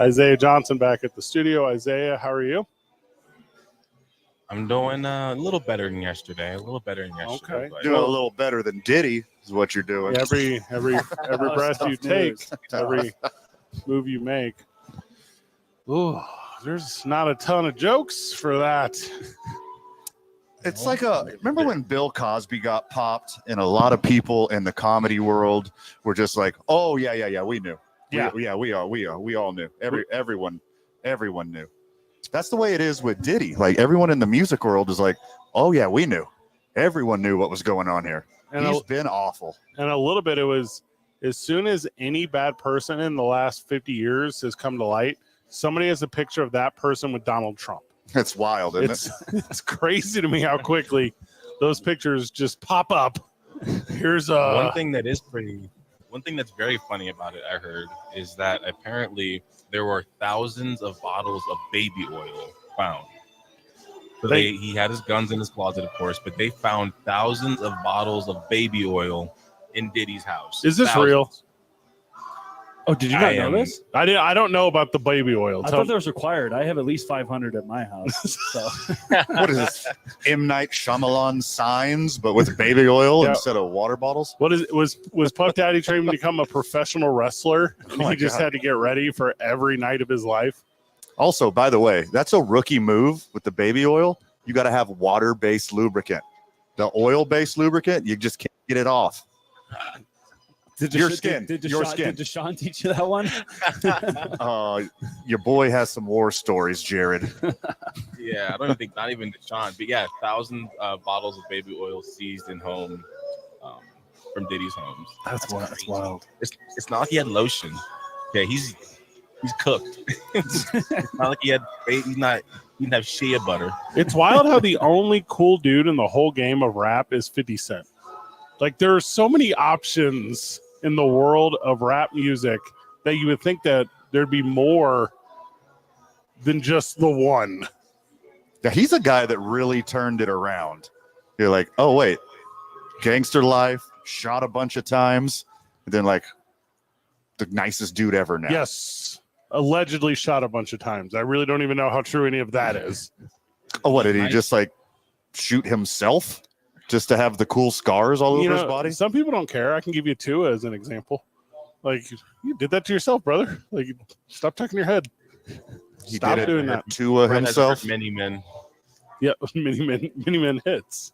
Isaiah Johnson back at the studio. Isaiah, how are you? I'm doing a little better than yesterday. Okay. But Doing a little better than Diddy is what you're doing. Every breath you take, every move you make. Ooh, there's not a ton of jokes for that. It's like remember when Bill Cosby got popped and a lot of people in the comedy world were just like, oh, yeah, we knew. Yeah. We all knew. Everyone knew. That's the way it is with Diddy. Like everyone in the music world is like, oh yeah, we knew. Everyone knew what was going on here. And he's been awful. And a little bit, it was as soon as any bad person in the last 50 years has come to light, somebody has a picture of that person with Donald Trump. It's wild, isn't it? It's crazy to me how quickly those pictures just pop up. Here's one thing that's very funny about it, I heard, is that apparently there were thousands of bottles of baby oil found. So he had his guns in his closet, of course, but they found thousands of bottles of baby oil in Diddy's house. Is this real? Oh, did you not know this? I don't know about the baby oil. I thought that was required. I have at least 500 at my house. So. What is this? M. Night Shyamalan Signs, but with baby oil instead of water bottles? What is it? Was Puff Daddy trying to become a professional wrestler? And he just had to get ready for every night of his life. Also, by the way, that's a rookie move with the baby oil. You got to have water-based lubricant. The oil-based lubricant, you just can't get it off. Did Deshaun teach you that one? Your boy has some war stories, Jared. Yeah, I don't even think, not even Deshaun, but yeah, 1,000 bottles of baby oil seized in home from Diddy's homes. That's wild. It's not like he had lotion. Yeah, he's cooked. It's not like he didn't have shea butter. It's wild how the only cool dude in the whole game of rap is 50 Cent. Like there are so many options in the world of rap music that you would think that there'd be more than just the one. Yeah, he's a guy that really turned it around. You're like, oh wait, gangster life, shot a bunch of times, and then like the nicest dude ever now. Yes, allegedly shot a bunch of times. I really don't even know how true any of that is. Oh, what did he just like shoot himself? Just to have the cool scars all over his body? Some people don't care. I can give you two as an example. Like, you did that to yourself, brother. Like, stop tucking your head. Stop doing that. To himself? Many men. Yeah, many men hits.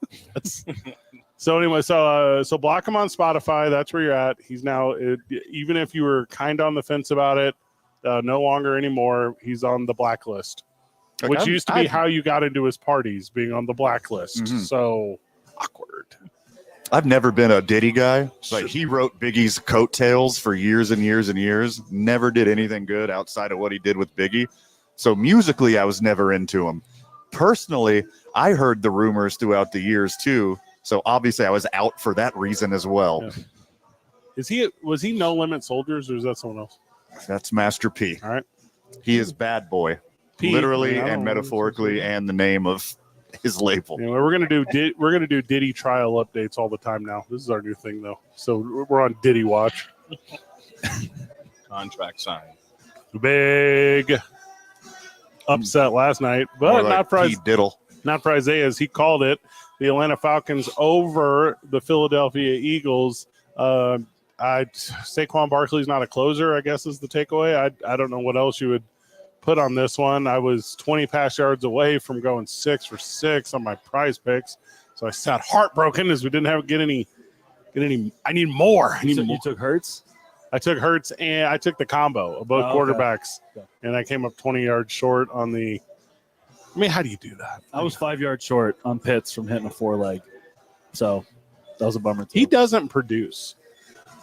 So anyway, so block him on Spotify. That's where you're at. He's now, even if you were kind of on the fence about it, no longer anymore. He's on the blacklist, which used to be how you got into his parties, being on the blacklist. Mm-hmm. So... awkward. I've never been a Diddy guy. Like he wrote Biggie's coattails for years and years and years. Never did anything good outside of what he did with Biggie. So musically, I was never into him. Personally, I heard the rumors throughout the years too. So obviously, I was out for that reason as well. Yeah. Was he No Limit Soldiers, or is that someone else? That's Master P. All right. He is Bad Boy, literally and metaphorically, and the name of his label. Anyway, we're gonna do Diddy trial updates all the time now. This is our new thing, though. So we're on Diddy watch. Contract signed. Big upset last night, but not for Isaiah, as he called it. The Atlanta Falcons over the Philadelphia Eagles. Saquon Barkley's not a closer, I guess, is the takeaway. I don't know what else you would put on this one. I was 20 pass yards away from going 6 for 6 on my prize picks, so I sat heartbroken as we didn't get any. I need more. You took Hurts? I took Hurts and I took the combo of both quarterbacks, and I came up 20 yards short on the. I mean, how do you do that? I was 5 yards short on Pitts from hitting a 4-leg, so that was a bummer too. He doesn't produce.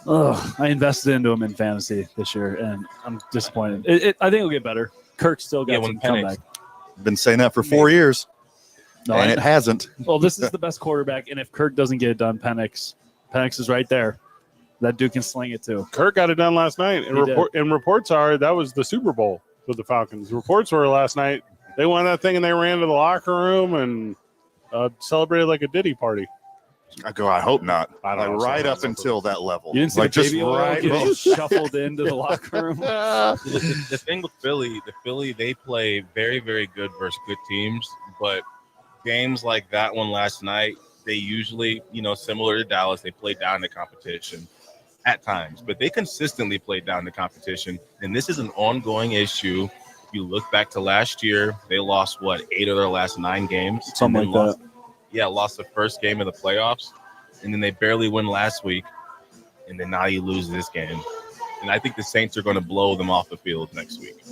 I invested into him in fantasy this year, and I'm disappointed. I think it'll get better. Kirk still got some comeback. Been saying that for 4 years, and it hasn't. Well, this is the best quarterback, and if Kirk doesn't get it done, Penix is right there. That dude can sling it too. Kirk got it done last night, and reports are that was the Super Bowl for the Falcons. Reports were last night they won that thing and they ran to the locker room and celebrated like a Diddy party. I hope not. I don't know, right so up until that level. You didn't see like the just baby oil right. getting shuffled into the locker room. The thing with Philly, they play very, very good versus good teams, but games like that one last night, they usually, similar to Dallas, they play down the competition at times, but they consistently play down the competition, and this is an ongoing issue. If you look back to last year, they lost 8 of their last 9 games, Something like lost, that. Yeah, lost the first game of the playoffs, and then they barely win last week, and then now you lose this game, and I think the Saints are going to blow them off the field next week.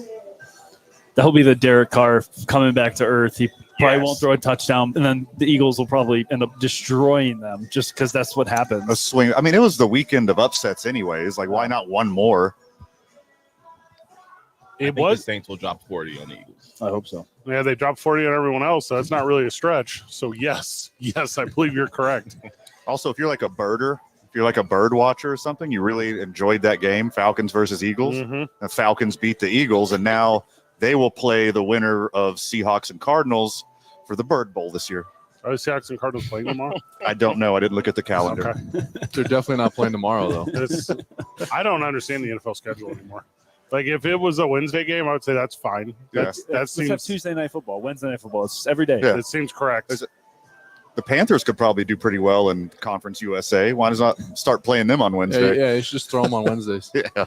That'll be the Derek Carr coming back to earth. He probably Yes. won't throw a touchdown, and then the Eagles will probably end up destroying them just because that's what happens. A swing. I mean, it was the weekend of upsets, anyways. Like, why not one more? I think the Saints will drop 40 on the Eagles. I hope so. Yeah, they dropped 40 on everyone else, so that's not really a stretch. So yes, I believe you're correct. Also, if you're like a birder, if you're like a bird watcher or something, you really enjoyed that game, Falcons versus Eagles. Mm-hmm. The Falcons beat the Eagles, and now they will play the winner of Seahawks and Cardinals for the Bird Bowl this year. Are the Seahawks and Cardinals playing tomorrow? I don't know. I didn't look at the calendar. Okay. They're definitely not playing tomorrow, though. I don't understand the NFL schedule anymore. Like, if it was a Wednesday game, I would say that's fine. That Let's have seems Tuesday night football, Wednesday night football. It's every day. Yeah. it seems correct. The Panthers could probably do pretty well in Conference USA. Why does not start playing them on Wednesday? Yeah, you should just throw them on Wednesdays. Yeah.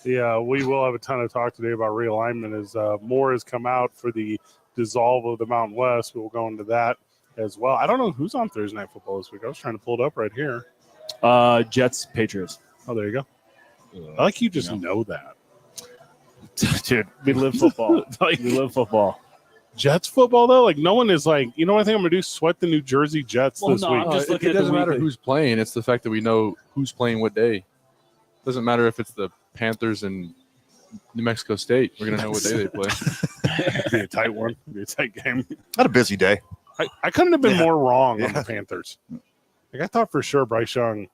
Yeah, we will have a ton of talk today about realignment as more has come out for the dissolve of the Mountain West. We'll go into that as well. I don't know who's on Thursday Night Football this week. I was trying to pull it up right here. Jets, Patriots. Oh, there you go. I like you just know that. Dude, we live football. We live football. Jets football, though? Like, no one is like, what I think I'm going to do? Sweat the New Jersey Jets Well, this no, week. I'm just It looking at the doesn't matter weekly. who's playing. It's the fact that we know who's playing what day. Doesn't matter if it's the Panthers and New Mexico State. We're going to know what day they play. It'd be a tight one. It'd be a tight game. Had a busy day. I couldn't have been Yeah. more wrong on Yeah. the Panthers. Like, I thought for sure Bryce Young,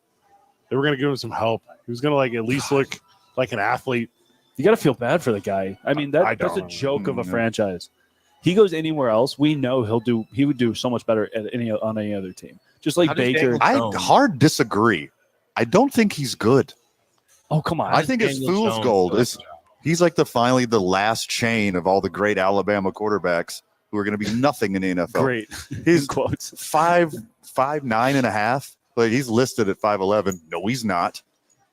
they were going to give him some help. He was going to, like, at least look like an athlete. You got to feel bad for the guy. I mean, I that's a don't. joke of a No. franchise. He goes anywhere else, we know he would do so much better on any other team. Just like How does Baker. Daniel- I No. hard disagree. I don't think he's good. Oh, come on. I think it's Daniel fool's Jones gold. does. He's like finally the last chain of all the great Alabama quarterbacks who are going to be nothing in the NFL. Great. He's In quotes. 5'9.5". Like, he's listed at 5'11". No, he's not.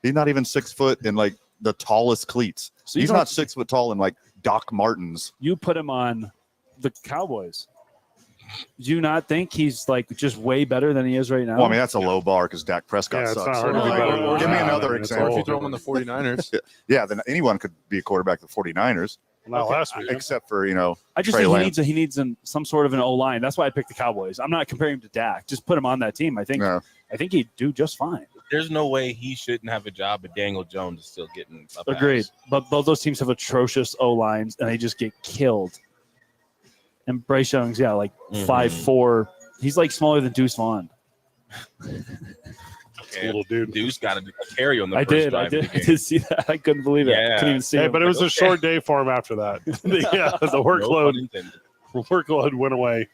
He's not even 6 foot in like the tallest cleats. So you He's don't- not 6 foot tall in like Doc Martens. You put him on the Cowboys. Do you not think he's like just way better than he is right now? Well, I mean, that's a low bar because Dak Prescott Yeah, it's sucks. not So, hard to be like, better than give me that. another It's Or example. if you throw them on the 49ers. Yeah, then anyone could be a quarterback of the 49ers, Not last week. except for, I just Trey think Lance. he needs some sort of an O line. That's why I picked the Cowboys. I'm not comparing him to Dak. Just put him on that team. I think No. he'd do just fine. There's no way he shouldn't have a job, but Daniel Jones is still getting a pass. Agreed. But both those teams have atrocious O lines, and they just get killed. And Bryce Young's 5'4". He's like smaller than Deuce Vaughn. Okay, Little dude. Deuce got a carry on the I first did. drive of the I game. did see that. I couldn't believe it. Yeah. Couldn't even see Hey, him. but it was a Okay. short day for him after that. the No workload pun intended. went away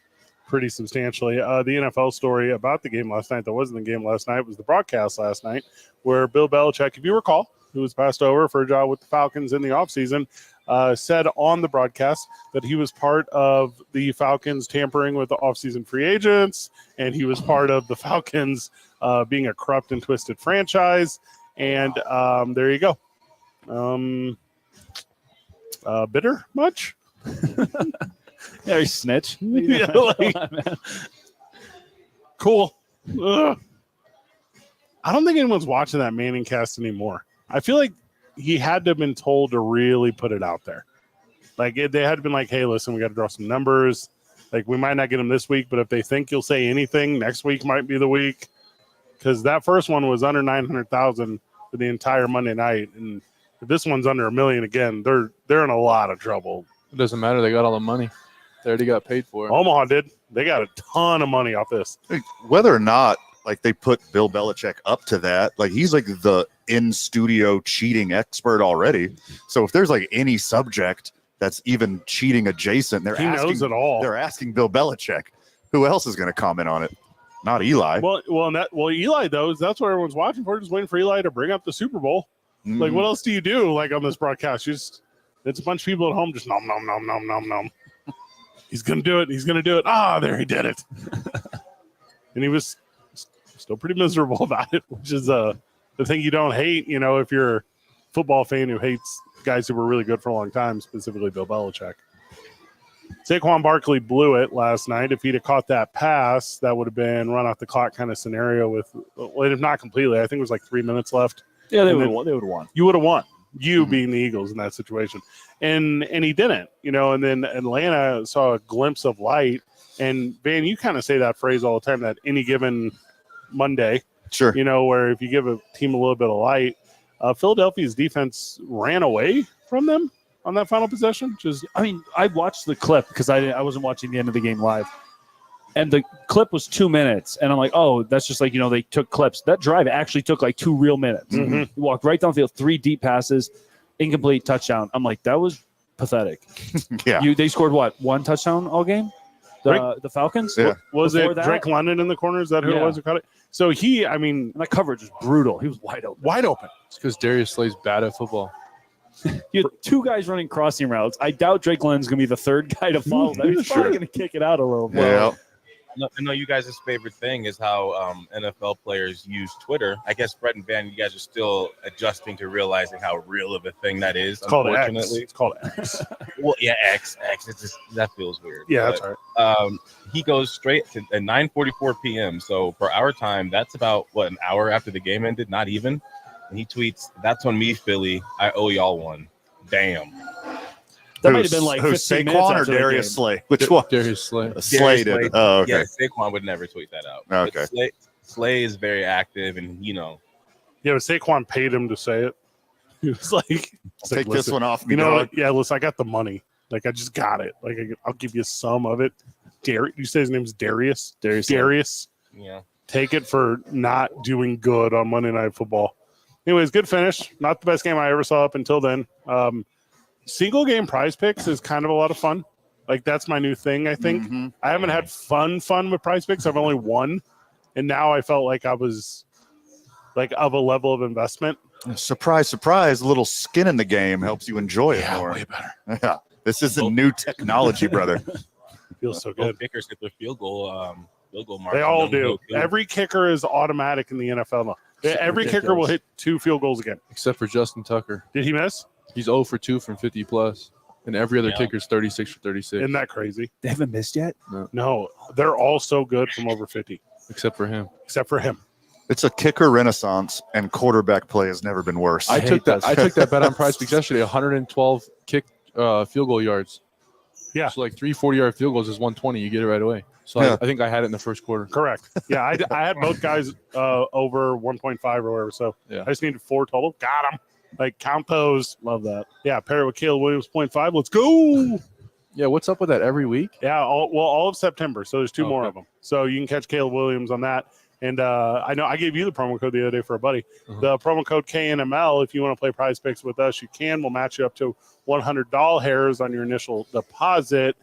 pretty substantially. The NFL story about the game last night that wasn't the game last night was the broadcast last night where Bill Belichick, if you recall, who was passed over for a job with the Falcons in the offseason, said on the broadcast that he was part of the Falcons tampering with the offseason free agents, and he was part of the Falcons being a corrupt and twisted franchise. And there you go. Bitter much? Yeah, he snitch. Yeah, like- Cool. Ugh. I don't think anyone's watching that Manning cast anymore. I feel like he had to have been told to really put it out there. Like, they had been like, hey, listen, we got to draw some numbers. Like, we might not get him this week, but if they think you'll say anything, next week might be the week. Because that first one was under 900,000 for the entire Monday night. And if this one's under $1 million again, they're in a lot of trouble. It doesn't matter. They got all the money. They already got paid for it. Omaha did. They got a ton of money off this. whether or not like they put Bill Belichick up to that, like he's like the in-studio cheating expert already. So if there's like any subject that's even cheating adjacent, He knows it all. They're asking Bill Belichick. Who else is going to comment on it? Not Eli. Well, Eli though, that's what everyone's watching for. Just waiting for Eli to bring up the Super Bowl. Like, what else do you do? Like on this broadcast, it's a bunch of people at home just nom nom nom nom nom nom. He's gonna do it. He's gonna do it. Ah, there he did it. And he was still pretty miserable about it, which is the thing you don't hate. You know, if you're a football fan who hates guys who were really good for a long time, specifically Bill Belichick. Saquon Barkley blew it last night. If he'd have caught that pass, that would have been run off the clock kind of scenario with, well, if not completely, I think it was like 3 minutes left. Yeah, they would have won. You would have won. You being the Eagles in that situation. And he didn't, you know, and then Atlanta saw a glimpse of light. And Van, you kind of say that phrase all the time, that any given Monday, Sure. you know, where if you give a team a little bit of light, Philadelphia's defense ran away from them on that final possession. I mean, I watched the clip because I wasn't watching the end of the game live. And the clip was 2 minutes. And I'm like, oh, that's just like, you know, they took clips. That drive actually took like 2 real minutes. Mm-hmm. He walked right down the field, 3 deep passes, incomplete touchdown. I'm like, that was pathetic. Yeah. They scored what? 1 touchdown all game? The Falcons? Yeah. Was Before it that? Drake London in the corner? Is that who it Yeah. was who caught it? So And that coverage was brutal. He was wide open. wide open. It's because Darius Slay's bad at football. You had 2 guys running crossing routes. I doubt Drake London's going to be the 3rd guy to follow that. He's probably going to kick it out a little bit. Yeah. I know you guys' favorite thing is how NFL players use Twitter. I guess Brett and Van, you guys are still adjusting to realizing how real of a thing that is. It's called X. Unfortunately, It's called X. well, yeah, X. It's just that feels weird. Yeah, But, that's all right. he goes straight to at 9:44 p.m. So for our time, that's about an hour after the game ended, not even. And he tweets, "That's on me, Philly. I owe y'all one. Damn." That might have been like 15 minutes Saquon or after the Darius game. Slay? Which one? Darius Slay. Slay did. Oh, okay. Yeah, Saquon would never tweet that out. Okay. But Slay is very active, and Yeah, but Saquon paid him to say it. He was like, Take this "Listen, one off me, you know dog." what? Yeah, listen, I got the money. Like, I just got it. Like, I'll give you some of it. You say his name's Darius? Darius. yeah. Take it for not doing good on Monday Night Football. Anyways, good finish. Not the best game I ever saw up until then. Single game prize picks is kind of a lot of fun. Like, that's my new thing, I think. Mm-hmm. I haven't had fun with prize picks. I've only won. And now I felt like I was like of a level of investment. Surprise, surprise! A little skin in the game helps you enjoy it more. Way better. Yeah, this isn't new technology, brother. Feels so Both good. kickers get their field goal mark. They all do. Every kicker is automatic in the NFL now. Every kicker will hit 2 field goals again. Except for Justin Tucker. Did he miss? He's 0 for 2 from 50 plus. And every other Yeah. kicker's 36 for 36. Isn't that crazy? They haven't missed yet? No, they're all so good from over 50, Except for him. except for him. It's a kicker renaissance, and quarterback play has never been worse. I took hate that bet on Prize Picks yesterday. 112 kick field goal yards. Yeah. So like 3 40-yard field goals is 120. You get it right away. So Yeah. I think I had it in the first quarter. Correct. Yeah, I had both guys over 1.5 or whatever. So Yeah. I just needed 4 total. Got them. Like, count those. Love that. Yeah, pair it with Caleb Williams 0.5. Let's go. Yeah, what's up with that every week? Yeah, all of September. So there's 2 more Okay. of them. So you can catch Caleb Williams on that. And I know I gave you the promo code the other day for a buddy. Uh-huh. The promo code KNML, if you want to play prize picks with us, you can. We'll match you up to $100 on your initial deposit.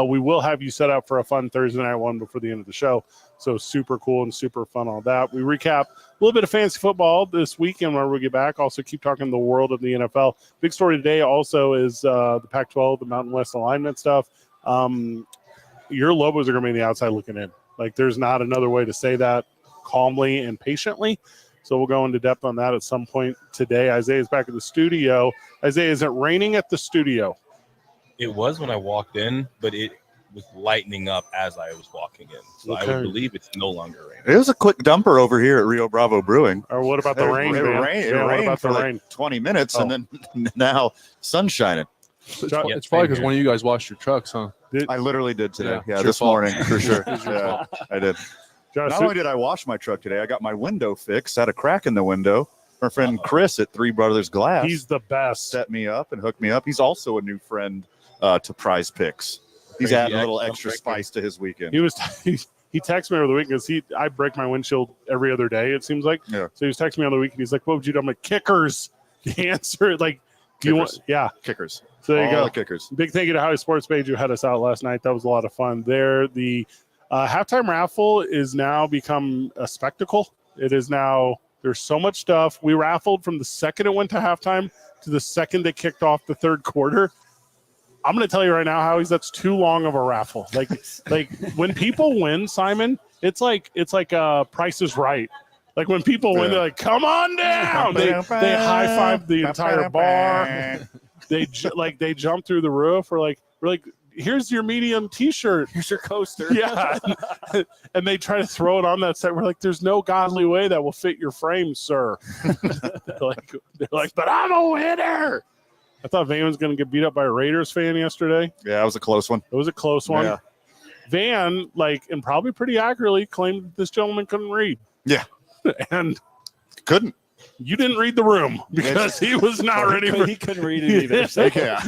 We will have you set up for a fun Thursday night one before the end of the show. So super cool and super fun, all that. We recap a little bit of fantasy football this weekend when we get back. Also keep talking the world of the NFL. Big story today also is the Pac-12, the Mountain West alignment stuff. Your Lobos are going to be on the outside looking in. Like, there's not another way to say that calmly and patiently. So we'll go into depth on that at some point today. Isaiah's back at the studio. Isaiah, is it raining at the studio? It was when I walked in, but it was lightening up as I was walking in. So I Okay. would believe it's no longer raining. It was a quick dumper over here at Rio Bravo Brewing. Or what about the rain, It man? rained, Yeah, what rained about for the like rain? 20 minutes, and then now sun shining. It's, Yeah, it's probably same because here. one of you guys washed your trucks, huh? I literally did today. Yeah, Yeah, it's your this fault. morning for sure. It's your Yeah, I did. Josh, Not only did I wash my truck today, I got my window fixed. Had a crack in the window. Our friend Chris at Three Brothers Glass he's the best. set me up and hooked me up. He's also a new friend to Prize Picks. He's Crazy adding a little X, extra I'm spice to his weekend. He was he texted me over the weekend because I break my windshield every other day, it seems like. Yeah. So he was texting me on the weekend. He's like, "What would you do?" I'm like, "Kickers." The answer, like, do you want? Kickers. Yeah. Kickers. So there you All go. the kickers. Big thank you to Howie Sports Page who had us out last night. That was a lot of fun there. The Halftime raffle is now become a spectacle. It is now, there's so much stuff. We raffled from the second it went to halftime to the second they kicked off the third quarter. I'm going to tell you right now, Howie, that's too long of a raffle. Like when people win, Simon, it's like Price is Right. Like when people win, they're like, "Come on down!" They high five the entire bar. They jump through the roof. We're like, "Here's your medium T-shirt. Here's your coaster. Yeah, and they try to throw it on that set. We're like, "There's no godly way that will fit your frame, sir." they're like, "But I'm a winner." I thought Van was going to get beat up by a Raiders fan yesterday. Yeah, it was a close one. It was a close one. Yeah. Van, and probably pretty accurately, claimed that this gentleman couldn't read. Yeah. And Couldn't. you didn't read the room because he was not ready for He couldn't read it either. So. Yeah.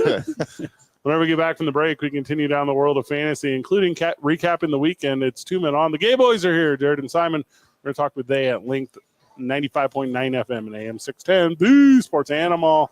Whenever we get back from the break, we continue down the world of fantasy, including recapping the weekend. It's 2 men on. The Gay Boys are here, Jared and Simon. We're going to talk with they at Linked 95.9 FM and AM 610, the Sports Animal.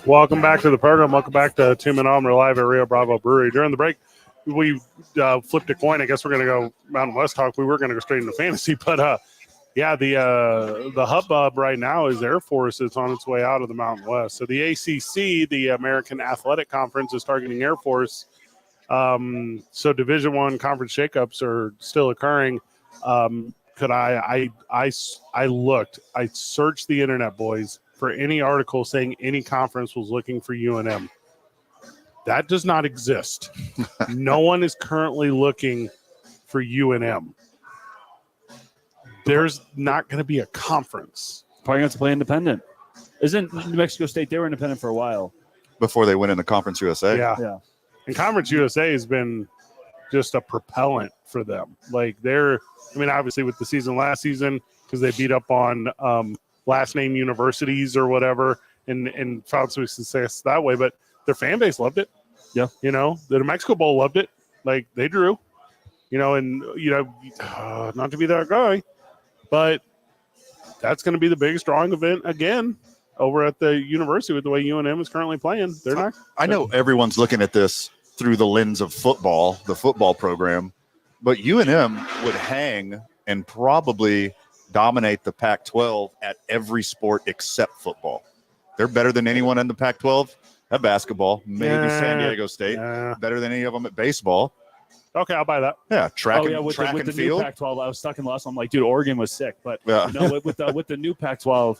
Welcome back to the program. Welcome back to 2 Men On. We're live at Rio Bravo Brewery. During the break, we flipped a coin. I guess we're going to go Mountain West talk. We were going to go straight into fantasy, but yeah, the hubbub right now is Air Force. It's on its way out of the Mountain West. So the ACC, the American Athletic Conference, is targeting Air Force. So Division I conference shakeups are still occurring. I searched the internet, boys, for any article saying any conference was looking for UNM. That does not exist. No one is currently looking for UNM. There's not going to be a conference. Probably going to play independent. Isn't New Mexico State, they were independent for a while. Before they went into Conference USA. Yeah. And Conference USA has been just a propellant for them. Obviously with the season last season, because they beat up on last name universities or whatever, and found some success that way. But their fan base loved it. Yeah. You know, the New Mexico Bowl loved it. Like they drew, you know, and, you know, not to be that guy, but that's going to be the biggest drawing event again over at the university with the way UNM is currently playing. They're not. I know everyone's looking at this through the lens of football, the football program, but UNM would hang and probably dominate the Pac-12 at every sport except football. They're better than anyone in the Pac-12 at basketball, maybe San Diego State, better than any of them at baseball. Okay, I'll buy that. Yeah, track with and the field. new Pac-12, I was stuck in the last one. I'm like, dude, Oregon was sick, but Yeah. you know, with the new Pac-12,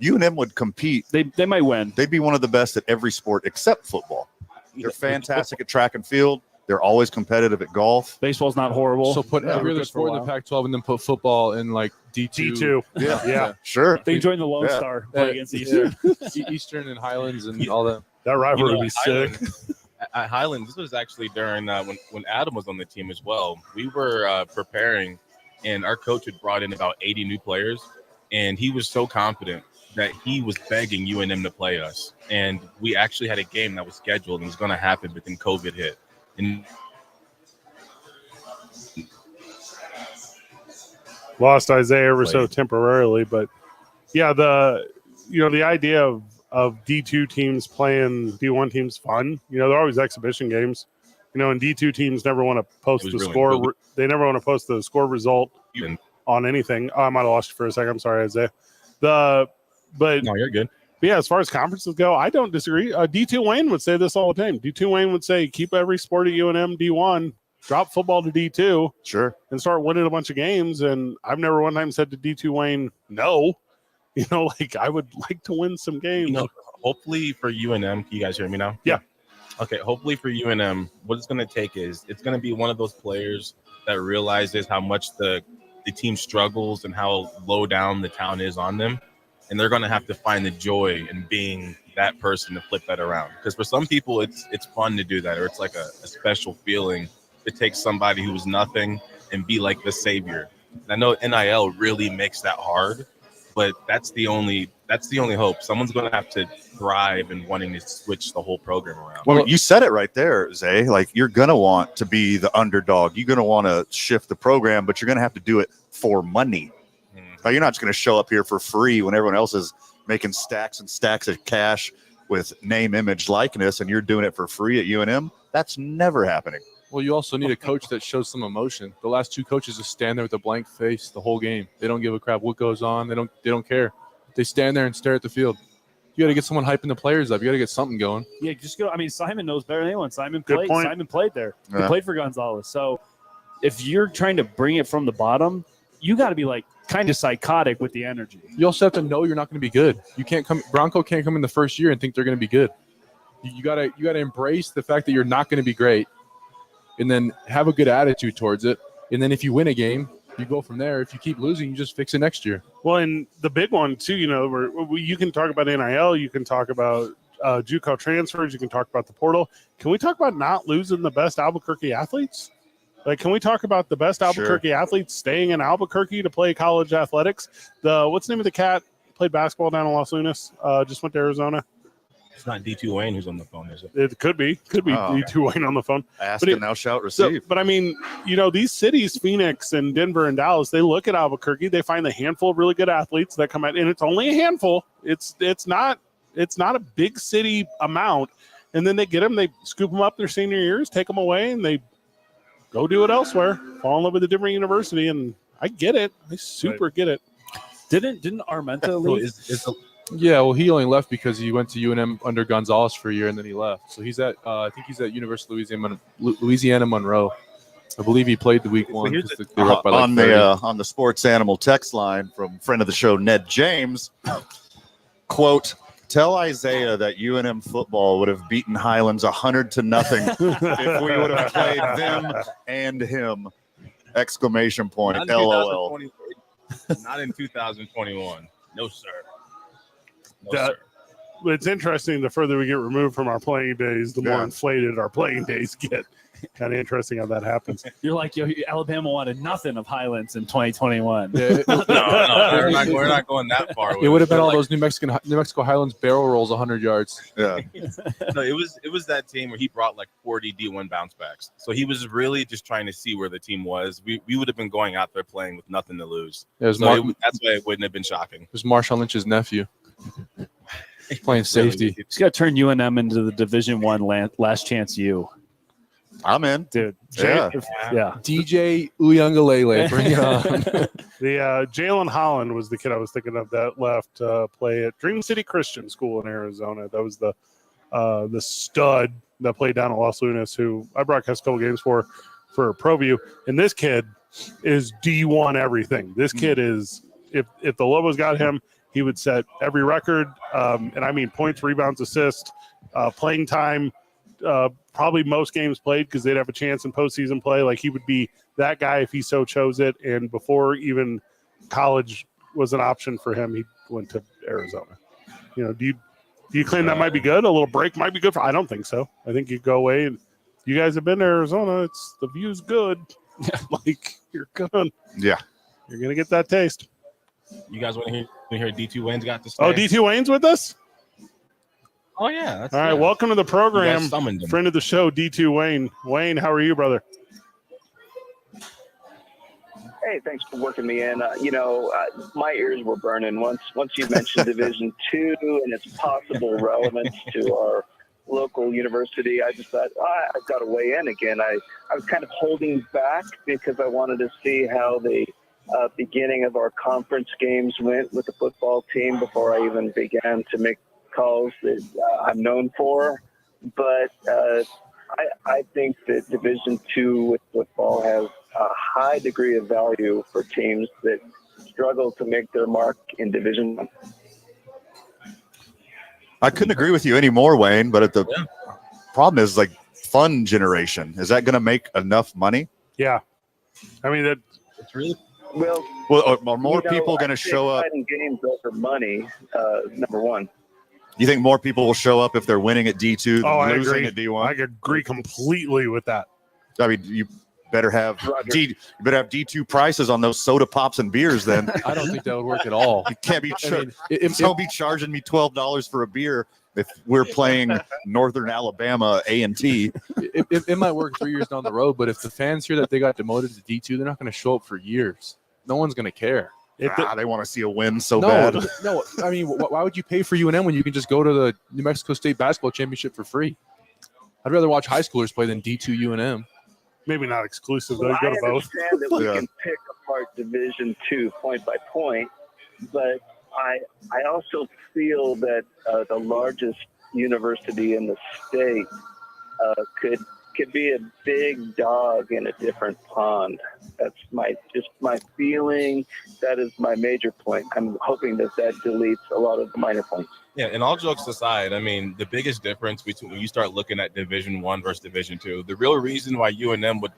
UNM would compete. they might win. They'd be one of the best at every sport except football. They're fantastic at track and field. They're always competitive at golf. Baseball's not horrible. So put every other sport in the Pac-12 and then put football in like D2. D2. Yeah, Yeah. Sure. They join the Lone Star play against Eastern. Eastern and Highlands and all that. That rivalry would be Highlands- sick. At Highlands, this was actually during when Adam was on the team as well. We were preparing, and our coach had brought in about 80 new players, and he was so confident that he was begging UNM to play us. And we actually had a game that was scheduled and was going to happen, but then COVID hit. And Lost Isaiah ever so temporarily, but yeah, the idea of D2 teams playing D1 teams fun. You know, they're always exhibition games. You know, and D2 teams never want to post the really score. cool. They never want to post the score result even on anything. Oh, I might have lost you for a second. I'm sorry, Isaiah. But no, you're good. yeah, as far as conferences go, I don't disagree. D2 Wayne would say this all the time. D2 Wayne would say, keep every sport at UNM D1, drop football to D2, Sure. and start winning a bunch of games. And I've never one time said to D2 Wayne, no. You know, like I would like to win some games. You know, hopefully for UNM, can you guys hear me now? Yeah. Okay, hopefully for UNM, what it's going to take is it's going to be one of those players that realizes how much the team struggles and how low down the town is on them. And they're going to have to find the joy in being that person to flip that around. Because for some people, it's fun to do that, or it's like a special feeling to take somebody who was nothing and be like the savior. And I know NIL really makes that hard, but that's the only hope. Someone's going to have to thrive in wanting to switch the whole program around. Well, you said it right there, Zay. Like, you're going to want to be the underdog. You're going to want to shift the program, but you're going to have to do it for money. Like, you're not just going to show up here for free when everyone else is making stacks and stacks of cash with name, image, likeness, and you're doing it for free at UNM. That's never happening. Well, you also need a coach that shows some emotion. The last two coaches just stand there with a blank face the whole game. They don't give a crap what goes on. They don't care. They stand there and stare at the field. You got to get someone hyping the players up. You got to get something going. Yeah, just go. I mean, Simon knows better than anyone. Simon Good played. point. Simon played there. He Yeah. played for Gonzalez. So if you're trying to bring it from the bottom, you got to be like kind of psychotic with the energy. You also have to know you're not going to be good. You can't come. Bronco can't come in the first year and think they're going to be good. You gotta embrace the fact that you're not going to be great, and then have a good attitude towards it. And then if you win a game, you go from there. If you keep losing, you just fix it next year. Well, and the big one too, you know, where you can talk about NIL, you can talk about JUCO transfers, you can talk about the portal. Can we talk about not losing the best Albuquerque athletes? Like, can we talk about the best Albuquerque athletes staying in Albuquerque to play college athletics? What's the name of the cat? Played basketball down in Los Lunas. Just went to Arizona. It's not D2 Wayne who's on the phone, is it? It could be Oh. D2 Wayne on the phone. Ask But and thou shalt receive. But I mean, you know, these cities, Phoenix and Denver and Dallas, they look at Albuquerque, they find a handful of really good athletes that come out, and it's only a handful. It's not a big city amount, and then they get them, they scoop them up their senior years, take them away, and they go do it elsewhere. Fall in love with a different university, and I get it. I super get it. Didn't Armenta So leave? Yeah, well, he only left because he went to UNM under Gonzalez for a year and then he left. So he's at, I think he's at University of Louisiana Monroe. I believe he played the week one. here's 'Cause they were up by like on 30. the sports animal text line from friend of the show Ned James, quote, tell Isaiah that UNM football would have beaten Highlands 100-0 if we would have played them and him! Exclamation point! Not in LOL. 2020. Not in 2021. No, sir. No, That- sir. It's interesting. The further we get removed from our playing days, the more Yeah. inflated our playing days get. Kind of interesting how that happmes. You're like, yo, Alabama wanted nothing of Highlands in 2021. Yeah, No, we're not going that far. it would have been all Like, those New Mexico Highlands barrel rolls 100 yards. Yeah. No, it was that team where he brought like 40 D1 bounce backs. So he was really just trying to see where the team was. We would have been going out there playing with nothing to lose. It was, So that's why it wouldn't have been shocking. it was Marshawn Lynch's nephew playing safety. He's got to turn UNM into the Division I last chance U. I'm in. Dude. Yeah. Yeah. DJ Uyangalele, bring it on. The Jalen Holland was the kid I was thinking of that left play at Dream City Christian School in Arizona. That was the stud that played down at Los Lunas, who I broadcast a couple games for ProView. And this kid is D1 everything. This kid is, if the Lobos got him, he would set every record. And I mean points, rebounds, assists, playing time, probably most games played because they'd have a chance in postseason play. Like he would be that guy if he so chose it. And before even college was an option for him, he went to Arizona. You know, do you claim that might be good? A little break might be good for? I don't think so. I think you go away and you guys have been to Arizona. It's the view's good. Like you're gonna get that taste. You guys want to hear D2 Wayne's got to say? Oh, D2 Wayne's with us. Oh yeah. All right, welcome to the program. You guys summoned him. Friend of the show, D2 Wayne. Wayne, how are you, brother? Hey, thanks for working me in. My ears were burning once you mentioned Division II and its possible relevance to our local university. I just thought, I've got to weigh in again. I was kind of holding back because I wanted to see how the beginning of our conference games went with the football team before I even began to make calls that I'm known for. But I think that Division II with football has a high degree of value for teams that struggle to make their mark in Division I. I couldn't agree with you anymore, Wayne, but the problem is like fun generation. Is that going to make enough money? Yeah. I mean, It's really Well, are more people going to show up? Exciting games over money, number one. You think more people will show up if they're winning at D2 I than losing agree. at D1? I agree completely with that. I mean, you better have Roger. D2 prices on those soda pops and beers. Then I don't think that would work at all. you can't be I mean, don't be charging me $12 for a beer if we're playing Northern Alabama A&T. it might work 3 years down the road, but if the fans hear that they got demoted to D2, they're not going to show up for years. No one's going to care. They want to see a win so No, bad. no. I mean, why would you pay for UNM when you can just go to the New Mexico State Basketball Championship for free? I'd rather watch high schoolers play than D2 UNM. Maybe not exclusive, though. Well, You I go to both. understand that we Yeah. can pick apart Division II point by point, but I also feel that the largest university in the state could be a big dog in a different pond. That's my feeling. That is my major point. I'm hoping that deletes a lot of the minor points. Yeah, and all jokes aside, I mean, the biggest difference between when you start looking at Division I versus Division II, the real reason why UNM would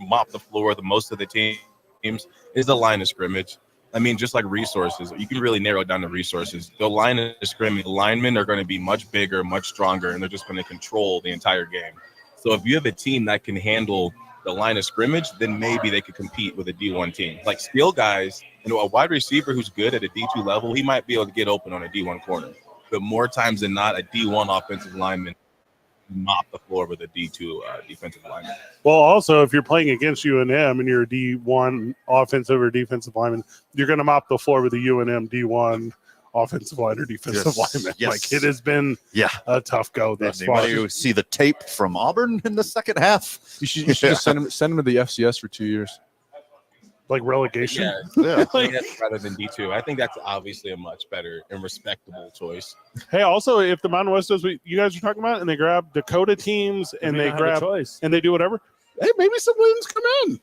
mop the floor with most of the teams is the line of scrimmage. I mean, just like resources, you can really narrow it down to resources. The line of scrimmage, the linemen are going to be much bigger, much stronger, and they're just going to control the entire game. So if you have a team that can handle the line of scrimmage, then maybe they could compete with a D1 team. Like skill guys, a wide receiver who's good at a D2 level, he might be able to get open on a D1 corner. But more times than not, a D1 offensive lineman mop the floor with a D2 defensive lineman. Well, also, if you're playing against UNM and you're a D1 offensive or defensive lineman, you're going to mop the floor with a UNM D1 offensive line or defensive lineman. Yes. Like, it has been a tough go thus far. Anybody see the tape from Auburn in the second half? You should just send him to the FCS for 2 years. Like relegation. Yeah. Rather than D2. I think that's obviously a much better and respectable choice. Hey, also, if the Mountain West does what you guys are talking about, and they grab Dakota teams and they grab choice. and they do whatever, hey, maybe some wins come in.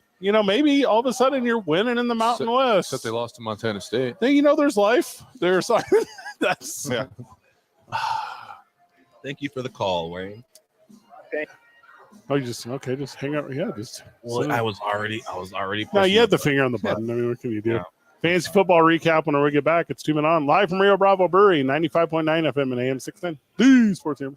Maybe all of a sudden you're winning in the Mountain West. Except they lost to Montana State. Then there's life. There's that's Thank you for the call, Wayne. Oh, you just hang out. Yeah, just. Well, I was already. No, you had the finger on the button. I mean, what can you do? Yeah. Fantasy football recap when we get back. It's 2 Men On live from Rio Bravo Brewery, 95.9 FM and AM 610. The Sports Hammer.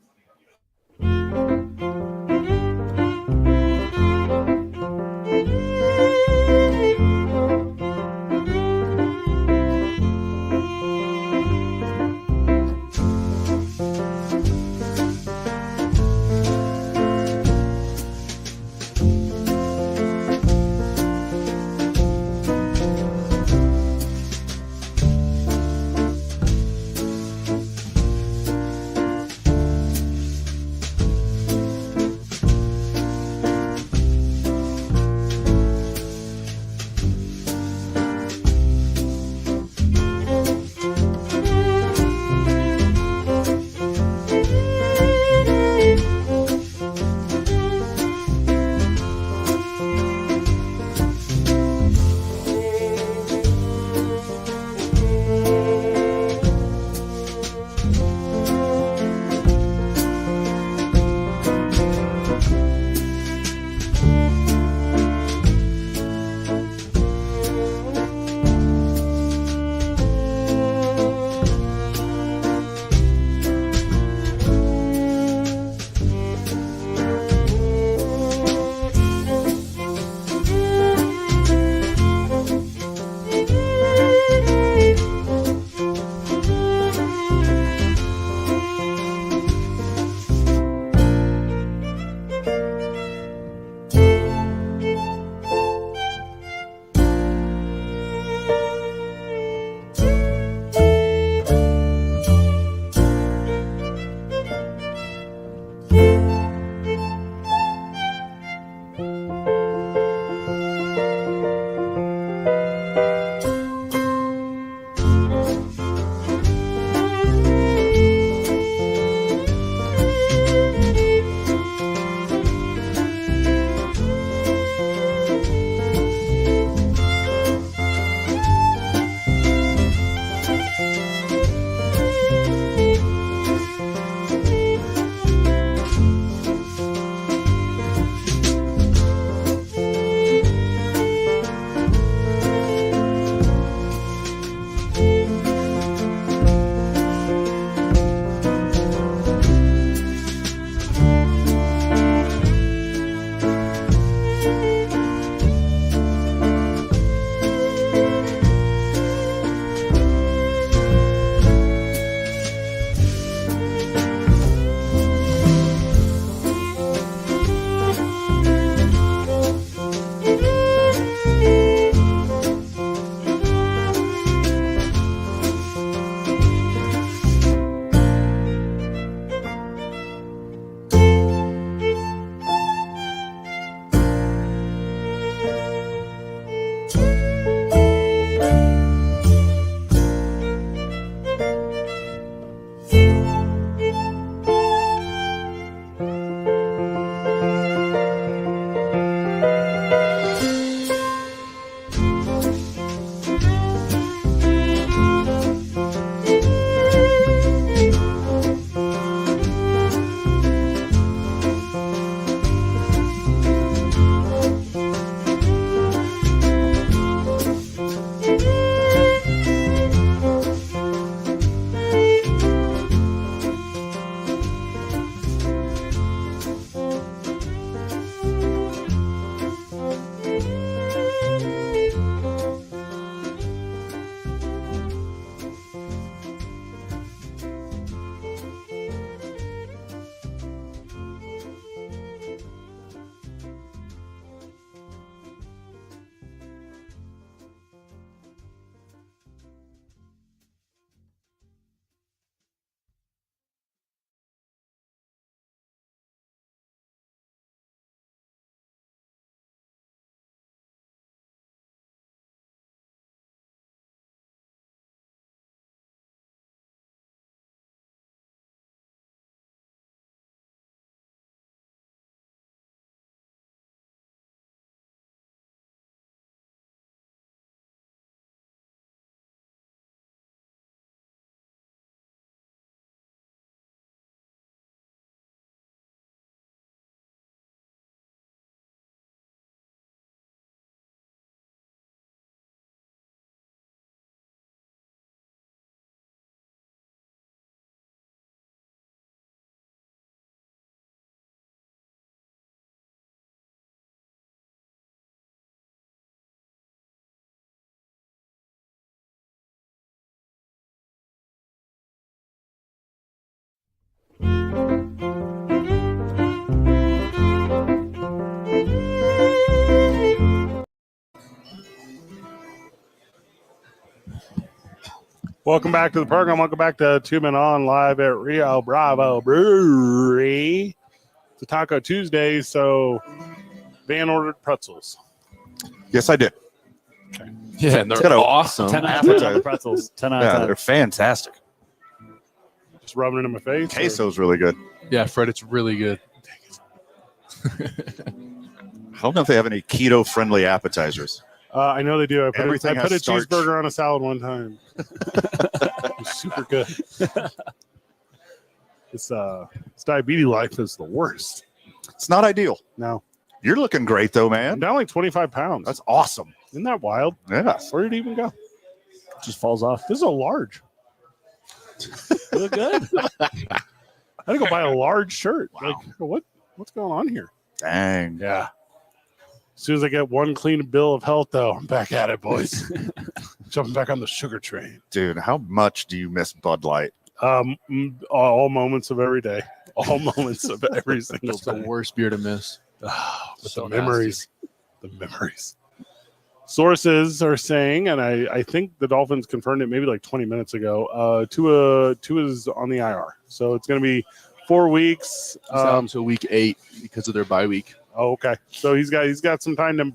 Welcome back to the program. Welcome back to 2 Men On live at Rio Bravo Brewery. It's a Taco Tuesday, so Van ordered pretzels. Yes, I did. Yeah, and they're got a- awesome. 10 out of 10 on the Appetizer. pretzels. 10 out of Yeah, 10. they're fantastic. Just rubbing it in my face. or- Queso's really good. Yeah, Fred, it's really good. I don't know if they have any keto-friendly appetizers. I know they do. I put Everything I put a has starch. cheeseburger on a salad one time. It was super good. This diabetes life is the worst. It's not ideal. No, You're looking great, though, I'm man. down like 25 pounds. That's awesome. Isn't that wild? Yeah. Where did it even go? Just falls off. This is a large. You look good. I had to go buy a large shirt. Wow. Like, what's going on here? Dang. Yeah. As soon as I get one clean bill of health, though, I'm back at it, boys. Jumping back on the sugar train. Dude, how much do you miss Bud Light? All moments of every day. All moments of every single It's the day. worst beer to miss. But So the memories. The memories. Sources are saying, and I think the Dolphins confirmed it maybe like 20 minutes ago, Tua is on the IR. So it's going to be 4 weeks. It's out until week 8 because of their bye week. Oh, okay. So he's got some time to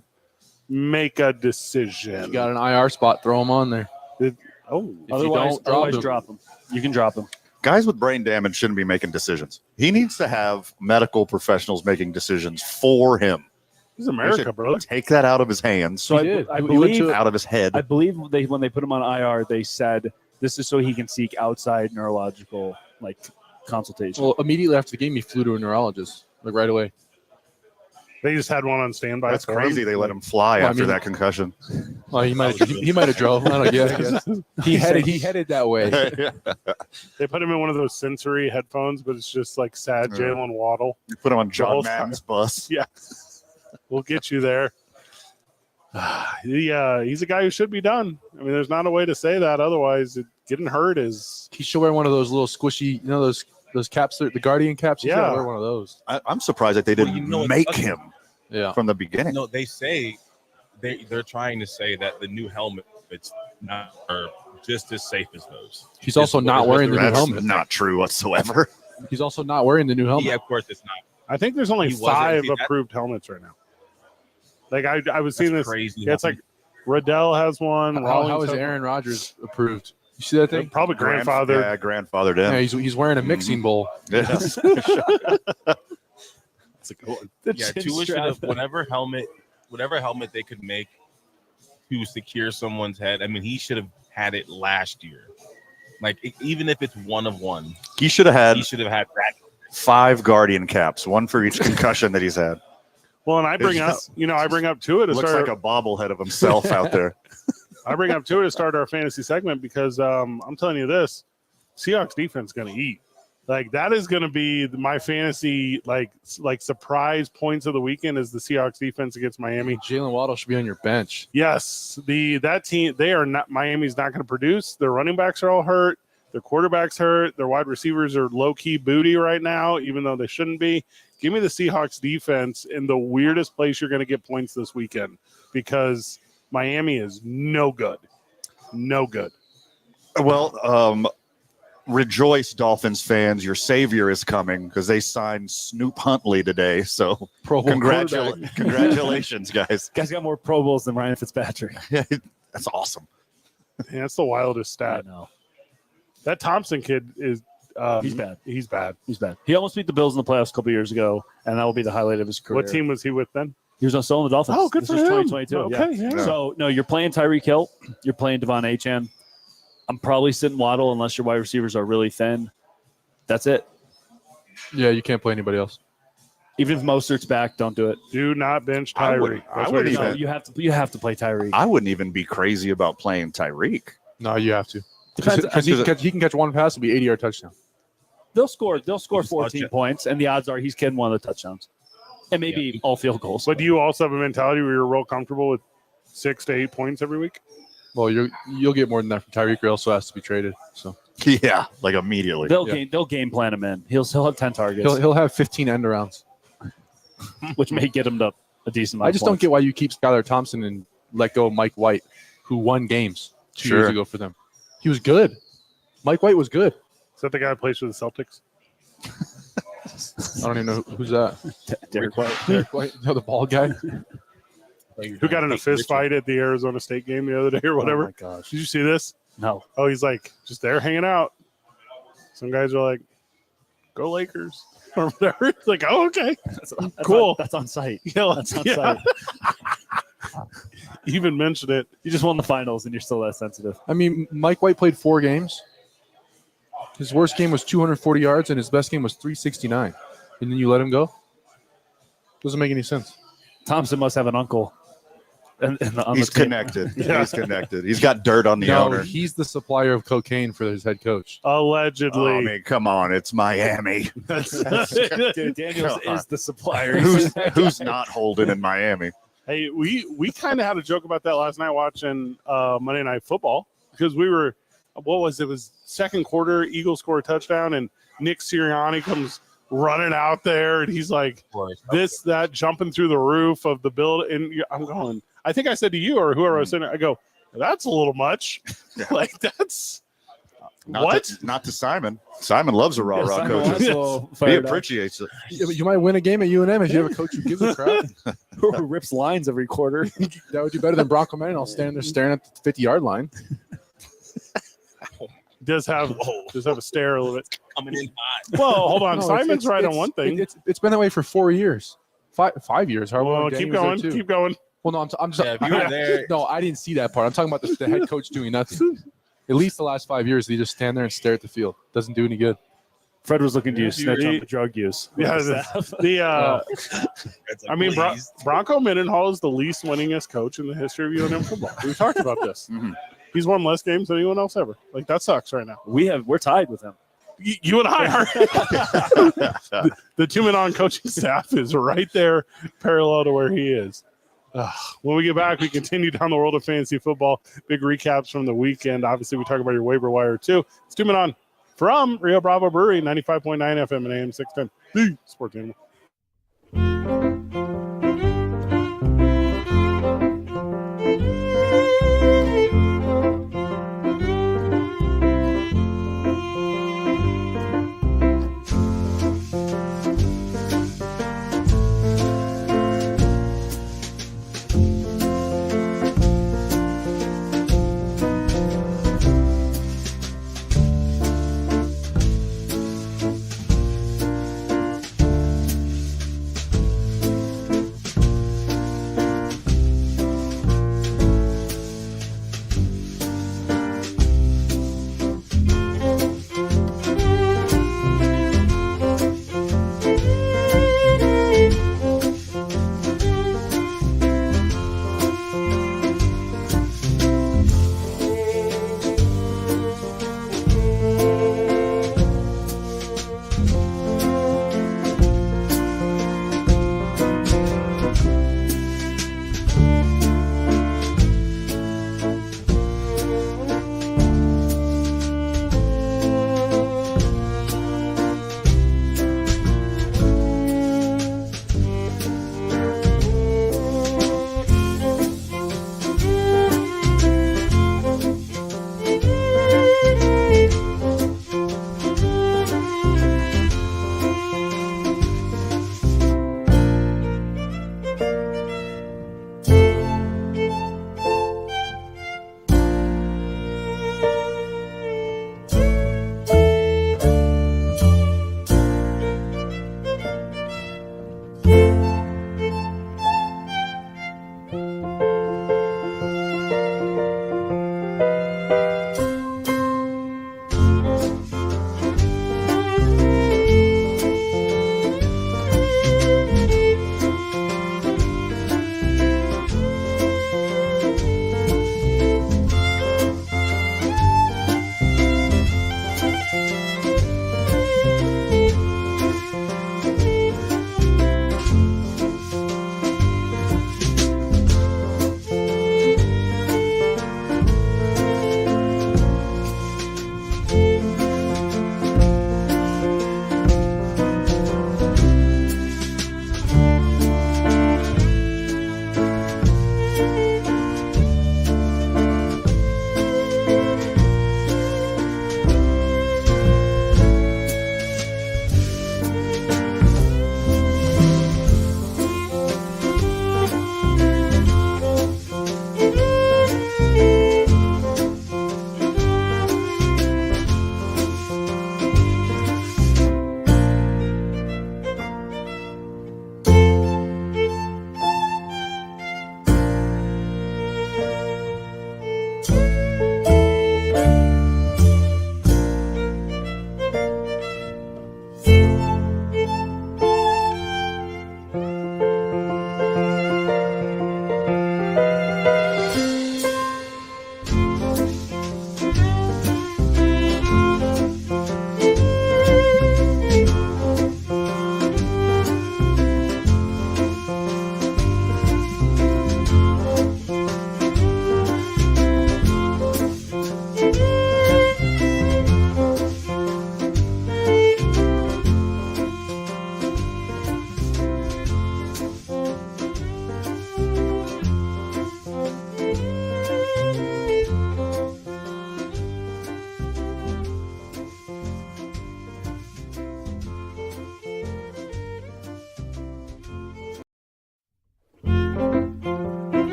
make a decision. You got an IR spot, throw them on there. Oh, If you Otherwise, don't drop them- drop them. You can drop them. Guys with brain damage shouldn't be making decisions. He needs to have medical professionals making decisions for him. this is America, should brother. Take that out of his hands, So He did. I He went believe to- out of his head. I believe when they put him on IR, they said this is so he can seek outside neurological consultation. Well, immediately after the game, he flew to a neurologist, like right away. They just had one on standby. That's for him. crazy. They let him fly Well, I after mean- that concussion. Well, he might have drove. I don't know. I guess. He headed that way. They put him in one of those sensory headphones, but it's just like sad Yeah. Jalen Waddle. You put him on John whole Madden's bus. Yeah. We'll get you there. He's a guy who should be done. I mean, there's not a way to say that. Otherwise, getting hurt is. He should wear one of those little squishy, those caps, the Guardian caps. He's gotta Yeah. wear one of those. I'm surprised that they Well, didn't you know what's make fucking- him Yeah. from the beginning. No, they say they're trying to say that the new helmet it's not are just as safe as those. He's also not wearing the new That's helmet. not true whatsoever. He's also not wearing the new helmet. Yeah, of course it's not. I think there's only He wasn't. 5 See, that- approved helmets right now. Like I was That's seeing this. crazy. Yeah, it's like Riddell has one. How Rollins is has Aaron Rodgers approved? You see that one. thing? Probably grandfather. Yeah, grandfathered Yeah, in. he's wearing a mixing bowl. Yes. That's a good one. Yeah, Tua should have whatever helmet they could make to secure someone's head. I mean, he should have had it last year. Like even if it's one of one, He should have had he should have had that. 5 Guardian caps, one for each concussion that he's had. Well, and I bring up, just- I bring up Tua to Looks start. like a bobblehead of himself out there. I bring up Tua to start our fantasy segment because I'm telling you this, Seahawks defense is going to eat. Like that is going to be my fantasy like surprise points of the weekend is the Seahawks defense against Miami. Jalen Waddle should be on your bench. Yes, that team they are not Miami's not going to produce. Their running backs are all hurt. Their quarterback's hurt. Their wide receivers are low key booty right now, even though they shouldn't be. Give me the Seahawks defense in the weirdest place you're going to get points this weekend because Miami is no good. No good. Well, rejoice, Dolphins fans. Your savior is coming because they signed Snoop Huntley today. So Pro Bowl quarterback. congratulations, guys. Guy's got more Pro Bowls than Ryan Fitzpatrick. That's awesome. Man, that's the wildest I stat. know. That Thompson kid is He's bad. He's bad. He's bad. He almost beat the Bills in the playoffs a couple years ago, and that will be the highlight of his career. What team was he with then? He was still in the Dolphins. Oh, good this for was him. 2022. Okay, yeah. yeah. So, no, you're playing Tyreek Hill. You're playing Devon Achane. I'm probably sitting Waddle unless your wide receivers are really thin. That's it. Yeah, you can't play anybody else. Even if Mostert's back, don't do it. Do not bench I Tyree. wouldn't- That's I what wouldn't you're even- saying. No, you have to play Tyreek. I wouldn't even be crazy about playing Tyreek. No, you have to. Depends. Because he can catch one pass, it'll be 80-yard touchdown. They'll score Just 14 touch it. points, and the odds are he's getting one of the touchdowns, and maybe all field goals. But do you also have a mentality where you're real comfortable with 6 to 8 points every week? Well, you'll get more than that from Tyreek. Or also has to be traded. So Yeah, like immediately. they'll game plan him in. He'll still have 10 targets, he'll have 15 end arounds. which may get him to a decent amount. I just don't get why you keep Skylar Thompson and let go of Mike White, who won games 2 years Sure. ago for them. He was good. Mike White was good. Is that the guy who plays for the Celtics? I don't even know who's that. Derek White. Derek White, no, the bald guy. Who got in a fist fight at the Arizona State game the other day or Oh whatever? my gosh. Did you see this? No. Oh, he's like just there hanging out. Some guys are like, "Go Lakers" or whatever. It's like, oh, okay, That's cool. That's on site. Yeah, That's on yeah. site. Even mentioned it. You just won the finals and you're still that sensitive. I mean, Mike White played 4 games. His worst game was 240 yards, and his best game was 369. And then you let him go? Doesn't make any sense. Thompson must have an uncle. On He's the team. connected. Yeah. He's connected. He's got dirt on the No, owner. he's the supplier of cocaine for his head coach. Allegedly. Oh, I mean, come on, it's Miami. Dude, Daniels Come on. is the supplier. Who's not holding in Miami? Hey, we kind of had a joke about that last night watching Monday Night Football because we were, what was it? It was second quarter, Eagles score a touchdown, and Nick Sirianni comes running out there, and he's like, that, jumping through the roof of the building. And I'm going, I think I said to you or whoever I was saying, I go, that's a little much. Yeah. Like, that's Not what? not to Simon. Simon loves a rah-rah Simon coach. Wentz will He fire it up. appreciates it. Yeah, but you might win a game at UNM if you have a coach who gives a crap. Who rips lines every quarter. That would do better than Bronco Man. I'll stand there staring at the 50-yard line. Does have a stare a little bit. Coming in hot. Well, hold on. No, Simon's right on one thing. It's been that way for 4 years. 5 years. However Well, long keep Danny was there, going. too. Keep going. Well, no, I'm Yeah, if you were there, no, I didn't see that part. I'm talking about the head coach doing nothing. At least the last 5 years, they just stand there and stare at the field. Doesn't do any good. Fred was looking to Yeah, you snitch on he- the drug use. Yeah, the it's like, I mean, please. Bronco Mendenhall is the least winningest coach in the history of UNM football. We've talked about this. Mhm. He's won less games than anyone else ever. Like, that sucks right now. We're tied with him. You and I are. The 2-man coaching staff is right there, parallel to where he is. When we get back, we continue down the world of fantasy football. Big recaps from the weekend. Obviously, we talk about your waiver wire too. It's 2-man from Rio Bravo Brewery, 95.9 FM and AM 610. The Sports Animal.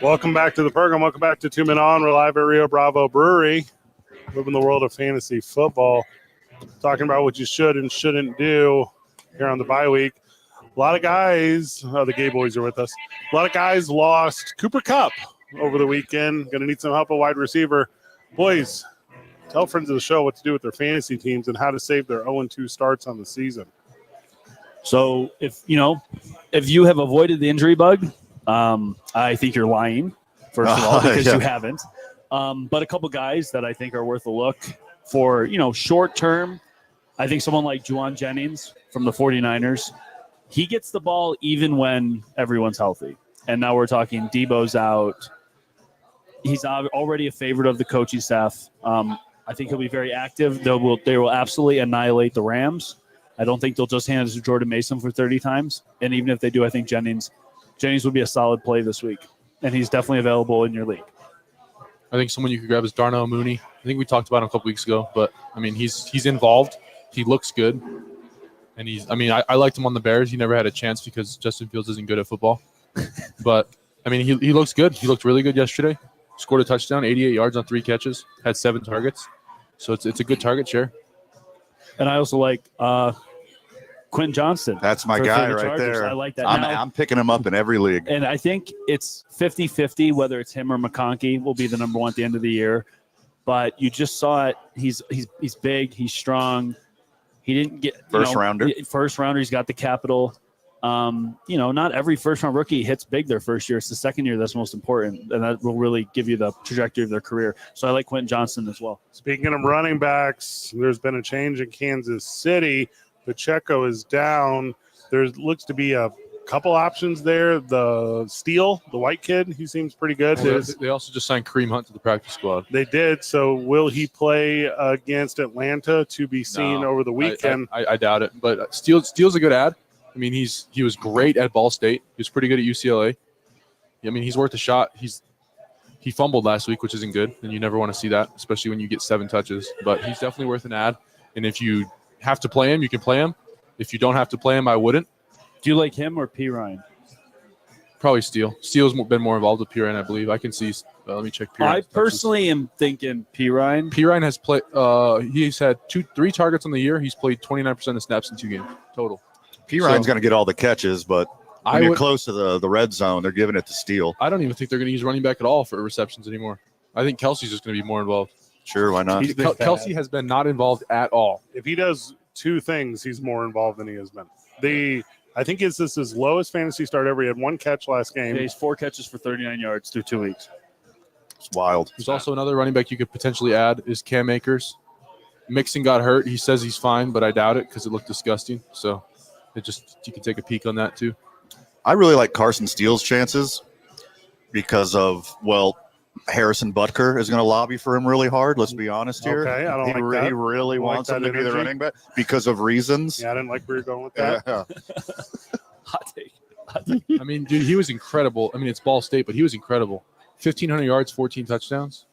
Welcome back to the program. Welcome back to 2 Men On. We're live at Rio Bravo Brewery, living the world of fantasy football, talking about what you should and shouldn't do here on the bye week. A lot of guys, the Gay Boys are with us. A lot of guys lost Cooper Kupp over the weekend. Going to need some help at wide receiver. Boys, tell friends of the show what to do with their fantasy teams and how to save their 0-2 starts on the season. So if you have avoided the injury bug, I think you're lying, first of all, because you haven't. But a couple guys that I think are worth a look for, short term. I think someone like Juwan Jennings from the 49ers, he gets the ball even when everyone's healthy. And now we're talking Debo's out. He's already a favorite of the coaching staff. I think he'll be very active. They will absolutely annihilate the Rams. I don't think they'll just hand it to Jordan Mason for 30 times. And even if they do, I think Jennings would be a solid play this week. And he's definitely available in your league. I think someone you could grab is Darnell Mooney. I think we talked about him a couple weeks ago, but I mean, he's involved. He looks good. And I liked him on the Bears. He never had a chance because Justin Fields isn't good at football. But I mean, he looks good. He looked really good yesterday. Scored a touchdown, 88 yards on 3 catches, had 7 targets. So it's a good target share. And I also like Quentin Johnston. That's my for guy the right Chargers. there. I like that. I'm picking him up in every league. And I think it's 50-50, whether it's him or McConkey will be the number one at the end of the year. But you just saw it. He's big. He's strong. He didn't get First rounder. He's got the capital. Not every first-round rookie hits big their first year. It's the second year that's most important, and that will really give you the trajectory of their career. So I like Quentin Johnston as well. Speaking of running backs, there's been a change in Kansas City. Pacheco is down. There looks to be a couple options there. The Steele, the white kid, he seems pretty good. Well, they also just signed Kareem Hunt to the practice squad. They did. So will he play against Atlanta to be seen over the weekend? I doubt it. But Steele's a good ad. I mean, he was great at Ball State. He was pretty good at UCLA. I mean, he's worth a shot. He fumbled last week, which isn't good, and you never want to see that, especially when you get 7 touches. But he's definitely worth an ad. And if you have to play him, you can play him. If you don't have to play him, I wouldn't. Do you like him or P. Ryan? Probably Steele. Steele's been more involved with P. Ryan, I believe. I can see. Let me check P. Ryan. I personally am thinking P. Ryan. P. Ryan has played. He's had 3 targets on the year. He's played 29% of snaps in 2 games total. P. Ryan's going to get all the catches, but when you're would, close to the red zone, they're giving it to Steele. I don't even think they're going to use running back at all for receptions anymore. I think Kelsey's just going to be more involved. Sure, why not? Kelsey has been not involved at all. If he does 2 things, he's more involved than he has been. I think this is his lowest fantasy start ever. He had 1 catch last game. Yeah, he's 4 catches for 39 yards through 2 weeks. It's wild. There's also another running back you could potentially add is Cam Akers. Mixon got hurt. He says he's fine, but I doubt it because it looked disgusting. So you can take a peek on that too. I really like Carson Steele's chances because of, Harrison Butker is going to lobby for him really hard. Let's be honest here. Okay, I don't like that. He really wants him to be the energy. running back because of reasons. Yeah, I didn't like where you're going with that. Yeah. Hot take. I mean, dude, he was incredible. I mean, it's Ball State, but he was incredible. 1,500 yards, 14 touchdowns.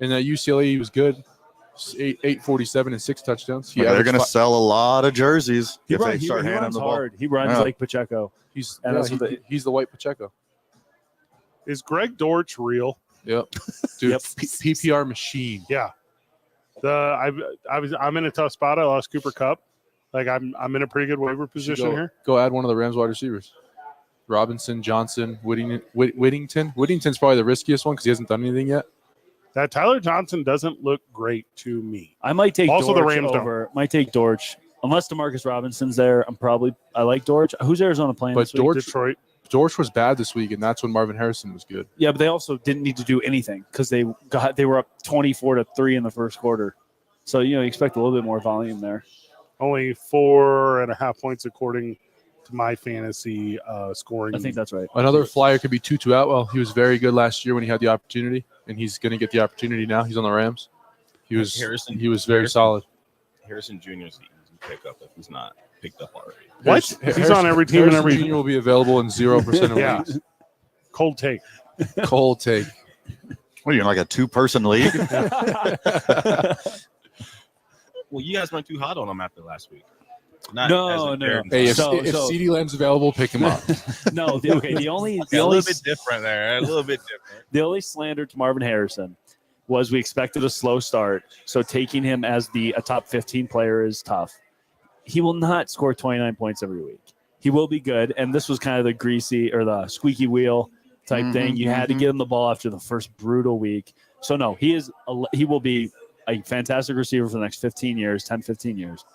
And at UCLA, he was good. 847 and 6 touchdowns. They're going to sell a lot of jerseys if they start handing runs the ball. hard. He runs like Pacheco. He's the white Pacheco. Is Greg Dortch real? Yep. Dude, PPR machine. Yeah. I'm in a tough spot. I lost Cooper Kupp. Like I'm in a pretty good waiver position here. Go add one of the Rams wide receivers. Robinson, Johnson, Whittington. Whittington's probably the riskiest one because he hasn't done anything yet. That Tyler Johnson doesn't look great to me. I might take also Dortch the Rams over. Might take Dortch unless DeMarcus Robinson's there. I like Dortch. Who's Arizona playing? But this week? Detroit. Dortch was bad this week, and that's when Marvin Harrison was good. Yeah, but they also didn't need to do anything because they were up 24-3 in the first quarter. So you expect a little bit more volume there. Only 4.5 points according to my fantasy scoring. I think that's right. Another flyer could be Tutu Atwell. He was very good last year when he had the opportunity, and he's going to get the opportunity now. He's on the Rams. He was very solid. Harrison Jr. is the easy pickup if he's not picked up already. What? He's on every team and every. Jr. will be available in 0% of Yeah. leagues. Cold take. Cold take. What are you in, like a 2-person league? Well, you guys went too hot on him after last week. Not No, as a no. charity Hey, if, fund. if CeeDee Lamb's available, pick him up. No, the only Yeah, a little bit different there. A little bit different. the only slander to Marvin Harrison was we expected a slow start, so taking him as a top 15 player is tough. He will not score 29 points every week. He will be good, and this was kind of the greasy or the squeaky wheel type thing. You had to get him the ball after the first brutal week. So no, he will be a fantastic receiver for the next 15 years, 10, 15 years.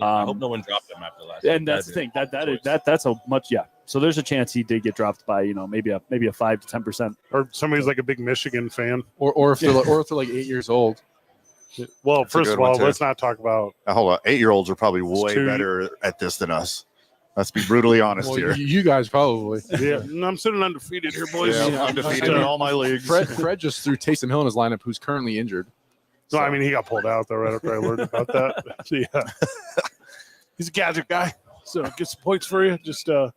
I hope no one dropped him after last. And that's the thing. That's a much So there's a chance he did get dropped by maybe a 5 to 10%. Or somebody's like a big Michigan fan. or if they're like 8 years old. Well, That's a first good of one, all, too. let's not talk about. Hold on, 8-year-olds are probably way too- better at this than us. Let's be brutally honest Well, here. you guys probably. Yeah, I'm sitting undefeated here, boys. Yeah, I'm defeated in all my leagues. Fred just threw Taysom Hill in his lineup, who's currently injured. No, I mean he got pulled out though right after I learned about that. So, yeah, he's a gadget guy, so get some points for you. Just and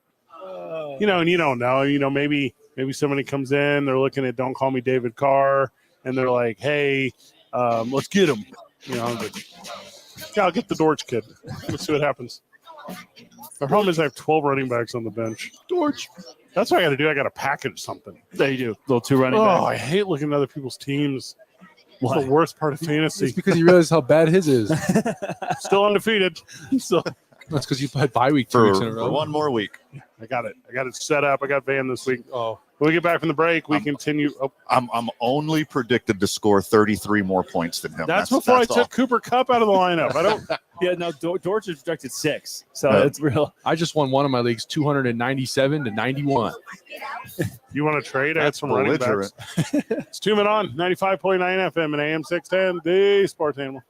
you don't know. Maybe somebody comes in, they're looking at "Don't Call Me David Carr," and they're like, "Hey, let's get him." I'll get the Dortch kid. Let's see what happens. The problem is I have 12 running backs on the bench. Dortch. That's what I got to do. I got to package something. There you do. Little 2 running Oh, backs. I hate looking at other people's teams. It's Why? the worst part of fantasy. It's because you realize how bad his is. Still undefeated. So That's because you had bye week 2 weeks in a For row. one more week. I got it. I got it set up. I got Van this week. Oh, when we get back from the break, we continue. Oh, I'm only predicted to score 33 more points than him. that's before I all. took Cooper Kupp out of the lineup. I don't. Yeah, no, Dortch is projected 6, so Yeah. it's real. I just won one of my leagues 297 to 91. You want to trade? I had That's some running belligerent. backs. It's 2 Men On 95.9 FM and AM 610. The Sports Animal.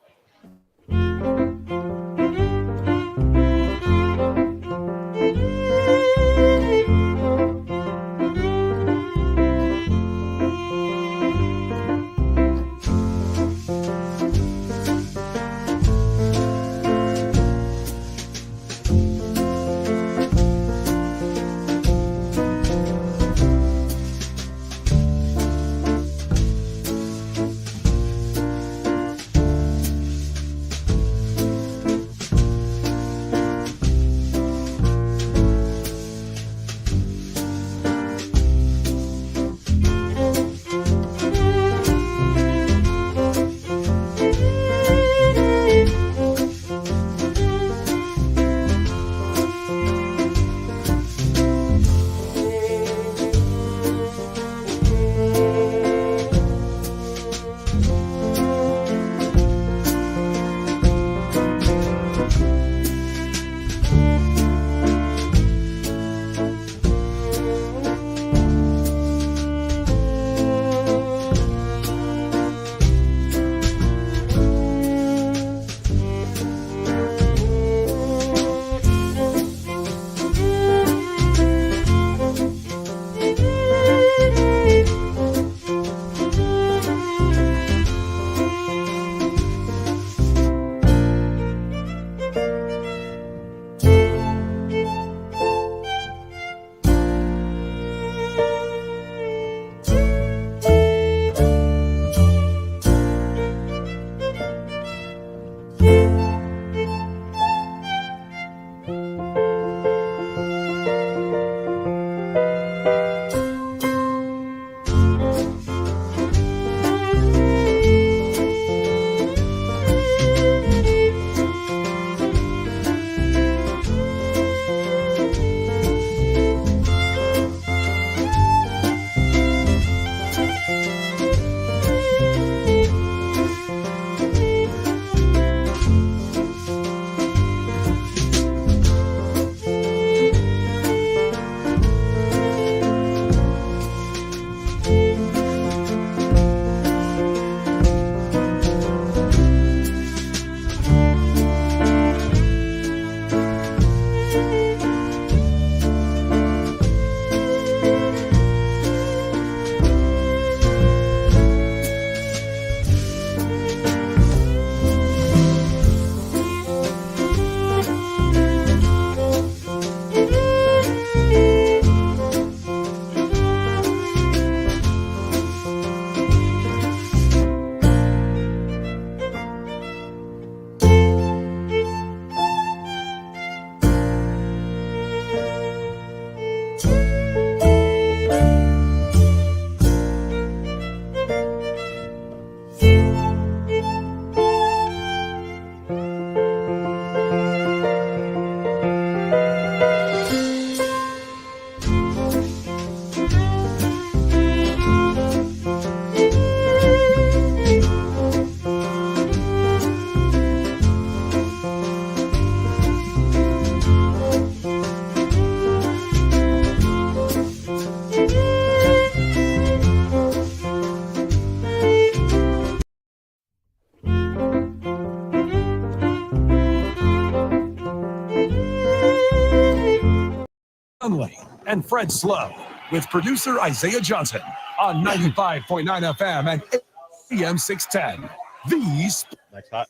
Conley and Fred Slow with producer Isaiah Johnson on 95.9 FM and AM 610. These Next hot.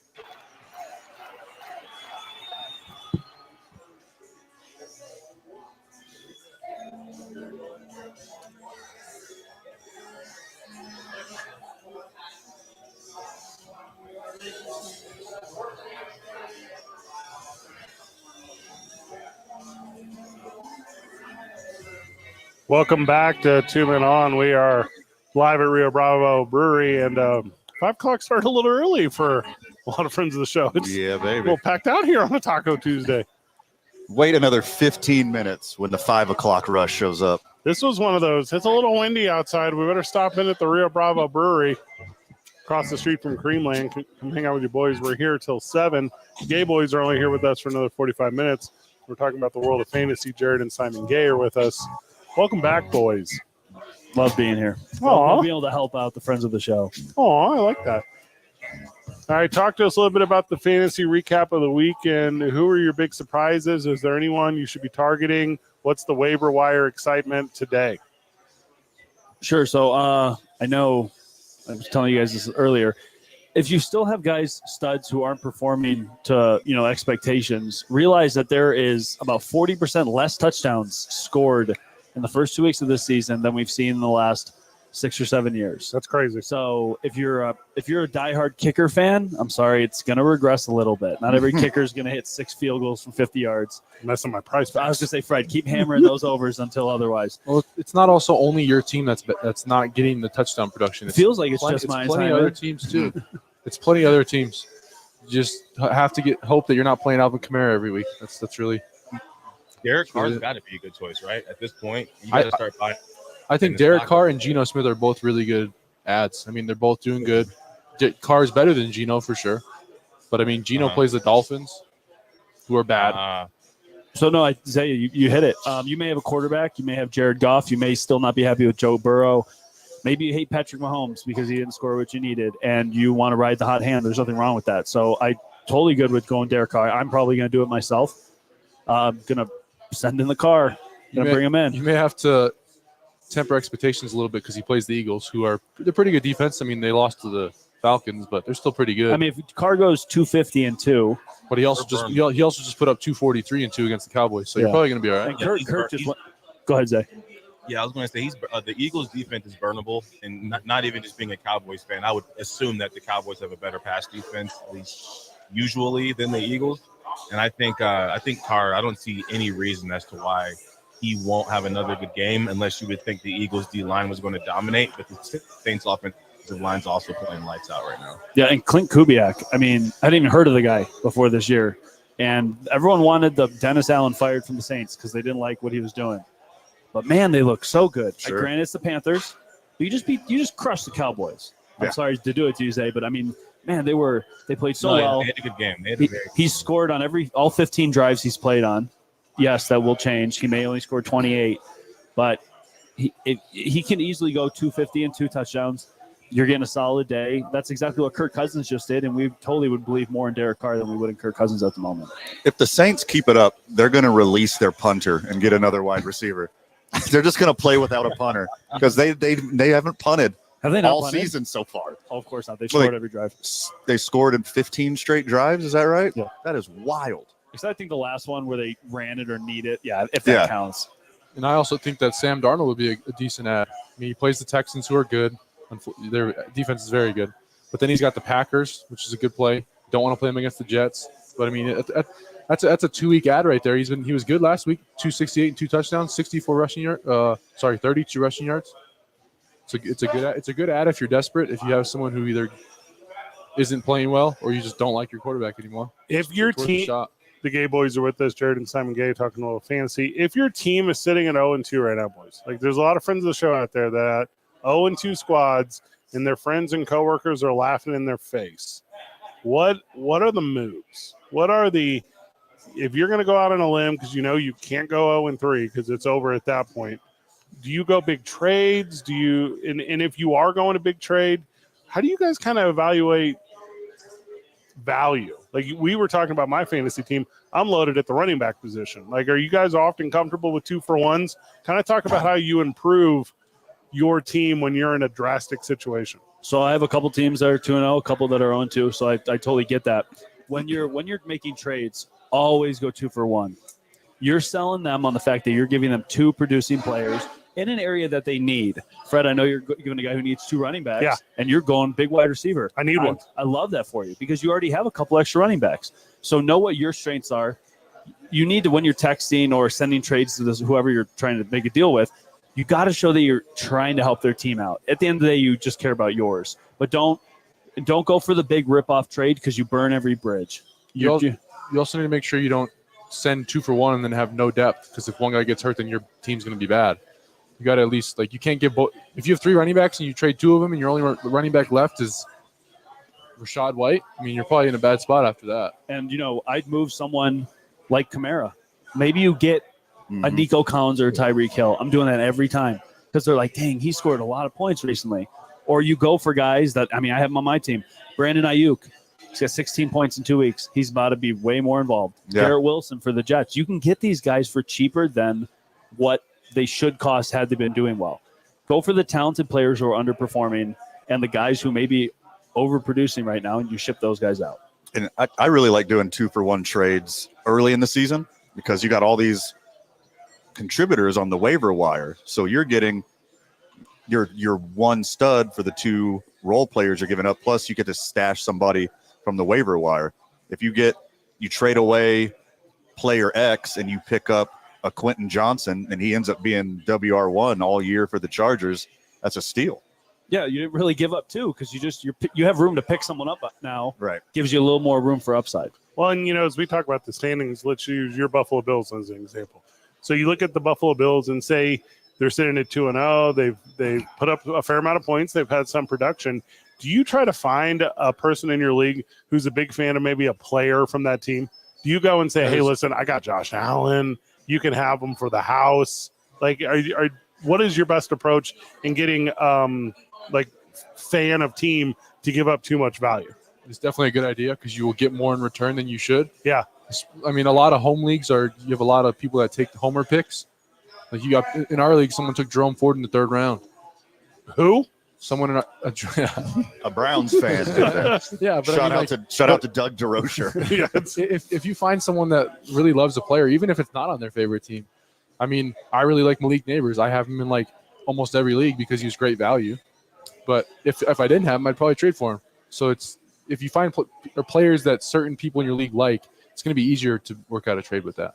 Welcome back to 2 Men On. We are live at Rio Bravo Brewery, and 5 o'clock started a little early for a lot of friends of the show. It's Yeah, a baby. little packed out here on a Taco Tuesday. Wait another 15 minutes when the 5 o'clock rush shows up. This was one of those. It's a little windy outside. We better stop in at the Rio Bravo Brewery across the street from Creamland. Come hang out with you boys. We're here till 7. Gay boys are only here with us for another 45 minutes. We're talking about the world of fantasy. Jared and Simon Gay are with us. Welcome back, boys. Love being here. Love being able to help out the friends of the show. Oh, I like that. All right, talk to us a little bit about the fantasy recap of the week and who are your big surprises? Is there anyone you should be targeting? What's the waiver wire excitement today? Sure. So I know I was telling you guys this earlier. If you still have guys, studs who aren't performing to expectations, realize that there is about 40% less touchdowns scored in the first 2 weeks of this season than we've seen in the last 6 or 7 years. That's crazy. So if you're a diehard kicker fan, I'm sorry, it's going to regress a little bit. Not every kicker is going to hit 6 field goals from 50 yards. Messing my price. I was going to say, Fred, keep hammering those overs until otherwise. Well, it's not also only your team that's not getting the touchdown production. It feels like it's just mine. Plenty of other teams too. It's plenty of other teams. You just have to hope that you're not playing Alvin Kamara every week. That's really. Derek Carr's got to be a good choice, right? At this point, you got to start buying. I think Derek Carr and Geno Smith are both really good ads. I mean, they're both doing good. Carr's better than Geno for sure. But, I mean, Geno plays the Dolphins, who are bad. So, no, Isaiah, you hit it. You may have a quarterback. You may have Jared Goff. You may still not be happy with Joe Burrow. Maybe you hate Patrick Mahomes because he didn't score what you needed, and you want to ride the hot hand. There's nothing wrong with that. So, I totally good with going Derek Carr. I'm probably going to do it myself. I'm going to send in the car. Going to bring him in. You may have to temper expectations a little bit because he plays the Eagles, they're pretty good defense. I mean, they lost to the Falcons, but they're still pretty good. I mean, if Carr goes 250-2, but he also just put up 243-2 against the Cowboys, so you're probably going to be all right. And Kirk just went. Go ahead, Zay. Yeah, I was going to say the Eagles' defense is burnable, and not even just being a Cowboys fan, I would assume that the Cowboys have a better pass defense, at least usually, than the Eagles. And I think Carr, I don't see any reason as to why he won't have another good game unless you would think the Eagles' D-line was going to dominate, but the Saints' offensive line's also playing lights out right now. Yeah, and Clint Kubiak. I mean, I hadn't even heard of the guy before this year. And everyone wanted the Dennis Allen fired from the Saints because they didn't like what he was doing. But, man, they look so good. Sure. Granted, it's the Panthers. But you just crushed the Cowboys. I'm sorry to do it to you, Zay, but, I mean, man, they played so well. They had a good game. He scored on all 15 drives he's played on. Yes, that will change. He may only score 28, but he can easily go 250 and 2 touchdowns. You're getting a solid day. That's exactly what Kirk Cousins just did, and we totally would believe more in Derek Carr than we would in Kirk Cousins at the moment. If the Saints keep it up, they're going to release their punter and get another wide receiver. They're just going to play without a punter because they haven't punted. Have they not all punted? season so far? Oh, of course not. They scored every drive. They scored in 15 straight drives. Is that right? Yeah. That is wild. Except I think the last one where they ran it or need it. Yeah, if that counts. And I also think that Sam Darnold would be a decent ad. I mean, he plays the Texans, who are good. Their defense is very good. But then he's got the Packers, which is a good play. Don't want to play him against the Jets. But, I mean, that's a 2-week ad right there. He was good last week, 268 and 2 touchdowns, 64 rushing yards. 32 rushing yards. It's a good ad if you're desperate. If you have someone who either isn't playing well or you just don't like your quarterback anymore. If your team, the Gay boys are with us, Jared and Simon Gay, talking a little fantasy. If your team is sitting at 0-2 right now, boys, like there's a lot of friends of the show out there that 0-2 squads, and their friends and coworkers are laughing in their face. What are the moves? If you're going to go out on a limb because you can't go 0-3 because it's over at that point, do you go big trades? And if you are going a big trade, how do you guys kind of evaluate value? Like we were talking about my fantasy team, I'm loaded at the running back position. Like, are you guys often comfortable with 2-for-1s? Kind of talk about how you improve your team when you're in a drastic situation. So I have a couple teams that are 2-0, a couple that are 0-2. So I totally get that. When you're making trades, always go 2-for-1. You're selling them on the fact that you're giving them 2 producing players in an area that they need. Fred, I know you're giving a guy who needs 2 running backs, and you're going big wide receiver. I need one. I love that for you because you already have a couple extra running backs. So know what your strengths are. You need to, when you're texting or sending trades to whoever you're trying to make a deal with, you got to show that you're trying to help their team out. At the end of the day, you just care about yours. But don't go for the big rip-off trade because you burn every bridge. You also need to make sure you don't send 2-for-1 and then have no depth, because if one guy gets hurt, then your team's going to be bad. You got to at least, like, you can't give both. If you have 3 running backs and you trade 2 of them and your only running back left is Rashad White, I mean, you're probably in a bad spot after that. And, I'd move someone like Kamara. Maybe you get a Nico Collins or a Tyreek Hill. I'm doing that every time because they're like, dang, he scored a lot of points recently. Or you go for guys that, I have him on my team. Brandon Ayuk. He's got 16 points in 2 weeks. He's about to be way more involved. Yeah. Garrett Wilson for the Jets. You can get these guys for cheaper than what they should cost had they been doing well. Go for the talented players who are underperforming and the guys who may be overproducing right now, and you ship those guys out. And I really like doing 2-for-1 trades early in the season because you got all these contributors on the waiver wire. So you're getting your one stud for the 2 role players you're giving up. Plus you get to stash somebody from the waiver wire. If you trade away player X and you pick up a Quentin Johnson and he ends up being WR1 all year for the Chargers, that's a steal. Yeah, you didn't really give up 2 because you have room to pick someone up now. Right. Gives you a little more room for upside. Well, and, as we talk about the standings, let's use your Buffalo Bills as an example. So you look at the Buffalo Bills and say they're sitting at 2-0. They've put up a fair amount of points. They've had some production. Do you try to find a person in your league who's a big fan of maybe a player from that team? Do you go and say, hey, listen, I got Josh Allen. You can have him for the house. Like, what is your best approach in getting fan of team to give up too much value? It's definitely a good idea because you will get more in return than you should. Yeah. I mean, a lot of home leagues you have a lot of people that take the homer picks. Like you got in our league, someone took Jerome Ford in the 3rd round. Who? Someone in A Browns fan did that. Yeah, but shout out to Doug DeRocher. Yeah, if you find someone that really loves a player, even if it's not on their favorite team, I mean, I really like Malik Neighbors. I have him in like almost every league because he's great value. But if I didn't have him, I'd probably trade for him. So if you find players that certain people in your league like, it's going to be easier to work out a trade with that.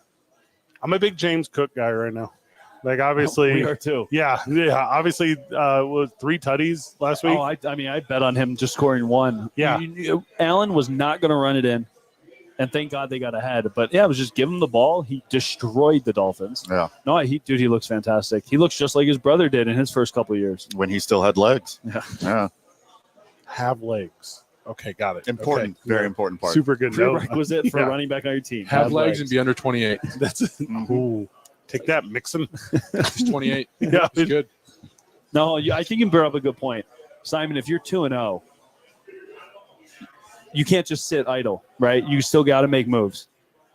I'm a big James Cook guy right now. Like, obviously, we are too. Yeah. Obviously, was 3 tutties last week. Oh, I bet on him just scoring 1. Yeah. Allen was not going to run it in, and thank God they got ahead. But yeah, it was just give him the ball. He destroyed the Dolphins. Yeah. No, he looks fantastic. He looks just like his brother did in his first couple of years When he still had legs. Yeah. Have legs. Okay, got it. Important, Okay. very important part. Super good note. prerequisite for running back on your team. Have legs and be under 28. That's ooh. Take that, Mixon. He's 28. Yeah, He's good. No, I think you brought up a good point, Simon. If you're 2-0, you can't just sit idle, right? You still got to make moves.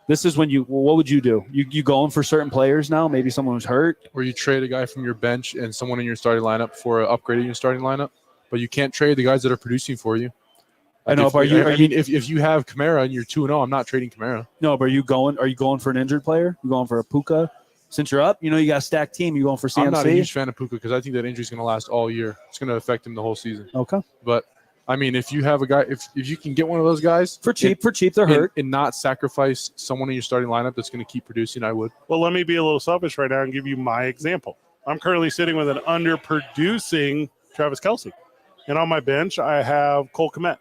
This is when what would you do? You going for certain players now? Maybe someone who's hurt, Or you trade a guy from your bench and someone in your starting lineup for upgrading your starting lineup, but you can't trade the guys that are producing for you. I know. If you have Kamara and you're 2-0, I'm not trading Kamara. No, but are you going for an injured player? You going for a Puka? Since you're up, you got a stacked team. You going for CMC? I'm not a huge fan of Puka because I think that injury is going to last all year. It's going to affect him the whole season. Okay. But I mean, if you have a guy, if you can get one of those guys for cheap, they're hurt, and not sacrifice someone in your starting lineup that's going to keep producing, I would. Well, let me be a little selfish right now and give you my example. I'm currently sitting with an underproducing Travis Kelce, and on my bench I have Cole Kmet.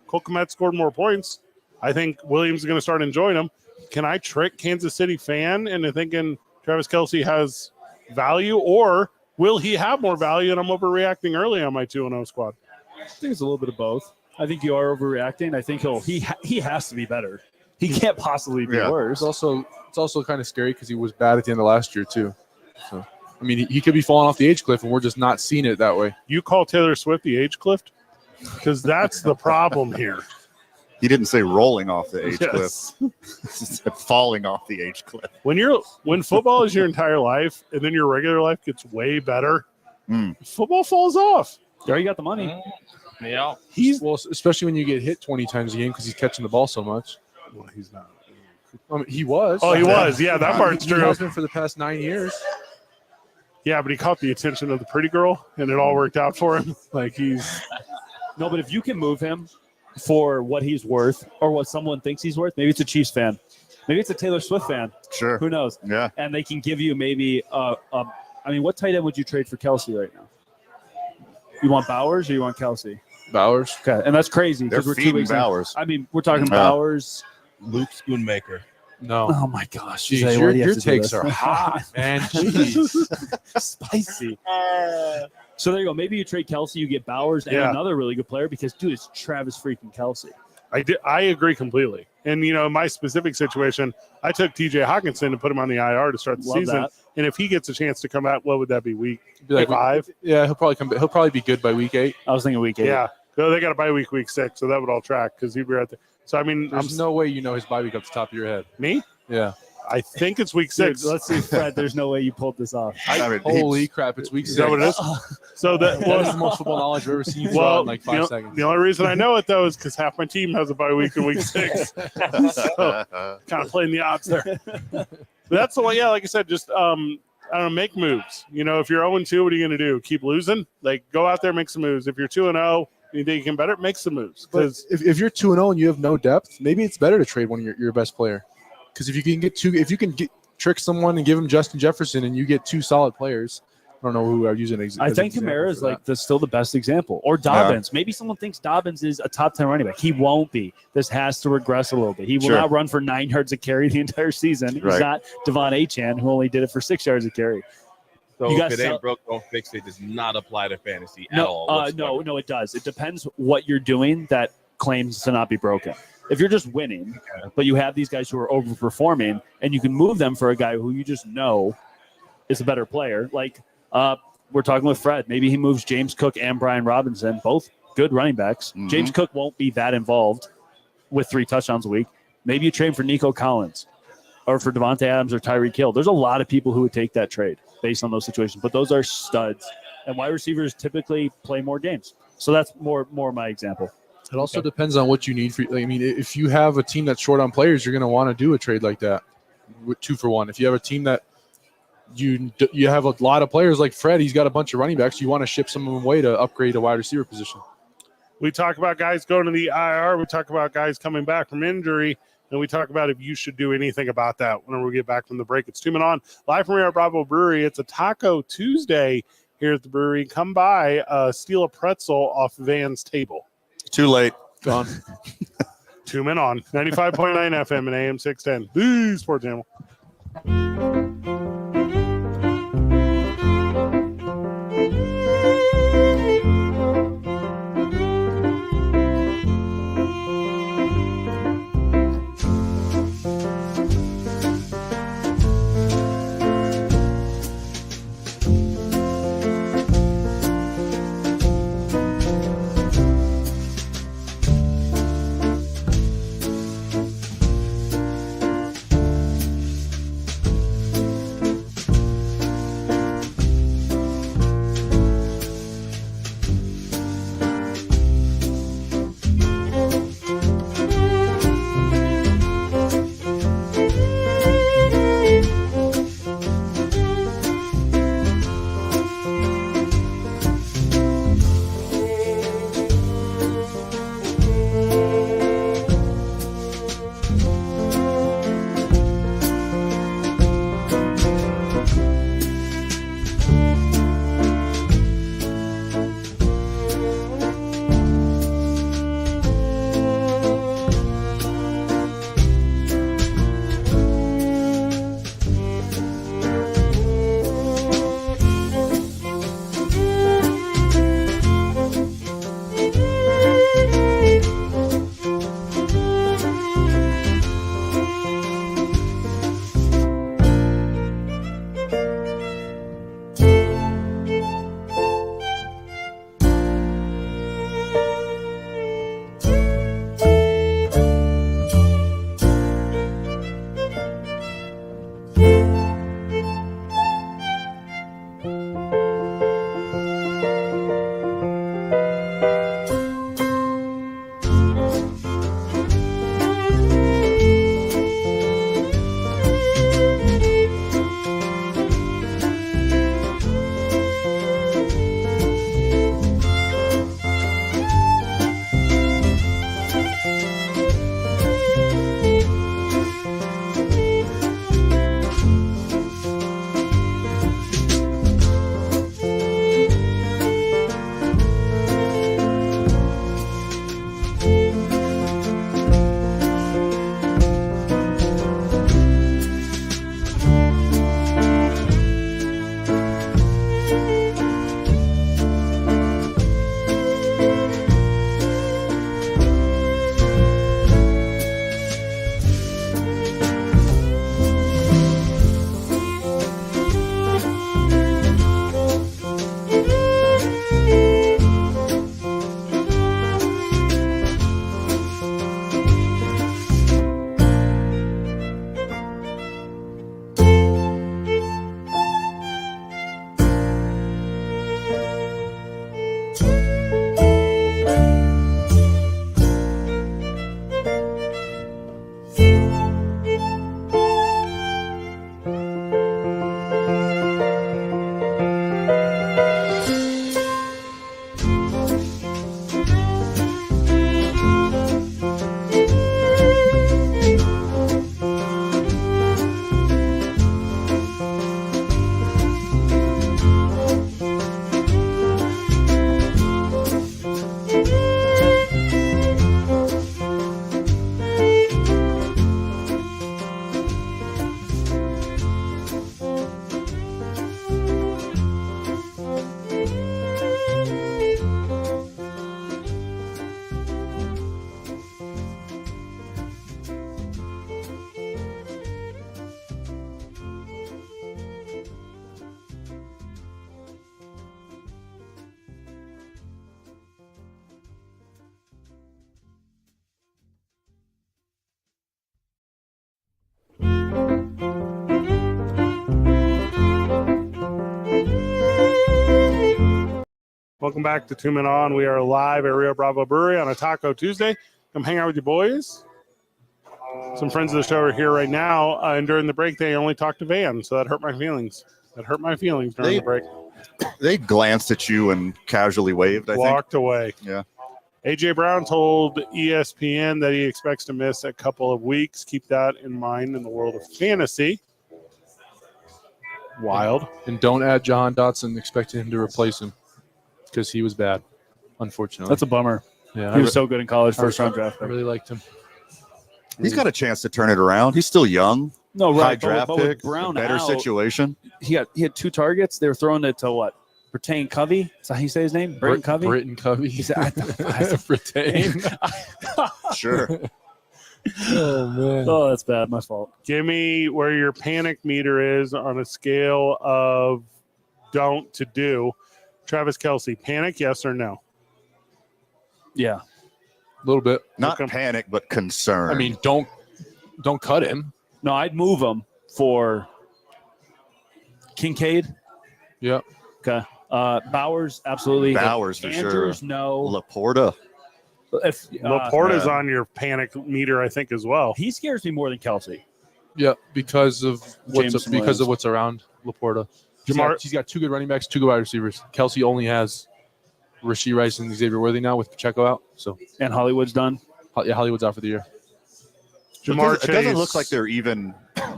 Cole Kmet scored more points. I think Williams is going to start enjoying him. Can I trick Kansas City fan into thinking Travis Kelce has value, or will he have more value and I'm overreacting early on my 2-0 squad? I think it's a little bit of both. I think you are overreacting. I think he has to be better. He can't possibly be worse. It's also kind of scary because he was bad at the end of last year too. So I mean, he could be falling off the age cliff, and we're just not seeing it that way. You call Taylor Swift the age cliff? Because that's the problem here. He didn't say rolling off the age cliff. Yes. He said falling off the age cliff. When football is your entire life and then your regular life gets way better, football falls off. You already got the money. Yeah. Well, especially when you get hit 20 times a game because he's catching the ball so much. Well, he's not. I mean, he was. Oh, he was. Yeah, that part's He true. has been for the past 9 years. Yeah, but he caught the attention of the pretty girl, and it all worked out for him. Like No, but if you can move him for what he's worth or what someone thinks he's worth, maybe it's a Chiefs fan, maybe it's a Taylor Swift fan. Sure. Who knows? Yeah. And they can give you maybe what tight end would you trade for Kelsey right now? You want Bowers or you want Kelsey? Bowers. Okay, and that's crazy They're because we're 2 feeding weeks in. Bowers. I mean, we're talking Bowers. Luke Schoonmaker. No. Oh my gosh, Jeez, Jose, why do you your have to do takes this? are hot, man. Jeez. Spicy. So there you go. Maybe you trade Kelsey, you get Bowers and another really good player because, dude, it's Travis freaking Kelsey. I agree completely. And, in my specific situation, I took TJ Hawkinson and put him on the IR to start the season. That. And if he gets a chance to come out, what would that be, week Be like 5? Yeah, he'll probably be good by week 8. I was thinking week 8. Yeah. So they got a bye week 6, so that would all track because he'd be right there. So, I mean, There's no way you know his bye week off the top of your head. me? Yeah. I think it's week Dude, 6. let's see, Fred. There's no way you pulled this off. I mean, Holy crap! It's week 6. Is that what it is? So That is the most football knowledge I've ever seen you draw in like 5 seconds. The only reason I know it, though, is because half my team has a bye week in week 6. So, kind of playing the odds there. But that's the way, like I said, just, I don't know, make moves. If you're 0-2, what are you going to do? Keep losing? Like, go out there, make some moves. If you're 2-0, you think you can better, make some moves. But Because if you're 2-0 and you have no depth, maybe it's better to trade one of your best player. Because if you can trick someone and give him Justin Jefferson and you get 2 solid players, I don't know who I'm using. I think Kamara is still the best example. Or Dobbins. Maybe someone thinks Dobbins is a top 10 running back. He won't be. This has to regress a little bit. He will not run for 9 yards a carry the entire season. He's not Devon Achane, who only did it for 6 yards a carry. So if it ain't broke, don't fix it. Does not apply to fantasy at all. No, it does. It depends what you're doing that claims to not be broken. If you're just winning, but you have these guys who are overperforming, and you can move them for a guy who you just know is a better player, like we're talking with Fred. Maybe he moves James Cook and Brian Robinson, both good running backs. Mm-hmm. James Cook won't be that involved with 3 touchdowns a week. Maybe you trade for Nico Collins or for Devontae Adams or Tyreek Hill. There's a lot of people who would take that trade based on those situations, but those are studs. And wide receivers typically play more games. So that's more my example. It also depends on what you need. I mean, if you have a team that's short on players, you're going to want to do a trade like that, with 2 for 1. If you have a team that you have a lot of players like Fred, he's got a bunch of running backs. You want to ship some of them away to upgrade a wide receiver position. we talk about guys going to the IR. We talk about guys coming back from injury. And we talk about if you should do anything about that whenever we get back from the break. It's 2 Men On, live from Rio Bravo Brewery. It's a Taco Tuesday here at the brewery. Come by, steal a pretzel off Van's table. Too late. Gone. 2 Men On, 95.9 FM and AM 610. The Sports Animal. Welcome back to 2 Men On. We are live at Rio Bravo Brewery on a Taco Tuesday. Come hang out with your boys. Some friends of the show are here right now, and during the break, they only talked to Van, so that hurt my feelings. During the break. They glanced at you and casually waved, I think. Walked away. Yeah. A.J. Brown told ESPN that he expects to miss a couple of weeks. Keep that in mind in the world of fantasy. Wild. And don't add John Dotson expecting him to replace him because he was bad, unfortunately. That's a bummer. Yeah, He was so good in college, first round draft I pick. really liked him. He's got a chance to turn it around. He's still young. No, High right. draft but with pick. Brown Better out, situation. he had 2 targets. They were throwing it to what? Brittain Covey? Is that how you say his name? Brittain Covey? Brittain Covey. He said, Brittain. Sure. Oh, man. Oh, that's bad. My fault. Give me where your panic meter is on a scale of don't to do. Travis Kelce, panic, yes or no? Yeah. A little bit. Not Okay. panic, but concern. I mean, don't cut him. No, I'd move him for Kincaid. Yeah. Okay. Bowers, absolutely. Bowers for Andrews, sure. no. Laporta. If Laporta's yeah. on your panic meter, I think, as well. he scares me more than Kelsey. Yeah, because of Jameson Williams. what's around Laporta. Jamar- He's got 2 good running backs, 2 good wide receivers. Kelsey only has Rashee Rice and Xavier Worthy now with Pacheco out. So And Hollywood's done. yeah, Hollywood's out for the year. Jamar It doesn't Chase. look like they're even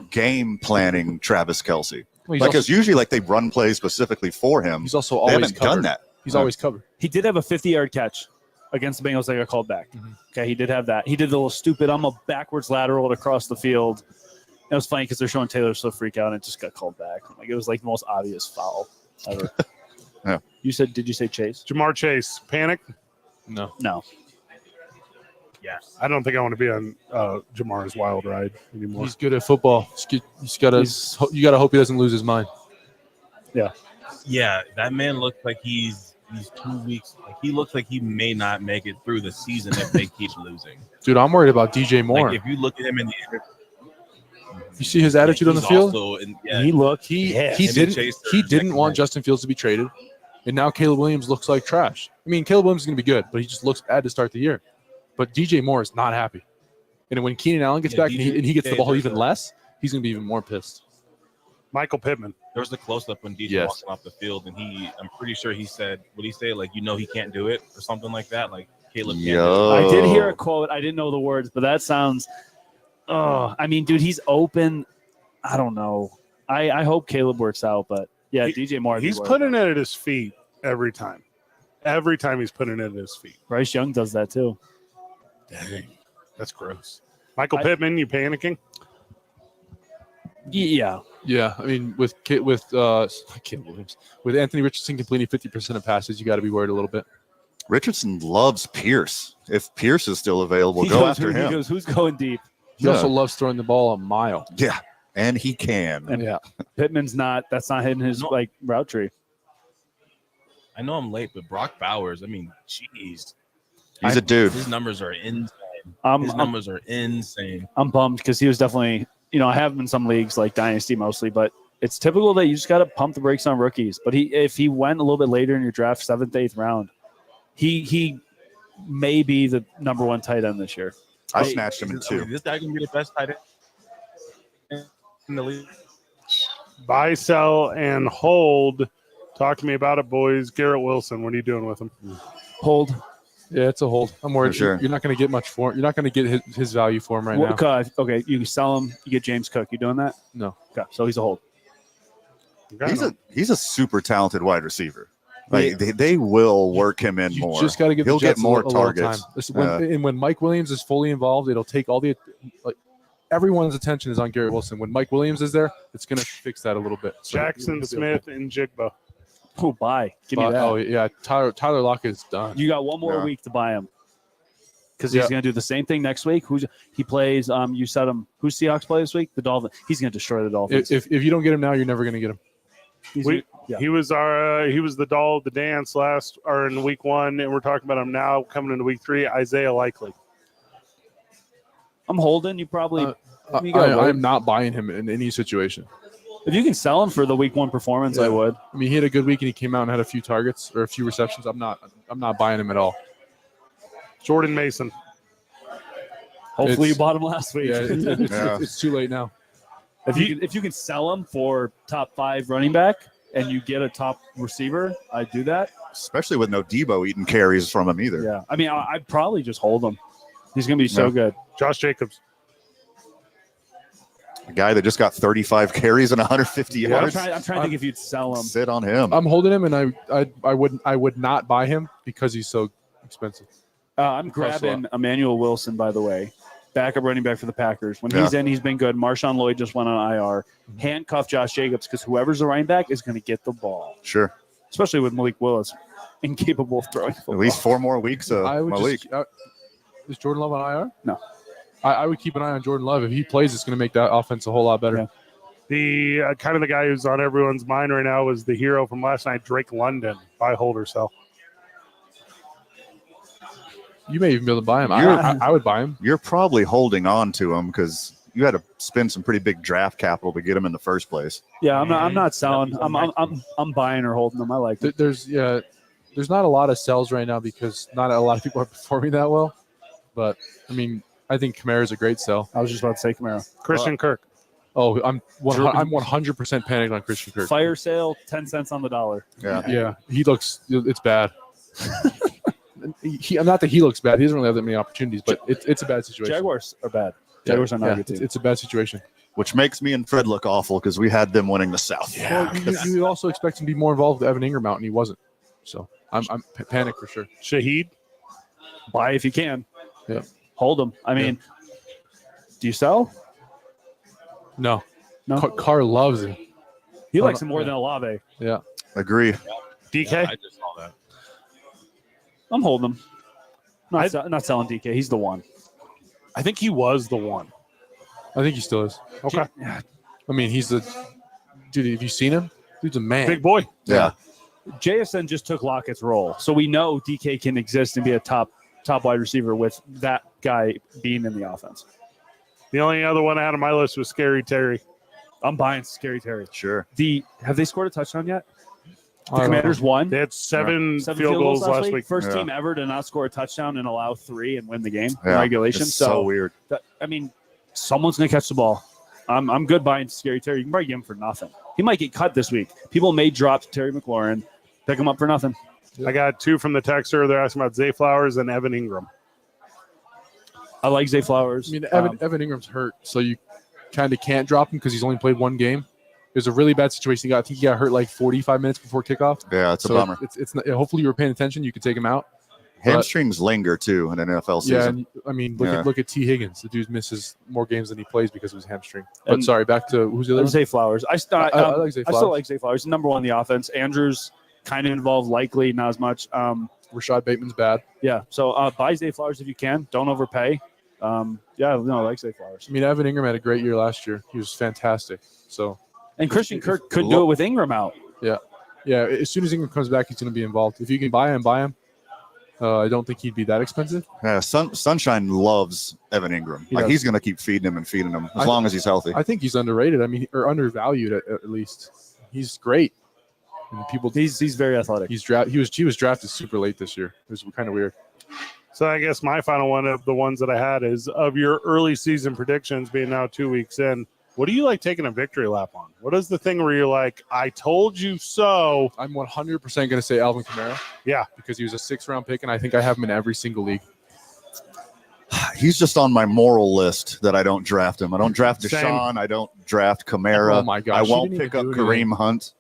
game planning Travis Kelce. Well, Like, it's usually like they run plays specifically for him. he's also They always haven't covered. done that. He's always covered. He did have a 50-yard catch against the Bengals that got called back. Mhm. Okay, he did have that. He did the little stupid, I'm a backwards lateral across the field. It was funny because they're showing Taylor Swift freak out and it just got called back. Like it was like the most obvious foul ever. Yeah. Did you say Chase? Jamar Chase, panic? No. No. Yes. I don't think I want to be on Jamar's wild ride anymore. He's good at football. You got to hope he doesn't lose his mind. Yeah, that man looks like he's 2 weeks. Like he looks like he may not make it through the season if they keep losing. Dude, I'm worried about DJ Moore. Like if you look at him in the You see his attitude on the he's field? also yeah, He looked. He him and didn't Chase are he didn't neck want and neck. Justin Fields to be traded, and now Caleb Williams looks like trash. I mean, Caleb Williams is going to be good, but he just looks bad to start the year. But DJ Moore is not happy, and when Keenan Allen gets Yeah, back and he gets the DJ ball is even less, he's going to be even more pissed. Michael Pittman. There was a close up when DJ Yes. walking off the field, and I'm pretty sure he said, "What did he say? Like he can't do it or something like that." Like Caleb can't do it. Yo. I did hear a quote. I didn't know the words, but that sounds. Oh, I mean, dude, he's open. I don't know. I hope Caleb works out, but yeah, DJ Moore. I'd be He's worried putting about. it at his feet every time. Every time he's putting it at his feet. Bryce Young does that too. Dang. That's gross. Michael I- Pittman, you panicking? Yeah. Yeah, I mean, with Caleb Williams, with Anthony Richardson completing 50% of passes, you got to be worried a little bit. Richardson loves Pierce. If Pierce is still available, He go goes- after He him. goes, who's going deep? He Yeah. also loves throwing the ball a mile. Yeah, and he can. And Yeah, Pittman's not. That's not hitting his No. like route tree. I know I'm late, but Brock Bowers. I mean, jeez, He's a dude. his numbers are insane. I'm His numbers are insane. bummed because he was definitely. I have him in some leagues like Dynasty mostly, but it's typical that you just got to pump the brakes on rookies. But if he went a little bit later in your draft, 7th, 8th round, he may be the number 1 tight end this year. I snatched him in I mean, 2. this guy can be the best tight end in the league. Buy, sell, and hold. Talk to me about it, boys. Garrett Wilson, what are you doing with him? Hold. yeah, it's a hold. I'm worried. For sure. You're not going to get much for him. You're not going to get his value for him right now. Okay, you sell him. You get James Cook. You doing that? No. Okay, so he's a hold. He's a super talented wide receiver. Like they will work him in You more. just got to give He'll the Jets get more a little targets. time. And when Mike Williams is fully involved, it'll take all the everyone's attention is on Garrett Wilson. When Mike Williams is there, it's going to fix that a little bit. So Jackson it'll be Smith and Jigba. Oh, buy. Give me okay. that. Oh yeah, Tyler Lockett is done. You got one more Yeah. week to buy him because Yeah. he's going to do the same thing next week. He plays? You said him. Who's Seahawks play this week? The Dolphins. He's going to destroy the Dolphins. If you don't get him now, you're never going to get him. He was the doll of the dance in week 1, and we're talking about him now coming into week 3. Isaiah Likely. I'm holding. You probably. you go, I Wade. am not buying him in any situation. If you can sell him for the week 1 performance, I Yeah. would. I mean, he had a good week and he came out and had a few targets or a few receptions. I'm not buying him at all. Jordan Mason. Hopefully, you It's- bought him last week. Yeah, it's too late now. If you can sell him for top 5 running back and you get a top receiver, I'd do that. Especially with no Debo eating carries from him either. Yeah, I mean, I'd probably just hold him. He's going to be so Yeah. good. Josh Jacobs. A guy that just got 35 carries and 150 I'm yards. trying to think if you'd sell him. Sit on him. I'm holding him, and I would not buy him because he's so expensive. I'm grabbing Emmanuel Wilson, by the way, backup running back for the Packers. When he's in, he's been good. Marshawn Lloyd just went on IR. Handcuff Josh Jacobs because whoever's the running back is going to get the ball, Sure. especially with Malik Willis, incapable of throwing the At football. least 4 more weeks of I would Malik. is Jordan Love on IR? No. I would keep an eye on Jordan Love. If he plays, it's going to make that offense a whole lot better. Yeah. The kind of the guy who's on everyone's mind right now was the hero from last night, Drake London. Buy, hold, or sell. You may even be able to buy him. You're- I would buy him. You're probably holding on to him because you had to spend some pretty big draft capital to get him in the first place. Yeah, I'm not selling. I'm buying or holding them. I like it. There's not a lot of sells right now because not a lot of people are performing that well. But I mean, I think Kamara is a great sell. I was just about to say Camaro. Christian Kirk. Oh, I'm 100% panicked on Christian Kirk. Fire sale, 10 cents on the dollar. Yeah. Yeah, it's bad. Not that he looks bad. He doesn't really have that many opportunities, but it's a bad situation. Jaguars are bad. Jaguars are not a good team. It's a bad situation. Which makes me and Fred look awful because we had them winning the South. Well, you also expect him to be more involved with Evan Ingram out, and he wasn't. So I'm panicked for sure. Shaheed. Buy if you can. Yeah. Hold them. I mean, do you sell? No. No. Carr loves him. He likes him more than Olave. Yeah. Agree. DK. Yeah, I just saw that. I'm holding him. Not selling DK. He's the one. I think he was the one. I think he still is. Okay. I mean, he's the dude. Have you seen him? Dude's a man. Big boy. Yeah. JSN just took Lockett's role. So we know DK can exist and be a top wide receiver with that guy being in the offense. The only other one I had on my list was Scary Terry. I'm buying Scary Terry. Sure. Have they scored a touchdown yet? The I don't Commanders won. They had seven 7 field goals last week. First Yeah. team ever to not score a touchdown and allow 3 and win the game in Yeah. regulation. It's so weird. I mean, someone's going to catch the ball. I'm good buying Scary Terry. You can probably get him for nothing. He might get cut this week. People may drop Terry McLaurin, pick him up for nothing. I got 2 from the texter. They're asking about Zay Flowers and Evan Ingram. I like Zay Flowers. I mean, Evan Ingram's hurt, so you kind of can't drop him because he's only played one game. It was a really bad situation. I think he got hurt like 45 minutes before kickoff. Yeah, it's So a bummer. It's not, hopefully you were paying attention. You could take him out. Hamstrings linger too in an NFL season. Yeah, and, I mean, look at T. Higgins. The dude misses more games than he plays because of his hamstring. But And- sorry, back to who's the other one? Zay Flowers. I like Zay still Flowers. like Zay Flowers. Number one in the offense. Andrews kind of involved, likely not as much. Rashad Bateman's bad. Yeah. So buy Zay Flowers if you can. Don't overpay. I like Zay Flowers. I mean, Evan Ingram had a great year last year. He was fantastic. So And Christian Kirk could do it with Ingram out. yeah, as soon as Ingram comes back, he's going to be involved. If you can buy him, buy him. I don't think he'd be that expensive. Yeah, Sunshine loves Evan Ingram. He Like does. he's going to keep feeding him as long as he's healthy. I think he's underrated. I mean, or undervalued at least. He's great. And people, He's very athletic. he was drafted super late this year. It was kind of weird. So I guess my final one of the ones that I had is of your early season predictions being now 2 weeks in. What do you like taking a victory lap on? What is the thing where you're like, I told you so? I'm 100% going to say Alvin Kamara. Yeah. Because he was a 6th-round pick, and I think I have him in every single league. He's just on my moral list that I don't draft him. I don't draft Same. Deshaun. I don't draft Kamara. Oh my gosh, I he won't didn't pick even up do anything. Kareem Hunt.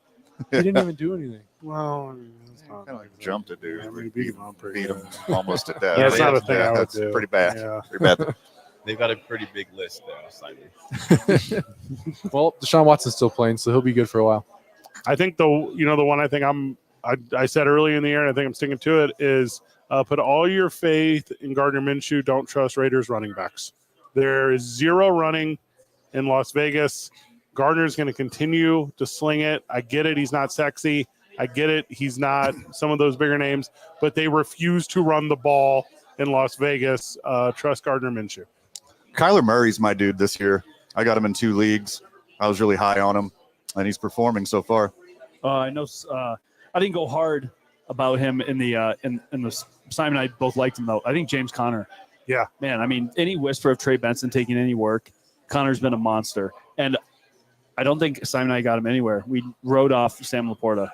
He didn't even do anything. Well, Kind of like jumped a dude. Yeah, we beat him up pretty Beat him good. almost to death. That's not a thing I would that's do. pretty bad. Yeah. Pretty bad. They've got a pretty big list there, slightly. Well, Deshaun Watson's still playing, so he'll be good for a while. I think the one I think I said earlier in the year, and I think I'm sticking to it, is put all your faith in Gardner Minshew. Don't trust Raiders running backs. There is 0 running in Las Vegas. Gardner's going to continue to sling it. I get it. He's not sexy. I get it. He's not some of those bigger names, but they refuse to run the ball in Las Vegas. Trust Gardner Minshew. Kyler Murray's my dude this year. I got him in 2 leagues. I was really high on him. and he's performing so far. I know. I didn't go hard about him in the Simon and I both liked him though. I think James Conner. Yeah, man. I mean, any whisper of Trey Benson taking any work, Connor's been a monster, and I don't think Simon and I got him anywhere. We wrote off Sam Laporta.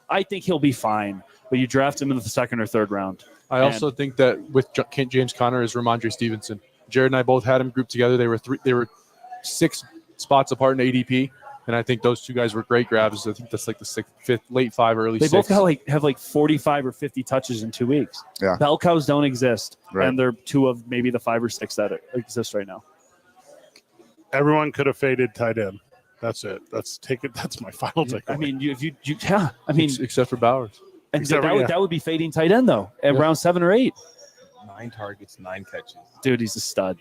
I think he'll be fine, but you draft him in the second or third round. I also think that with James Conner is Ramondre Stevenson. Jared and I both had him grouped together. They were 6 spots apart in ADP, and I think those two guys were great grabs. I think that's like the 6th, 5th, late 5, early 6. They both have like 45 or 50 touches in 2 weeks. Yeah. Bell cows don't exist, Right. and they're 2 of maybe the 5 or 6 that exist right now. everyone could have faded tight end. That's it. That's my final take. I mean, I mean, except for Bowers. and Except for- that would be fading tight end though at round 7 or 8. 9 targets, 9 catches. Dude, he's a stud.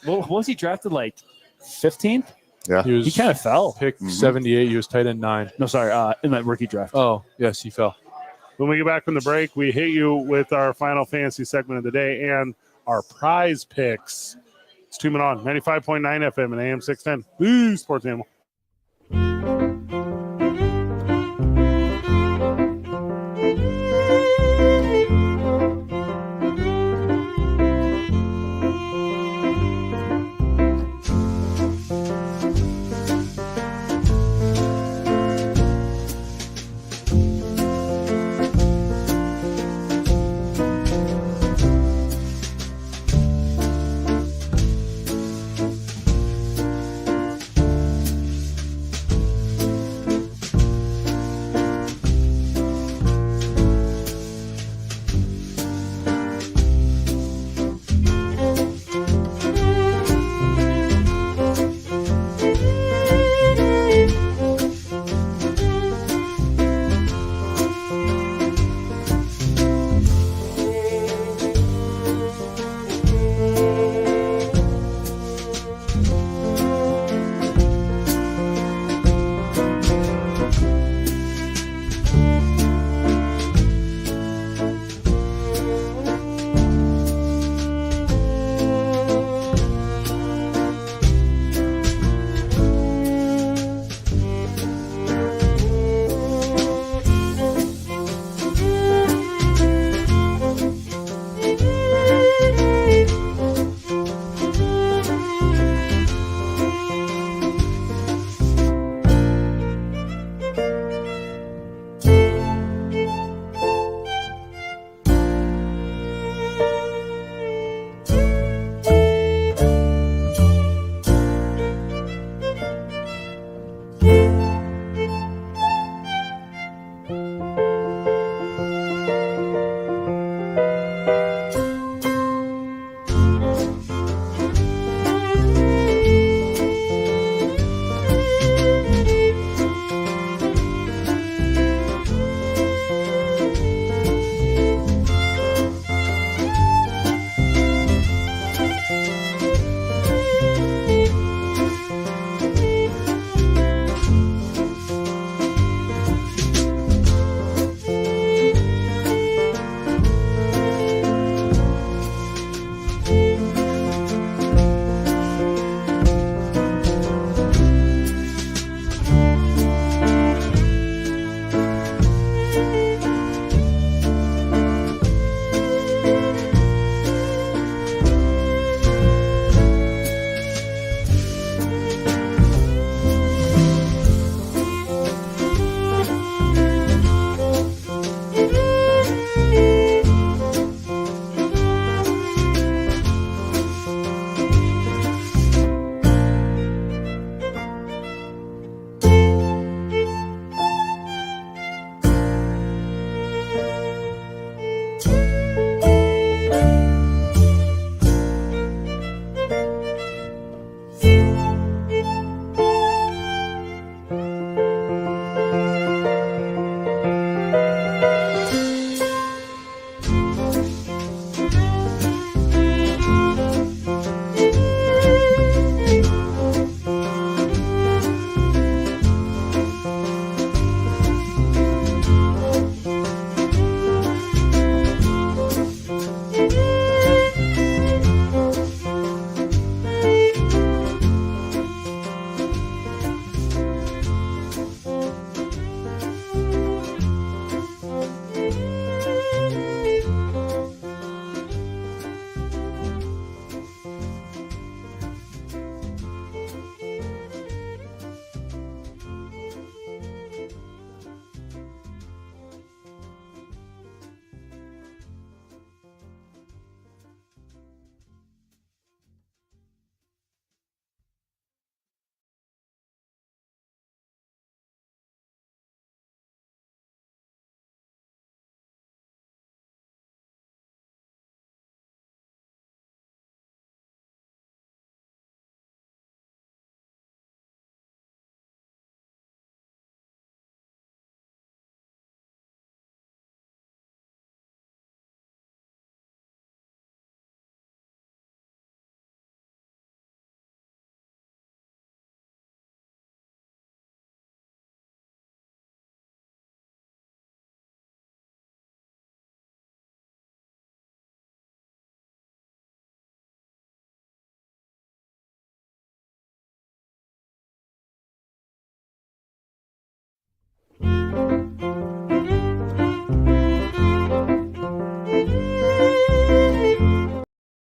Well, what was he drafted like 15th? Yeah. He He kind of fell. picked 78. He was tight end 9. No, sorry, in that rookie draft. Oh, yes, he fell. When we get back from the break, we hit you with our final fantasy segment of the day and our prize picks. It's 2 Men On, 95.9 FM and AM 610. Woo, Sports Animal.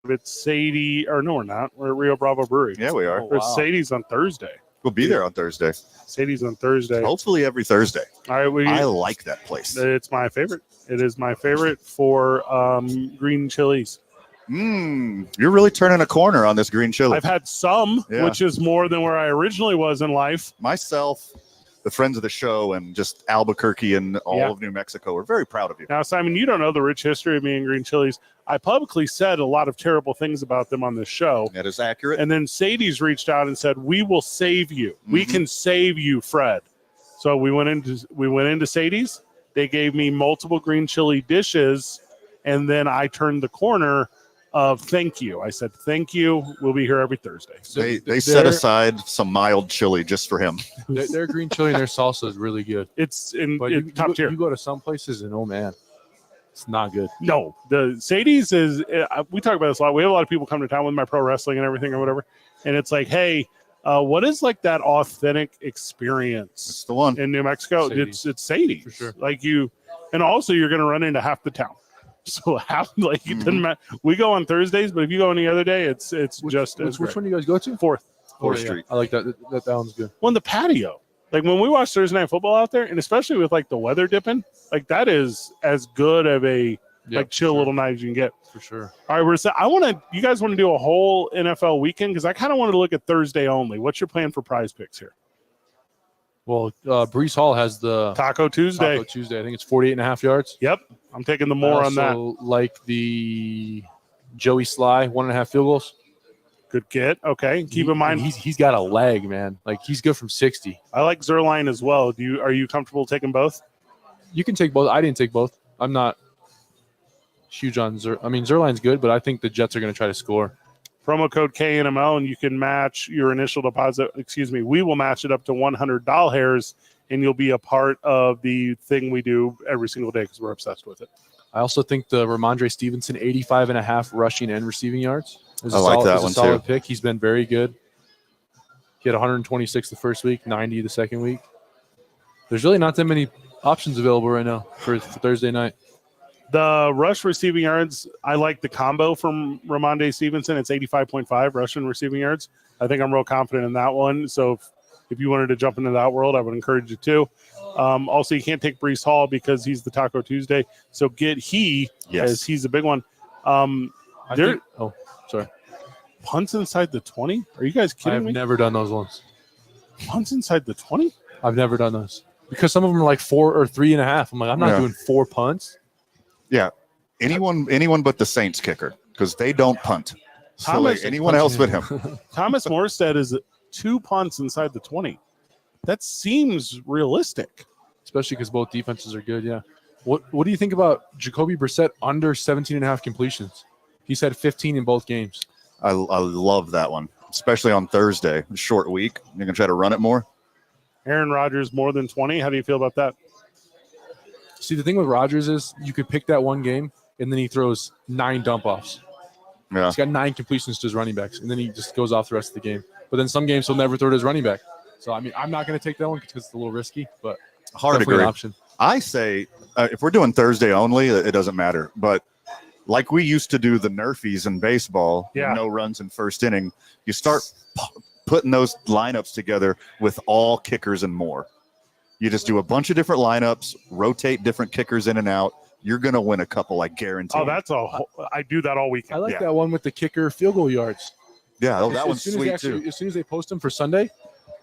It's Sadie, or no, we're not. We're at Rio Bravo Brewery. Yeah, we are. Oh, There's wow. Sadie's on Thursday. We'll be there on Thursday. Sadie's on Thursday. Hopefully every Thursday. All right, I like that place. it's my favorite. It is my favorite for green chilies. You're really turning a corner on this green chili. I've had some, Yeah. which is more than where I originally was in life. Myself, the friends of the show, and just Albuquerque and all of New Mexico are very proud of you. Now, Simon, you don't know the rich history of me and green chilies. I publicly said a lot of terrible things about them on this show. That is accurate. And then Sadie's reached out and said, "We will save you. We can save you, Fred." So we went into Sadie's. They gave me multiple green chili dishes, and then I turned the corner of thank you. I said, "Thank you. We'll be here every Thursday." They set aside some mild chili just for him. Their green chili and their salsa is really good. It's in But top tier. You go to some places and oh man, it's not good. No, the Sadie's is. We talk about this a lot. We have a lot of people come to town with my pro wrestling and everything or whatever, and it's like, hey, what is like that authentic experience It's the one. in New Mexico? Sadie's. It's Sadie's For sure. Like you, and also you're going to run into half the town. So half like it doesn't matter. We go on Thursdays, but if you go any other day, it's just as Which great. one do you guys go to? Fourth. Fourth yeah. Street. I like that. That one's good. On the patio. Like when we watch Thursday Night Football out there, and especially with like the weather dipping, like that is as good of a like chill little night as you can get. For sure. All right, you guys want to do a whole NFL weekend? Because I kind of wanted to look at Thursday only. What's your plan for prize picks here? Well, Brees Hall has the Taco Tuesday. Taco Tuesday. I think it's 48.5 yards. Yep. I'm taking the more on that. Like the Joey Sly 1.5 field goals. Good get. Okay. Keep in mind, he's got a leg, man. Like he's good from 60. I like Zerline as well. Are you comfortable taking both? You can take both. I didn't take both. I'm not huge on Zerline's good, but I think the Jets are going to try to score. Promo code KNML, and you can match your initial deposit. We will match it up to $100, and you'll be a part of the thing we do every single day because we're obsessed with it. I also think the Ramondre Stevenson 85.5 rushing and receiving yards. I like that one, solid too. pick. He's been very good. He had 126 the first week, 90 the second week. There's really not that many options available right now for Thursday night. The rush receiving yards, I like the combo from Ramondre Stevenson. It's 85.5 rushing receiving yards. I think I'm real confident in that one. So if you wanted to jump into that world, I would encourage you to. Also, you can't take Brees Hall because he's the Taco Tuesday. So get as he's a big one. Sorry. Punts inside the 20? Are you guys kidding I've me? never done those ones. Punts inside the 20? I've never done those because some of them are like 4 or 3.5. I'm like, I'm not doing 4 punts. Yeah. Anyone but the Saints kicker because they don't punt. So Thomas- anyone else but him. Thomas Morstead is 2 punts inside the 20. That seems realistic. Especially because both defenses are good. Yeah. What do you think about Jacoby Brissett under 17.5 completions? He's had 15 in both games. I love that one, especially on Thursday. Short week. You're going to try to run it more? Aaron Rodgers more than 20. How do you feel about that? See, the thing with Rodgers is you could pick that one game, and then he throws 9 dump-offs. Yeah. He's got 9 completions to his running backs, and then he just goes off the rest of the game. But then some games he'll never throw to his running back. So, I'm not going to take that one because it's a little risky, but Hard to definitely agree. an option. I say if we're doing Thursday only, it doesn't matter. But like we used to do the Nerfies in baseball, no runs in first inning, you start putting those lineups together with all kickers and more. You just do a bunch of different lineups, rotate different kickers in and out. You're going to win a couple, I guarantee. Oh, I do that all weekend. I like that one with the kicker field goal yards. Yeah, that one's sweet too. As soon as they post them for Sunday,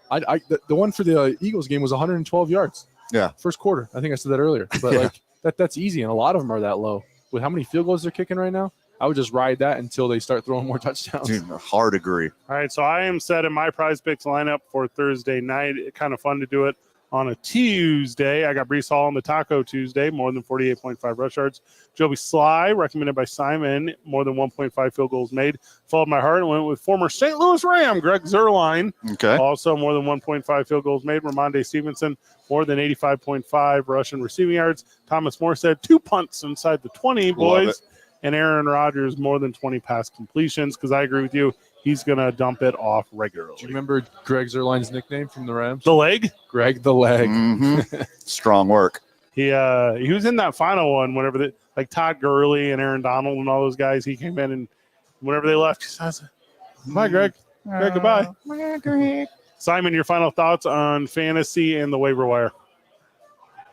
the one for the Eagles game was 112 yards. Yeah. First quarter. I think I said that earlier. But that's easy, and a lot of them are that low. With how many field goals they're kicking right now, I would just ride that until they start throwing more touchdowns. Dude, hard agree. All right, so I am set in my prize picks lineup for Thursday night. Kind of fun to do it on a Tuesday. I got Brees Hall on the Taco Tuesday, more than 48.5 rush yards. Joey Sly, recommended by Simon, more than 1.5 field goals made. Followed my heart and went with former St. Louis Ram, Greg Zerline. Okay. Also more than 1.5 field goals made. Ramondre Stevenson, more than 85.5 rush and receiving yards. Thomas Morstead, 2 punts inside the 20, boys. And Aaron Rodgers, more than 20 pass completions, because I agree with you. he's going to dump it off regularly. Do you remember Greg Zerline's nickname from the Rams? The leg? Greg the Leg. Mhm. Strong work. He was in that final one whenever like Todd Gurley and Aaron Donald and all those guys. He came in and whenever they left, he says, "Bye, Greg. Greg, goodbye." Simon, your final thoughts on fantasy and the waiver wire?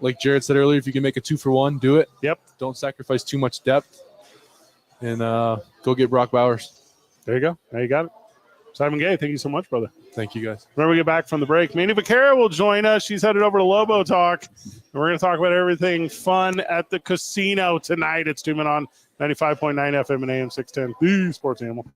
Like Jared said earlier, if you can make a 2-for-1, do it. Yep. Don't sacrifice too much depth. And go get Brock Bowers. There you go. Now you got it. Simon Gay, thank you so much, brother. Thank you, guys. Whenever we get back from the break, Manny Vaquera will join us. She's headed over to Lobo Talk, and we're going to talk about everything fun at the casino tonight. It's 2 Men on 95.9 FM and AM 610, the Sports Animal.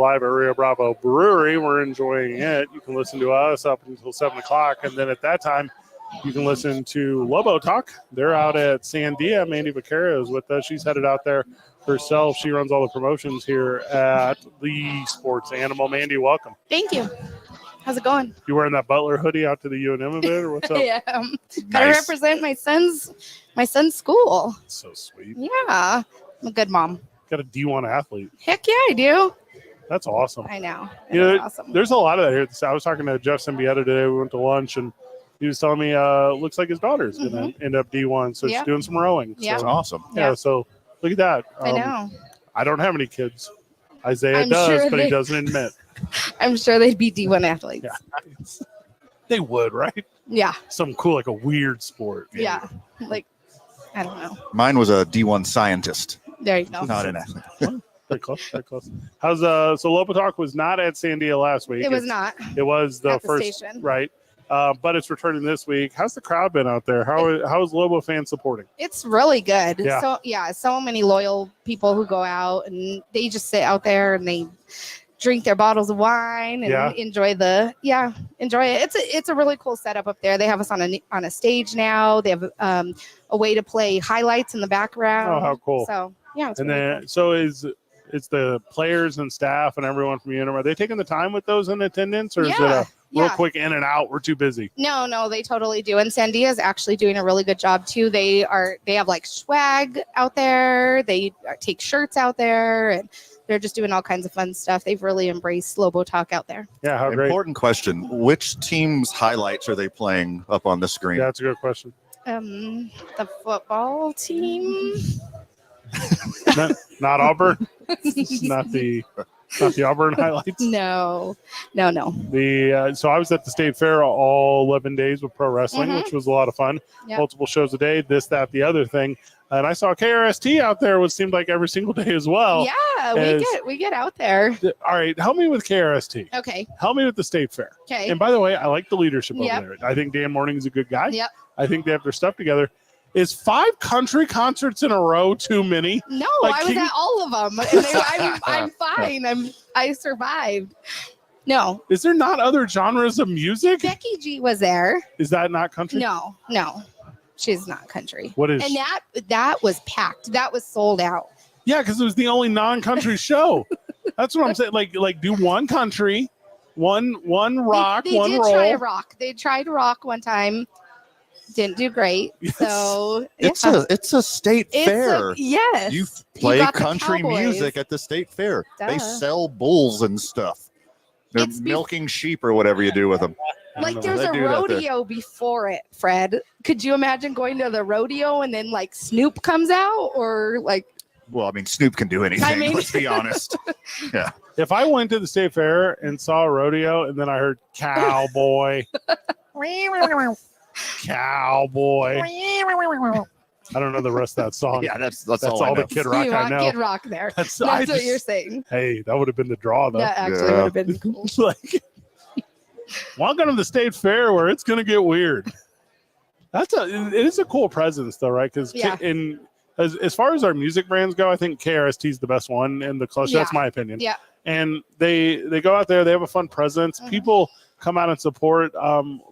live at Rio Bravo Brewery. We're enjoying it. You can listen to us up until 7 o'clock. And then at that time, you can listen to Lobo Talk. They're out at Sandia. Mandy Vaquero is with us. She's headed out there herself. She runs all the promotions here at the Sports Animal. Mandy, welcome. Thank you. How's it going? You wearing that Butler hoodie out to the UNM event, or what's up? Yeah, gotta represent my son's school. So sweet. Yeah, I'm a good mom. Got a D1 athlete. Heck yeah, I do. That's awesome. I know. You know, Awesome. there's a lot of that here. I was talking to Jeff Symbieta today. We went to lunch, and he was telling me looks like his daughter's going to end up D1, so she's doing some rowing. Yeah. So, That's awesome. yeah, so look at that. I know. I don't have any kids. Isaiah I'm does, sure but he they- doesn't admit. I'm sure they'd be D1 athletes. Yeah. They would, right? Yeah. Something cool, like a weird sport. Yeah. Like, I don't know. Mine was a D1 scientist, There you go. not an athlete. Very close, very close. How's so Lobo Talk was not at Sandia last week. It was not. It was the At the first station. right. But it's returning this week. How's the crowd been out there? How is Lobo fans supporting? It's really good. Yeah. So many loyal people who go out and they just sit out there and they drink their bottles of wine and enjoy it. It's a really cool setup up there. They have us on a stage now. They have a way to play highlights in the background. Oh, how cool. So yeah, it's And really then cool. so it's the players and staff and everyone from UNM. Are they taking the time with those in attendance, or is it a real quick in and out? We're too busy. No, they totally do. And Sandia is actually doing a really good job too. They have like swag out there. They take shirts out there, and they're just doing all kinds of fun stuff. They've really embraced Lobo Talk out there. Yeah, how great. Important question. Which team's highlights are they playing up on the screen? Yeah, that's a good question. The football team. Not Auburn. not the Auburn highlights. No. So I was at the State Fair all 11 days with pro wrestling, which was a lot of fun. Yep. Multiple shows a day, this, that, the other thing. And I saw KRST out there, which seemed like every single day as well. Yeah, we get out there. All right, help me with KRST. Okay. Help me with the State Fair. Okay. And by the way, I like the leadership Yep. over there. I think Dan Morning's a good guy. Yep. I think they have their stuff together. Is 5 country concerts in a row too many? No, Like, I was can at all of them. And I'm fine. I survived. No. Is there not other genres of music? Becky G was there. Is that not country? No. She's not country. What is? And that was packed. That was sold out. Yeah, because it was the only non-country show. That's what I'm saying. Like do one country, one rock, they one did roll. try rock. They tried rock one time. Didn't do great. Yes. So It's a state fair. Yes. You play got the country Cowboys. music at the state fair. They Duh. sell bulls and stuff. They're It's be- milking sheep or whatever you do with them. Like know. there's They a do that there. rodeo before it, Fred. Could you imagine going to the rodeo and then like Snoop comes out, or like Well, I mean, Snoop can do anything. mean- Let's be honest. If I went to the State Fair and saw a rodeo and then I heard cowboy, cowboy, I don't know the rest of that song. Yeah, that's That's all I all know. the Kid Rock you I want know. Kid Rock there? That's That's what you're saying. Hey, that would have been the draw though. That actually Yeah. would have been cool. Like, welcome to the State Fair where it's going to get weird. It is a cool presence though, right? Because Yeah. as far as our music brands go, I think KRST is the best one in the cluster. That's Yeah. my opinion. Yeah. And they go out there, they have a fun presence. Mhm. People come out and support.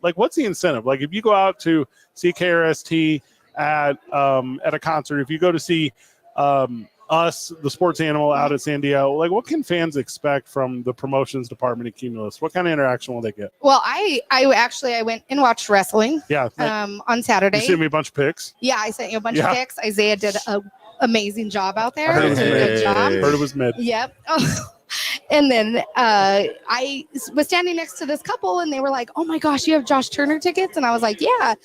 Like, what's the incentive? Like, if you go out to see KRST at a concert, if you go to see us, the Sports Animal, out at San Diego, like, what can fans expect from the promotions department at Cumulus? What kind of interaction will they get? Well, I went and watched wrestling Yeah, on Saturday. you sent me a bunch of pics. Yeah, I sent you a bunch Yeah. of pics. Isaiah did an amazing job out there. I heard it was Did a good mid. job. Heard it was mid. Yep. And then I was standing next to this couple, and they were like, "Oh my gosh, you have Josh Turner tickets?" And I was like, "Yeah."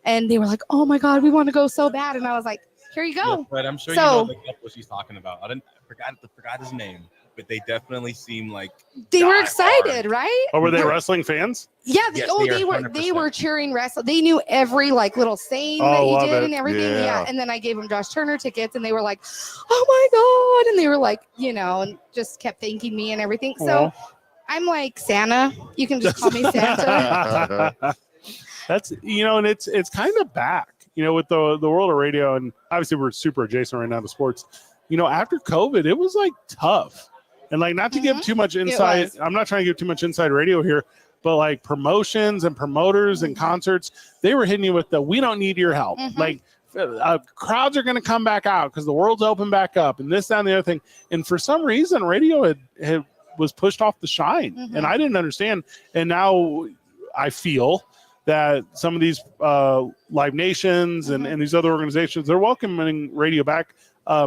And they were like, "Oh my God, we want to go so bad." And I was like, "Here you go." Yeah, but I'm sure So- you know the couple she's talking about. I forgot his name, but they definitely seem like They were Die excited, hard. right? Oh, were they wrestling fans? Yeah. Yes, they they are were. 100%. They were cheering wrestle. They knew every like little saying Oh, that he love did it. and everything. Yeah. Yeah. And then I gave them Josh Turner tickets, and they were like, "Oh my God!" And they were like, and just kept thanking me and everything. So I'm like Santa. You can just call me Santa. That's and it's kind of back, with the world of radio, and obviously we're super adjacent right now to sports. After COVID, it was like tough. And like, not to give too much It insight, was. I'm not trying to give too much inside radio here, but like promotions and promoters and concerts, they were hitting you with we don't need your help. Like, crowds are going to come back out because the world's open back up and this, that, and the other thing. And for some reason, radio was pushed off the shine, and I didn't understand. And now I feel that some of these Live Nations and these other organizations, they're welcoming radio back.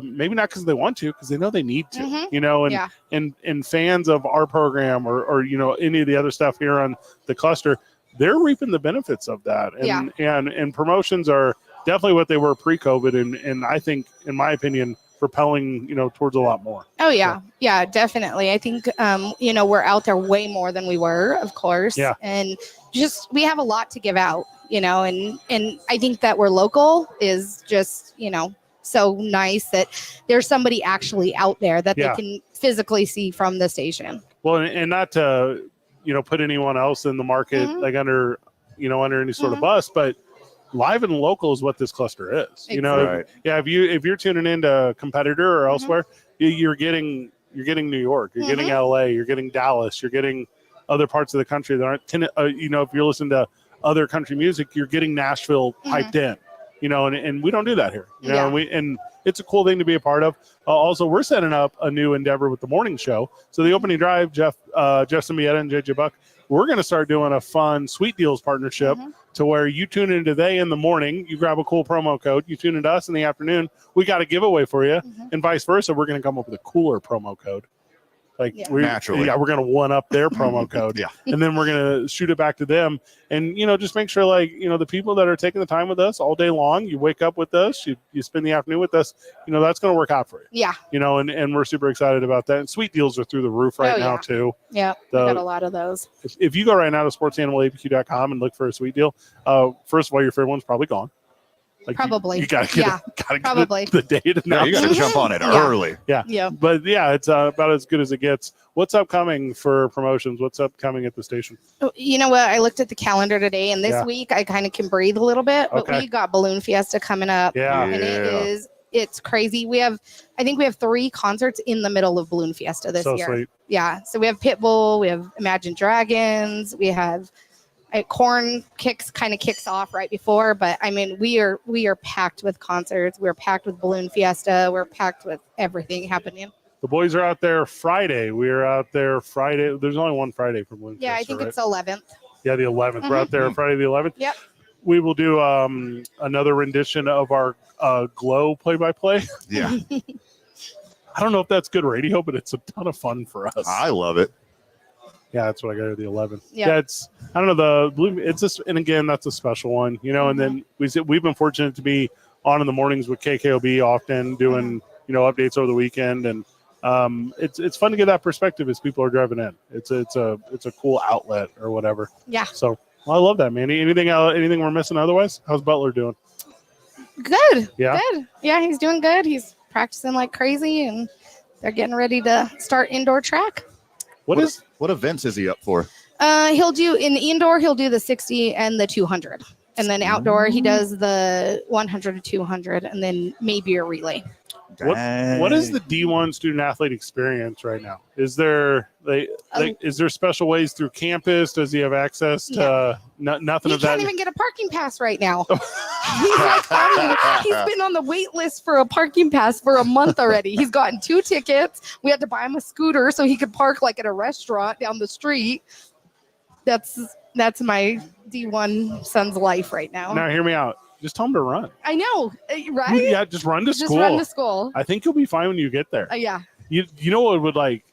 Maybe not because they want to, because they know they need to, you know, and fans of our program or you know, any of the other stuff here on the cluster, they're reaping the benefits of that. And promotions are definitely what they were pre-COVID, and I think, in my opinion, propelling, you know, towards a lot more. Oh yeah, yeah, definitely. I think you know, we're out there way more than we were, of course. Yeah. And just we have a lot to give out, you know, and I think that we're local is just, you know, so nice that there's somebody actually out there that they can physically see from the station. Well, and not to, you know, put anyone else in the market like under any sort of bus, but live and local is what this cluster is. Exactly. You know, Right. if you're tuning into a competitor or elsewhere, you're getting New York, you're getting LA, you're getting Dallas, you're getting other parts of the country that aren't, you know, if you're listening to other country music, you're getting Nashville piped in, you know, and we don't do that here, you know, and it's a cool thing to be a part of. Also, we're setting up a new endeavor with the morning show. So the opening drive, Jeff Symbieta and JJ Buck, we're going to start doing a fun Sweet Deals partnership to where you tune into they in the morning, you grab a cool promo code, you tune into us in the afternoon, we got a giveaway for you, and vice versa. We're going to come up with a cooler promo code. Like Naturally. we're going to one up their promo code, and then we're going to shoot it back to them. And, you know, just make sure, like, you know, the people that are taking the time with us all day long, you wake up with us, you spend the afternoon with us, you know, that's going to work out for you. Yeah. You know, and we're super excited about that. And Sweet Deals are through the roof right now too. Yeah. We got a lot of those. If you go right now to sportsanimalapq.com and look for a Sweet Deal, first of all, your favorite one's probably gone. Like Probably. You gotta get probably. the date Yeah, announced. you got to jump on it early. Yeah. But yeah, it's about as good as it gets. What's upcoming for promotions? What's upcoming at the station? You know what? I looked at the calendar today, and this week I kind of can breathe a little bit. But we got Balloon Fiesta coming up. Yeah. And it's crazy. I think we have 3 concerts in the middle of Balloon Fiesta this year. Sweet. Yeah. So we have Pitbull, we have Imagine Dragons, we have Korn kicks off right before, but I mean, we are packed with concerts. We're packed with Balloon Fiesta. We're packed with everything happening. The boys are out there Friday. We are out there Friday. There's only one Friday for Balloon Yeah, Fiesta, I think right? it's 11th. Yeah, the 11th. We're out there Friday the 11th. Yep. We will do another rendition of our Glow play-by-play. Yeah. I don't know if that's good radio, but it's a ton of fun for us. I love it. Yeah, that's what I got at the 11th. Yeah. Yeah, it's, I don't know, the Blue, it's just, and again, that's a special one, you know, and then we've been fortunate to be on in the mornings with KKOB often doing, you know, updates over the weekend. And it's fun to get that perspective as people are driving in. It's a cool outlet or whatever. Yeah. So I love that, man. Anything we're missing otherwise? How's Butler doing? Good. Yeah. Good. Yeah, he's doing good. He's practicing like crazy, and they're getting ready to start indoor track. What events is he up for? He'll do in indoor. He'll do the 60 and the 200, and then outdoor he does the 100 to 200, and then maybe a relay. What is the D1 student athlete experience right now? Is there is there special ways through campus? Does he have access to nothing He of that? can't even get a parking pass right now. He's been on the wait list for a parking pass for a month already. He's gotten 2 tickets. We had to buy him a scooter so he could park like at a restaurant down the street. That's my D1 son's life right now. Now, hear me out. Just tell him to run. I know, right? Yeah, just run to school. Just run to school. I think you'll be fine when you get there. Yeah. You know what would like,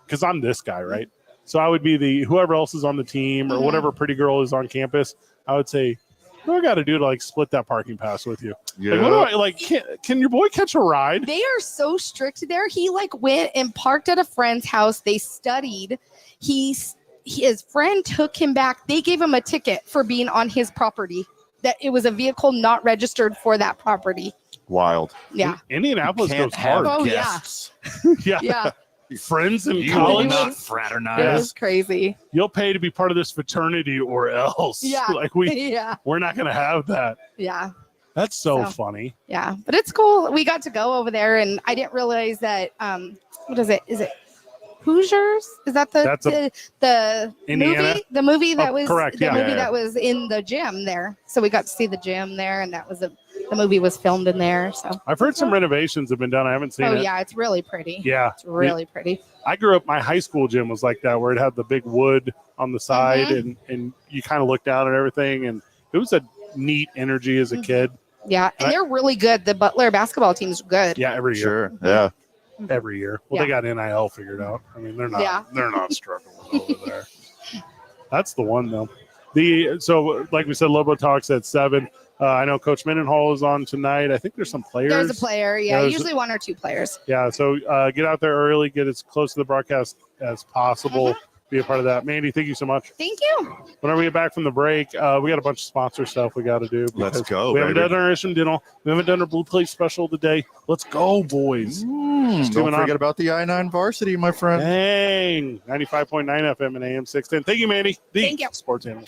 because I'm this guy, right? So I would be the whoever else is on the team or whatever pretty girl is on campus. I would say, what do I got to do to like split that parking pass with you? Yeah. Like, what do I like? Can your boy catch a ride? They are so strict there. He like went and parked at a friend's house. They studied. His friend took him back. They gave him a ticket for being on his property. That it was a vehicle not registered for that property. Wild. Yeah. Indianapolis Can't goes have hard. Oh, guests. Yeah. Yeah. Friends in You college. will not It fraternize. was crazy. You'll pay to be part of this fraternity or else. Yeah. Like we're not gonna have that. Yeah. That's so So. funny. Yeah. But it's cool. We got to go over there, and I didn't realize that what is it? Is it Hoosiers. Is that That's the Indiana? movie? The movie that Oh, was correct, the yeah. movie Yeah. that was in the gym there. So we got to see the gym there, and that was the movie was filmed in there. So I've heard some renovations have been done. I haven't seen it. yeah, it's really pretty. Yeah. It's really pretty. I grew up, my high school gym was like that, where it had the big wood on the side Mm-hmm. and you kind of looked down at everything. And it was a neat energy as a kid. Yeah, and they're really good. The Butler basketball team's good. Yeah, every year. Sure. Yeah. Every year. Well, they got NIL figured out. I mean, they're not struggling over there. That's the one though. So like we said, Lobo Talks at 7. I know Coach Mendenhall is on tonight. I think there's some players. There's a player, Yeah, there's- usually 1 or 2 players. Yeah, so get out there early, get as close to the broadcast as possible. Mm-hmm. Be a part of that. Mandy, thank you so much. Thank you. Whenever we get back from the break, we got a bunch of sponsor stuff we got to do. Let's because go, We haven't baby. done our Isham Dental. We haven't done our Blue Plate special today. Let's go, boys. Don't doing on. forget about the I-9 varsity, my friend. Dang. 95.9 FM and AM 610. Thank you, Mandy. The Thank you. Sports Animal.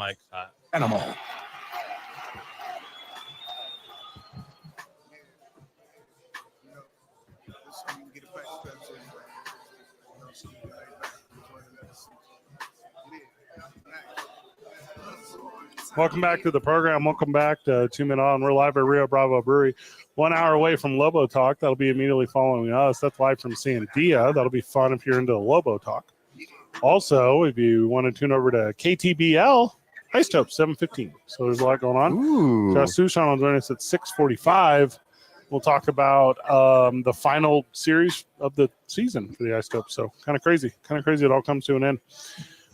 mic's hot. Animal. Welcome back to the program. Welcome back to 2 Minute On. We're live at Rio Bravo Brewery, 1 hour away from Lobo Talk. That'll be immediately following us. That's live from Sandia. That'll be fun if you're into Lobo Talk. Also, if you want to tune over to KTBL, Isotope 7:15. So there's a lot going on. Ooh. Josh Sushan will join us at 6:45. We'll talk about the final series of the season for the Isotope. So kind of crazy. It all comes to an end.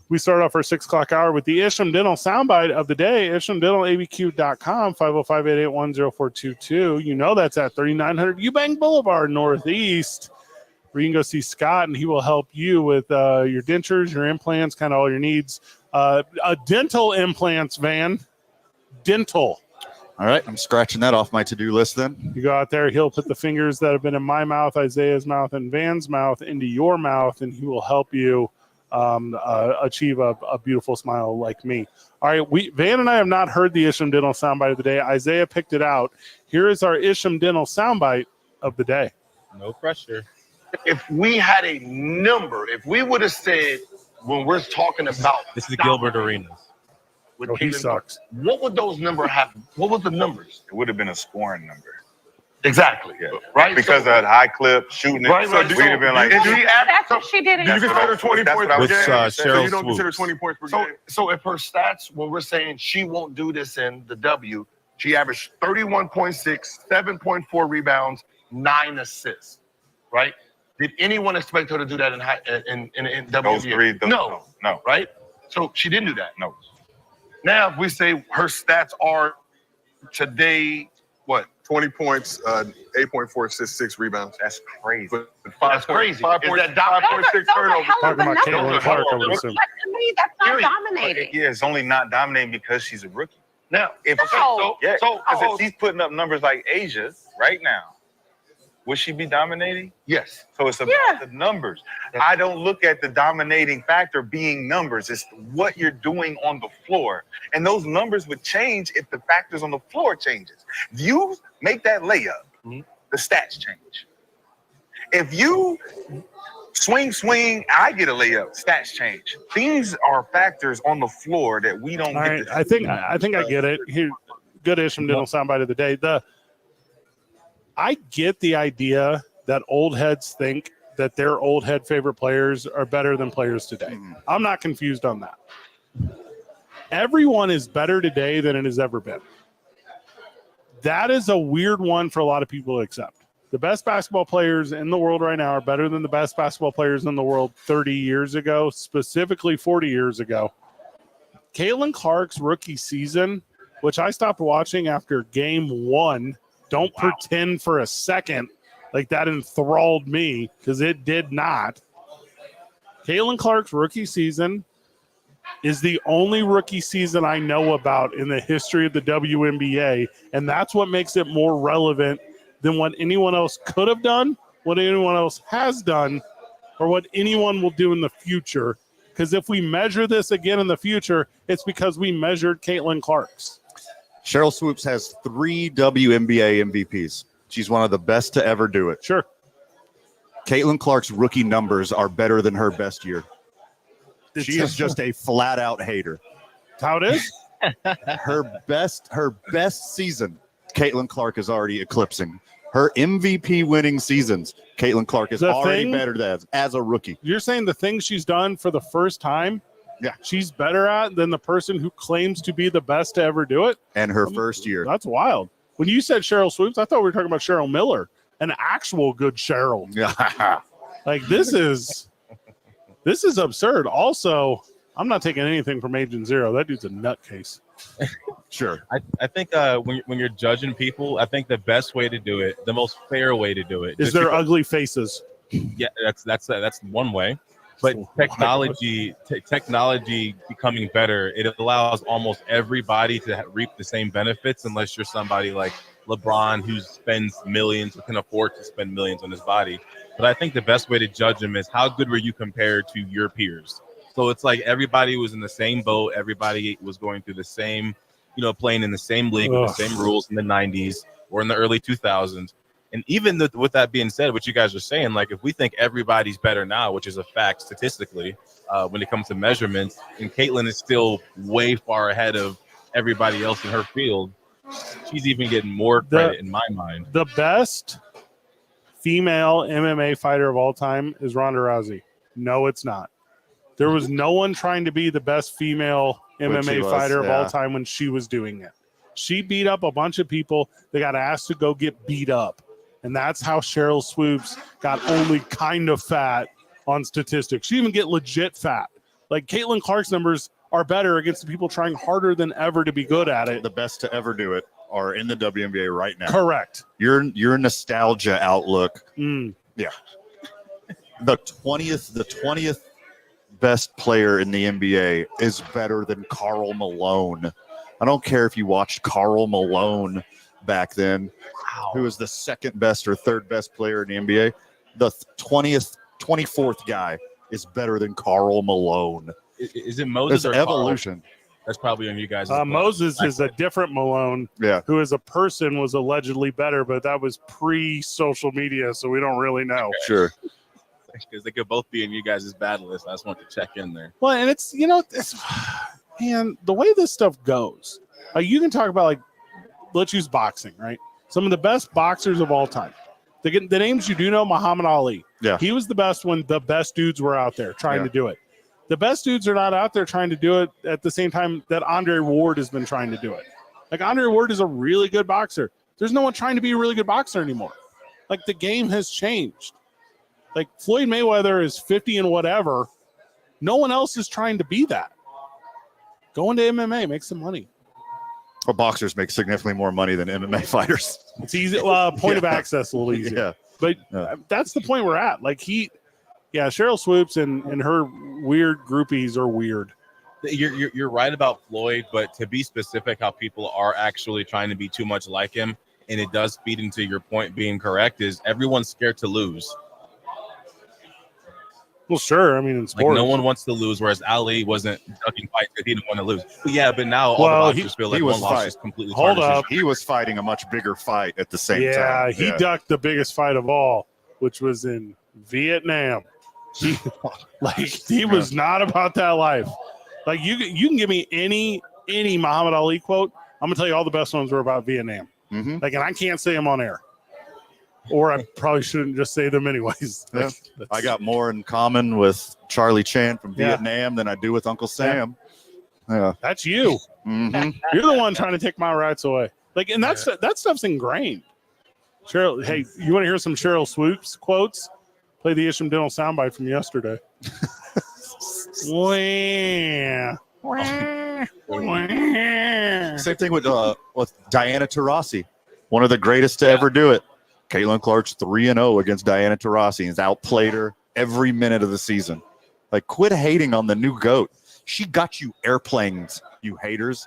We start off our 6 o'clock hour with the Isham Dental soundbite of the day. IshamDentalABQ.com, 505-881-0422. You know that's at 3900 Eubank Boulevard Northeast, where you can go see Scott, and he will help you with your dentures, your implants, kind of all your needs. A dental implants van. Dental. All right, I'm scratching that off my to-do list then. You go out there, he'll put the fingers that have been in my mouth, Isaiah's mouth, and Van's mouth into your mouth, and he will help you achieve a beautiful smile like me. All right, Van and I have not heard the Isham Dental soundbite of the day. Isaiah picked it out. Here is our Isham Dental soundbite of the day. No pressure. If we had a number, if we would have said when we're talking about This is Gilbert Arenas. with He Caitlin, sucks. what would those numbers have? What was the numbers? It would have been a scoring number. Exactly. Yeah. Right. Because of that high clip shooting it. Right, So right. we'd have been like, If she That's what she did. you That's what consider I- 20 that's points what I per was game. saying. So Cheryl you don't consider Swoops. 20 points per game. So if her stats, when we're saying she won't do this in the W, she averaged 31.6, 7.4 rebounds, 9 assists. Right? Did anyone expect her to do that in W? those three. No. No. Right? So she didn't do that. No. Now, if we say her stats are today, what? 20 points, 8.4 assists, 6 rebounds. That's crazy. But that's crazy. 5 Is points, that dominant? 5.6 turnovers. Talking about Those Caitlin are Clark, I numbers. would assume. But to me, that's not Period. dominating. Yeah, it's only not dominating because she's a rookie. Now, If No. yeah, so- if she's putting up numbers like Asia right now, would she be dominating? yes. So it's about Yeah. the numbers. I don't look at the dominating factor being numbers. It's what you're doing on the floor. And those numbers would change if the factors on the floor changes. If you make that layup, Mhm. the stats change. If you swing, I get a layup, stats change. These are factors on the floor that we don't All get right, to I think I get it. Here, good Isham Dental soundbite of the day. I get the idea that old heads think that their old head favorite players are better than players today. I'm not confused on that. Everyone is better today than it has ever been. That is a weird one for a lot of people to accept. The best basketball players in the world right now are better than the best basketball players in the world 30 years ago, specifically 40 years ago. Caitlin Clark's rookie season, which I stopped watching after game 1, don't pretend for a second like that enthralled me, because it did not. Caitlin Clark's rookie season is the only rookie season I know about in the history of the WNBA, and that's what makes it more relevant than what anyone else could have done, what anyone else has done, or what anyone will do in the future. Because if we measure this again in the future, it's because we measured Caitlin Clark's. Cheryl Swoops has 3 WNBA MVPs. She's one of the best to ever do it. Sure. Caitlin Clark's rookie numbers are better than her best year. She is just a flat-out hater. That's how it is. Her best season, Caitlin Clark is already eclipsing. Her MVP winning seasons, Caitlin Clark is The already thing- better than as a rookie. You're saying the things she's done for the first time, Yeah. she's better at than the person who claims to be the best to ever do it? And her first year. That's wild. When you said Cheryl Swoops, I thought we were talking about Cheryl Miller, an actual good Cheryl. Yeah. Like this is absurd. Also, I'm not taking anything from Agent Zero. That dude's a nutcase. Sure. I think when you're judging people, I think the best way to do it, the most fair way to do it, Is just there because- ugly faces? yeah, that's one way. But technology becoming better, it allows almost everybody to reap the same benefits, unless you're somebody like LeBron who spends millions, who can afford to spend millions on his body. But I think the best way to judge him is how good were you compared to your peers. So it's like everybody was in the same boat. Everybody was going through the same, playing in the same league with the same rules in the 90s or in the early 2000s. And even with that being said, what you guys are saying, like if we think everybody's better now, which is a fact statistically, when it comes to measurements, and Caitlin is still way far ahead of everybody else in her field, she's even getting more credit in my mind. The best female MMA fighter of all time is Ronda Rousey. No, it's not. There was no one trying to be the best female MMA fighter of all time when she was doing it. She beat up a bunch of people that got asked to go get beat up. And that's how Cheryl Swoops got only kind of fat on statistics. She even get legit fat. Like Caitlin Clark's numbers are better against the people trying harder than ever to be good at it. The best to ever do it are in the WNBA right now. Correct. Your nostalgia outlook. Yeah. The 20th best player in the NBA is better than Karl Malone. I don't care if you watched Karl Malone back then, who was the second best or third best player in the NBA. The 24th guy is better than Karl Malone. Is it Moses or evolution? Carl? That's probably on you guys. Moses is a different Malone, who as a person was allegedly better, but that was pre-social media, so we don't really know. Okay. Sure. Because they could both be in you guys' battle list. I just want to check in there. Well, and it's, man, the way this stuff goes, you can talk about, let's use boxing, right? Some of the best boxers of all time. The names you do know, Muhammad Ali. Yeah. He was the best when the best dudes were out there trying to do it. The best dudes are not out there trying to do it at the same time that Andre Ward has been trying to do it. Like, Andre Ward is a really good boxer. There's no one trying to be a really good boxer anymore. Like, the game has changed. Like, Floyd Mayweather is 50 and whatever. No one else is trying to be that. Go into MMA, make some money. Well, boxers make significantly more money than MMA fighters. It's easy. Point of access a little easier. But that's the point we're at. Like, Cheryl Swoops and her weird groupies are weird. You're right about Floyd, but to be specific, how people are actually trying to be too much like him, and it does feed into your point being correct, is everyone's scared to lose. Well, sure. I mean, in sports, no one wants to lose, whereas Ali wasn't ducking fights because he didn't want to lose. But now all the boxers feel like one loss is completely tarnished. He was fighting a much bigger fight at the same time. Yeah, he ducked the biggest fight of all, which was in Vietnam. He was not about that life. Like, you can give me any Muhammad Ali quote. I'm gonna tell you all the best ones were about Vietnam. Mm-hmm. Like, and I can't say them on air, or I probably shouldn't just say them anyways. Yeah. I got more in common with Charlie Chan from Vietnam than I do with Uncle Sam. Yeah, that's you. Mm-hmm. You're the one trying to take my rights away. Like, and that stuff's ingrained. Cheryl, hey, you want to hear some Cheryl Swoops quotes? Play the Isham Dental soundbite from yesterday. Same thing with Diana Taurasi, one of the greatest to ever do it. Caitlin Clark's 3-0 against Diana Taurasi and has outplayed her every minute of the season. Like, quit hating on the new GOAT. She got you airplanes, you haters.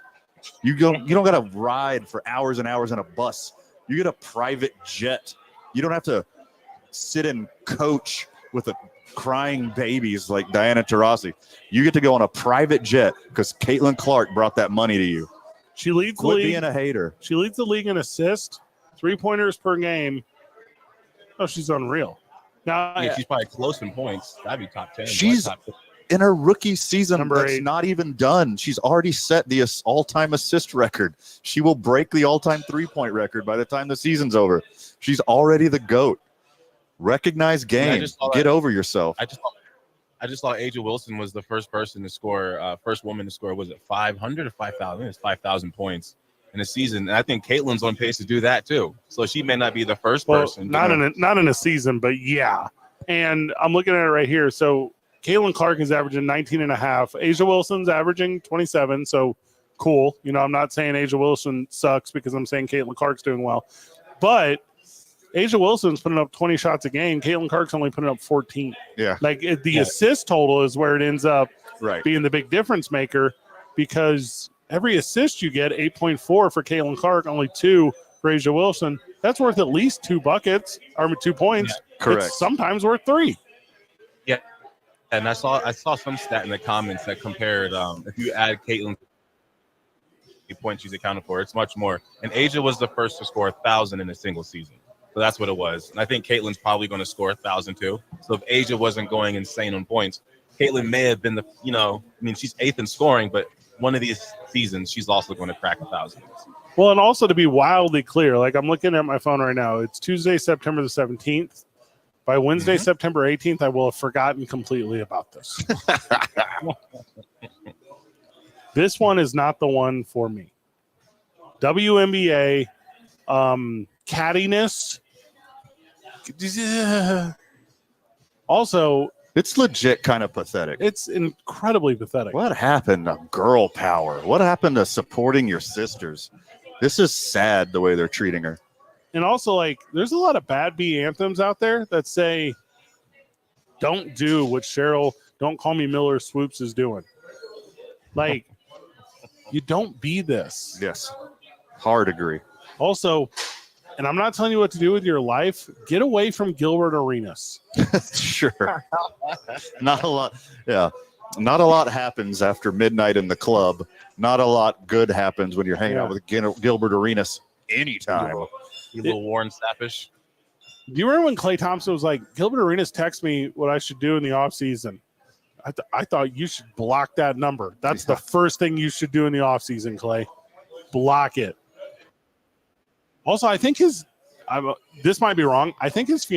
You don't got to ride for hours and hours in a bus. You get a private jet. You don't have to sit and coach with crying babies like Diana Taurasi. You get to go on a private jet because Caitlin Clark brought that money to you. She leads the league. Being a hater. She leads the league in assists, 3-pointers per game. Oh, she's unreal. Now, she's probably close in points. That'd be top 10. She's in her rookie season. That's not even done. She's already set the all-time assist record. She will break the all-time 3-point record by the time the season's over. She's already the GOAT. Recognize game. Get over yourself. I just saw Aja Wilson was the first person to score, first woman to score. Was it 500 or 5,000? It's 5,000 points in a season, and I think Caitlin's on pace to do that too. So she may not be the first person. Not in a season, but yeah. And I'm looking at it right here. So Caitlin Clark is averaging 19.5. Aja Wilson's averaging 27. So cool. I'm not saying Aja Wilson sucks because I'm saying Caitlin Clark's doing well, but Aja Wilson's putting up 20 shots a game. Caitlin Clark's only putting up 14. Yeah. Like, the assist total is where it ends up being the big difference maker, because every assist you get, 8.4 for Caitlin Clark, only 2 for Aja Wilson. That's worth at least 2 buckets or 2 points. Correct. It's sometimes worth 3. Yeah. And I saw some stat in the comments that compared if you add Caitlin points she's accounted for, it's much more. And Asia was the first to score 1,000 in a single season. So that's what it was. And I think Caitlin's probably going to score 1,000 too. So if Asia wasn't going insane on points, Caitlin may have been she's 8th in scoring, but one of these seasons she's also going to crack 1,000. Well, and also to be wildly clear, like I'm looking at my phone right now, it's Tuesday, September the 17th. By Wednesday, September 18th, I will have forgotten completely about this. This one is not the one for me. WNBA, cattiness. Also, it's legit kind of pathetic. It's incredibly pathetic. What happened to girl power? What happened to supporting your sisters? This is sad the way they're treating her. And also, like, there's a lot of bad B anthems out there that say, don't do what Cheryl, don't call me Miller Swoops is doing. Like, you don't be this. Yes. Hard agree. Also, and I'm not telling you what to do with your life, get away from Gilbert Arenas. Sure. Not a lot. Yeah. Not a lot happens after midnight in the club. Not a lot good happens when you're hanging out with Gilbert Arenas anytime. You little Warren Sappish. Do you remember when Klay Thompson was like, Gilbert Arenas texted me what I should do in the offseason? I thought you should block that number. That's the first thing you should do in the offseason, Klay. Block it. Also, I think this might be wrong. I think his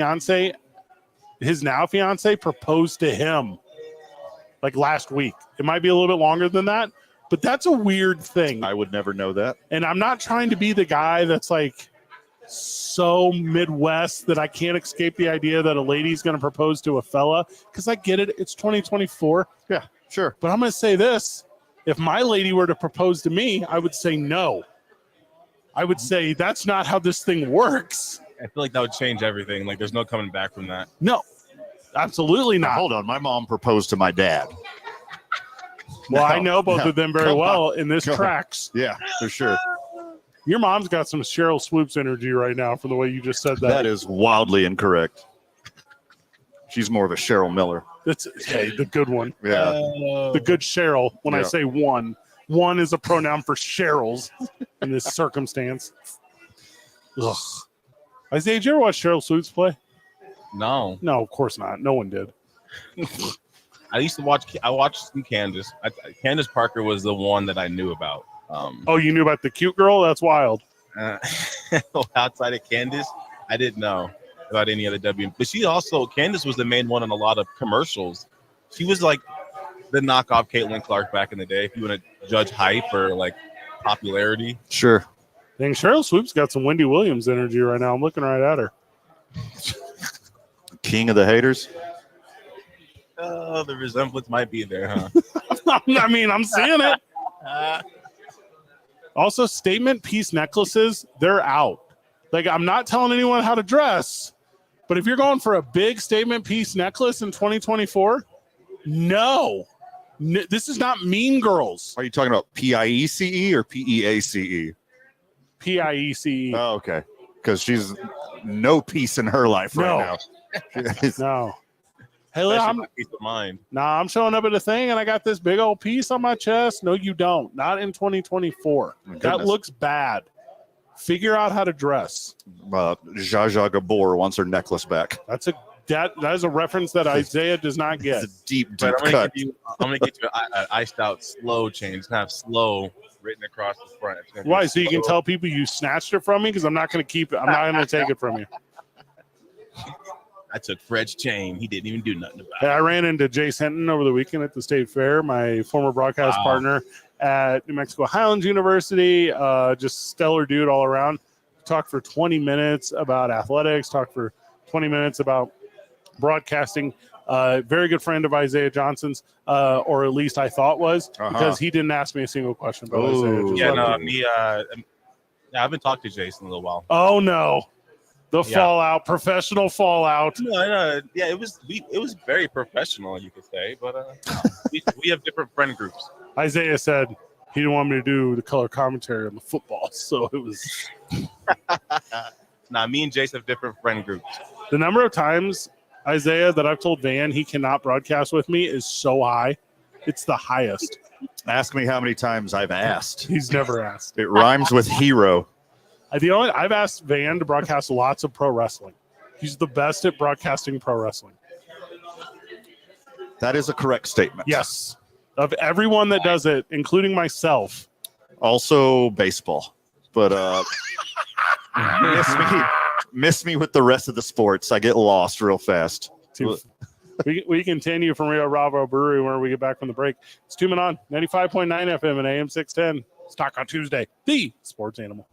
now fiance proposed to him like last week. It might be a little bit longer than that, but that's a weird thing. I would never know that. And I'm not trying to be the guy that's like so Midwest that I can't escape the idea that a lady's going to propose to a fella, because I get it. It's 2024. Yeah, sure. But I'm going to say this. If my lady were to propose to me, I would say no. I would say that's not how this thing works. I feel like that would change everything. Like, there's no coming back from that. No, absolutely not. Now, hold on. My mom proposed to my dad. Well, I know both of them very well, and this tracks. Yeah, for sure. Your mom's got some Cheryl Swoops energy right now from the way you just said that. That is wildly incorrect. She's more of a Cheryl Miller. That's the good one. Yeah. The good Cheryl. When I say one is a pronoun for Cheryls in this circumstance. Ugh. Isaiah, did you ever watch Cheryl Swoops play? No. No, of course not. No one did. I watched some Candace. Candace Parker was the one that I knew about. Oh, you knew about the cute girl? That's wild. Outside of Candace, I didn't know about any other W. But Candace was the main one in a lot of commercials. She was like the knockoff Caitlin Clark back in the day, if you want to judge hype or like popularity. Sure. Dang, Cheryl Swoops got some Wendy Williams energy right now. I'm looking right at her. King of the haters. Oh, the resemblance might be there, huh? I mean, I'm seeing it. Also, statement piece necklaces, they're out. Like, I'm not telling anyone how to dress, but if you're going for a big statement piece necklace in 2024, no. This is not Mean Girls. Are you talking about PIECE or PEACE? PIECE. Oh, okay. Because she's no peace in her life right now. No. Hey, peace of mind. I'm showing up at a thing and I got this big old piece on my chest. No, you don't. Not in 2024. That looks bad. Figure out how to dress. Zsa Zsa Gabor wants her necklace back. That is a reference that Isaiah does not get. It's a deep I'm cut. going to get you an iced out slow chain. It's going to have slow written across the front. Why? So you can tell people you snatched it from me? Because I'm not going to keep it. I'm not going to take it from you. I took Fred's chain. He didn't even do nothing about Hey, it. I ran into Jace Hinton over the weekend at the State Fair, my former broadcast partner at New Mexico Highlands University. Just stellar dude all around. Talked for 20 minutes about athletics. Talked for 20 minutes about broadcasting. Very good friend of Isaiah Johnson's, or at least I thought was, because he didn't ask me a single question about Isaiah. I haven't talked to Jason in a little while. Oh, no. The fallout, professional fallout. No, yeah, it was very professional, you could say, but we have different friend groups. Isaiah said he didn't want me to do the color commentary on the football, so it was. Me and Jace have different friend groups. The number of times Isaiah, that I've told Van he cannot broadcast with me is so high. It's the highest. Ask me how many times I've asked. He's never asked. It rhymes with hero. I've asked Van to broadcast lots of pro wrestling. He's the best at broadcasting pro wrestling. That is a correct statement. Yes. Of everyone that does it, including myself. Also baseball. But miss me with the rest of the sports. I get lost real fast. We continue from Rio Bravo Brewery where we get back from the break. It's 2 Men On, 95.9 FM and AM 610. It's Talk on Tuesday, the sports animal.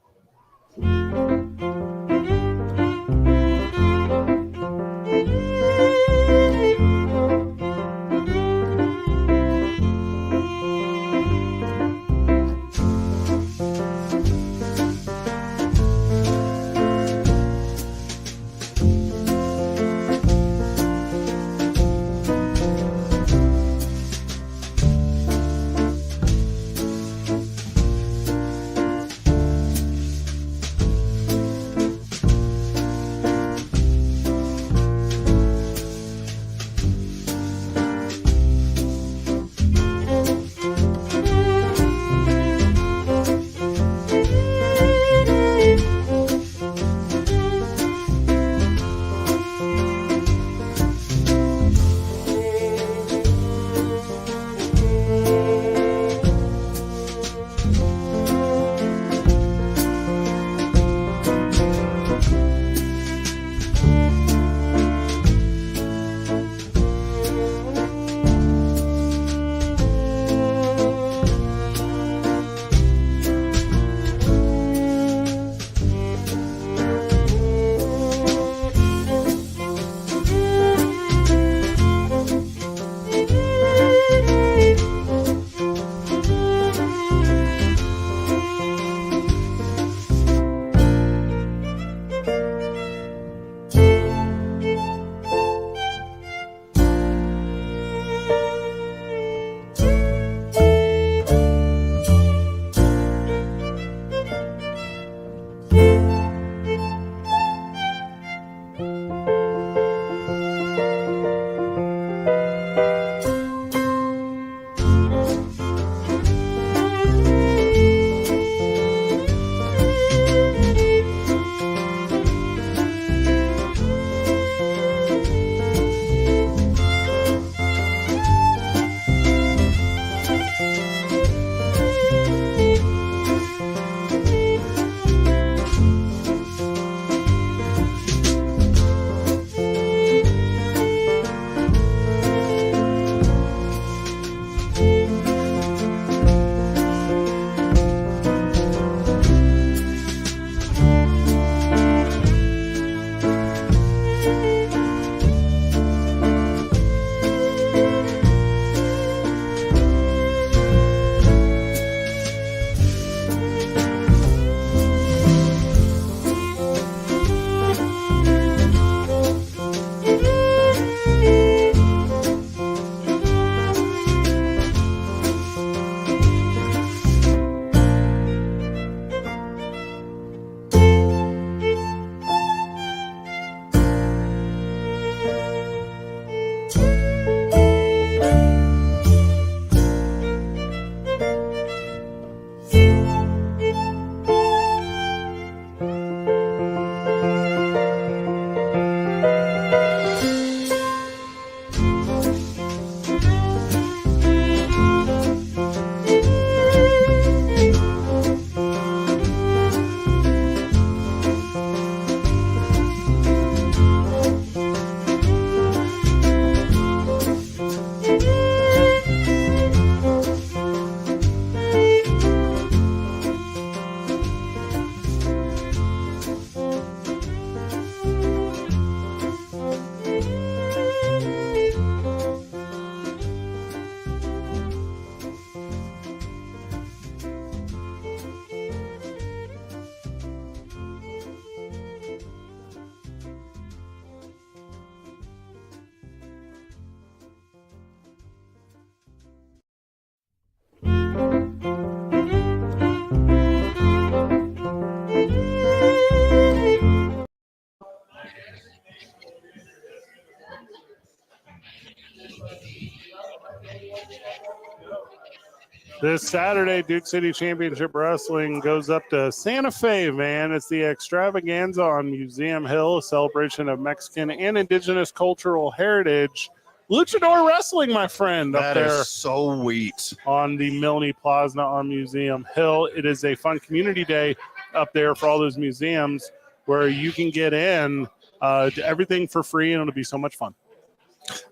This Saturday, Duke City Championship Wrestling goes up to Santa Fe, man. It's the extravaganza on Museum Hill, a celebration of Mexican and indigenous cultural heritage. Luchador Wrestling, my friend, up That there is so sweet. on the Milne Plaza on Museum Hill. It is a fun community day up there for all those museums where you can get in to everything for free, and it'll be so much fun.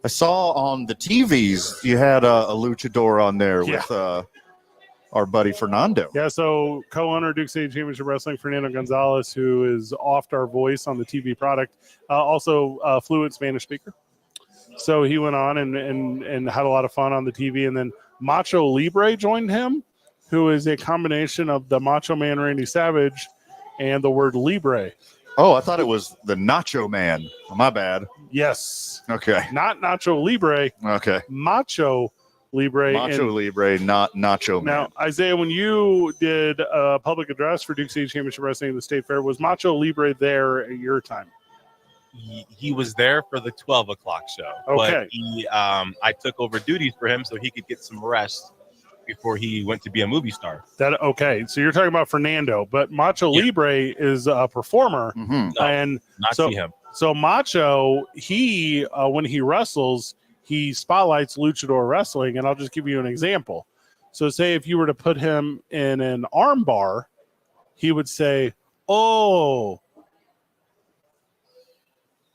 I saw on the TVs you had a luchador on there Yeah. with our buddy Fernando. Yeah, so co-owner Duke City Championship Wrestling, Fernando Gonzalez, who is oft our voice on the TV product, also a fluent Spanish speaker. So he went on and had a lot of fun on the TV. And then Macho Libre joined him, who is a combination of the Macho Man Randy Savage and the word Libre. Oh, I thought it was the Nacho Man. My bad. Yes. Okay. Not Nacho Libre, Okay. Macho Libre. Macho And Libre, not Nacho Man. now, Isaiah, when you did a public address for Duke City Championship Wrestling at the State Fair, was Macho Libre there at your time? He was there for the 12 o'clock show. Okay. But I took over duties for him so he could get some rest before he went to be a movie star. Okay, so you're talking about Fernando, but Macho Yeah. Libre is a performer, Mhm. No, and Not so see him. so Macho, he when he wrestles, he spotlights luchador wrestling, and I'll just give you an example. So say if you were to put him in an arm bar, he would say, "Oh,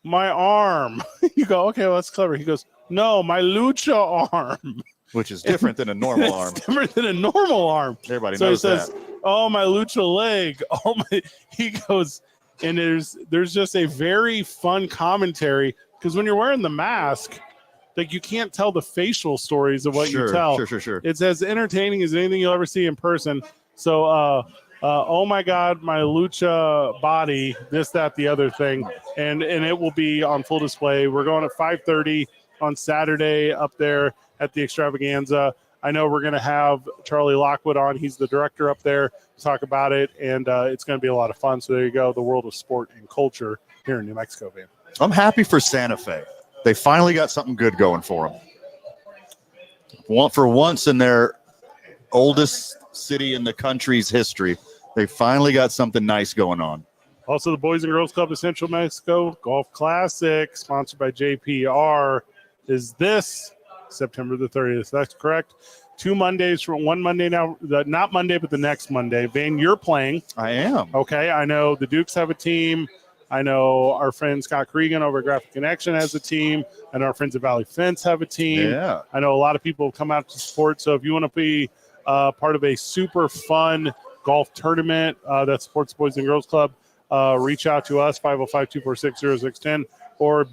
my arm." You go, "Okay, well, that's clever." He goes, "No, my lucha arm." Which is different than a normal arm. It's different than a normal arm. Everybody So he knows says, that. "Oh, my lucha leg." Oh my, he goes, and there's just a very fun commentary because when you're wearing the mask, like you can't tell the facial stories of what you tell. Sure. It's as entertaining as anything you'll ever see in person. So, oh my God, my lucha body, this, that, the other thing, and it will be on full display. We're going at 5:30 on Saturday up there at the extravaganza. I know we're going to have Charlie Lockwood on. He's the director up there to talk about it, and it's going to be a lot of fun. So there you go, the world of sport and culture here in New Mexico, man. I'm happy for Santa Fe. They finally got something good going for them. For once in their oldest city in the country's history, they finally got something nice going on. Also, the Boys and Girls Club of Central Mexico Golf Classic, sponsored by JPR, is this September the 30th. That's correct. 2 Mondays from one Monday now, not Monday, but the next Monday. Van, you're playing. I am. Okay. I know the Dukes have a team. I know our friend Scott Cregan over at Graphic Connection has a team. I know our friends at Valley Fence have a team. Yeah. I know a lot of people have come out to support. So if you want to be part of a super fun golf tournament that supports the Boys and Girls Club, reach out to us, 505-246-0610 or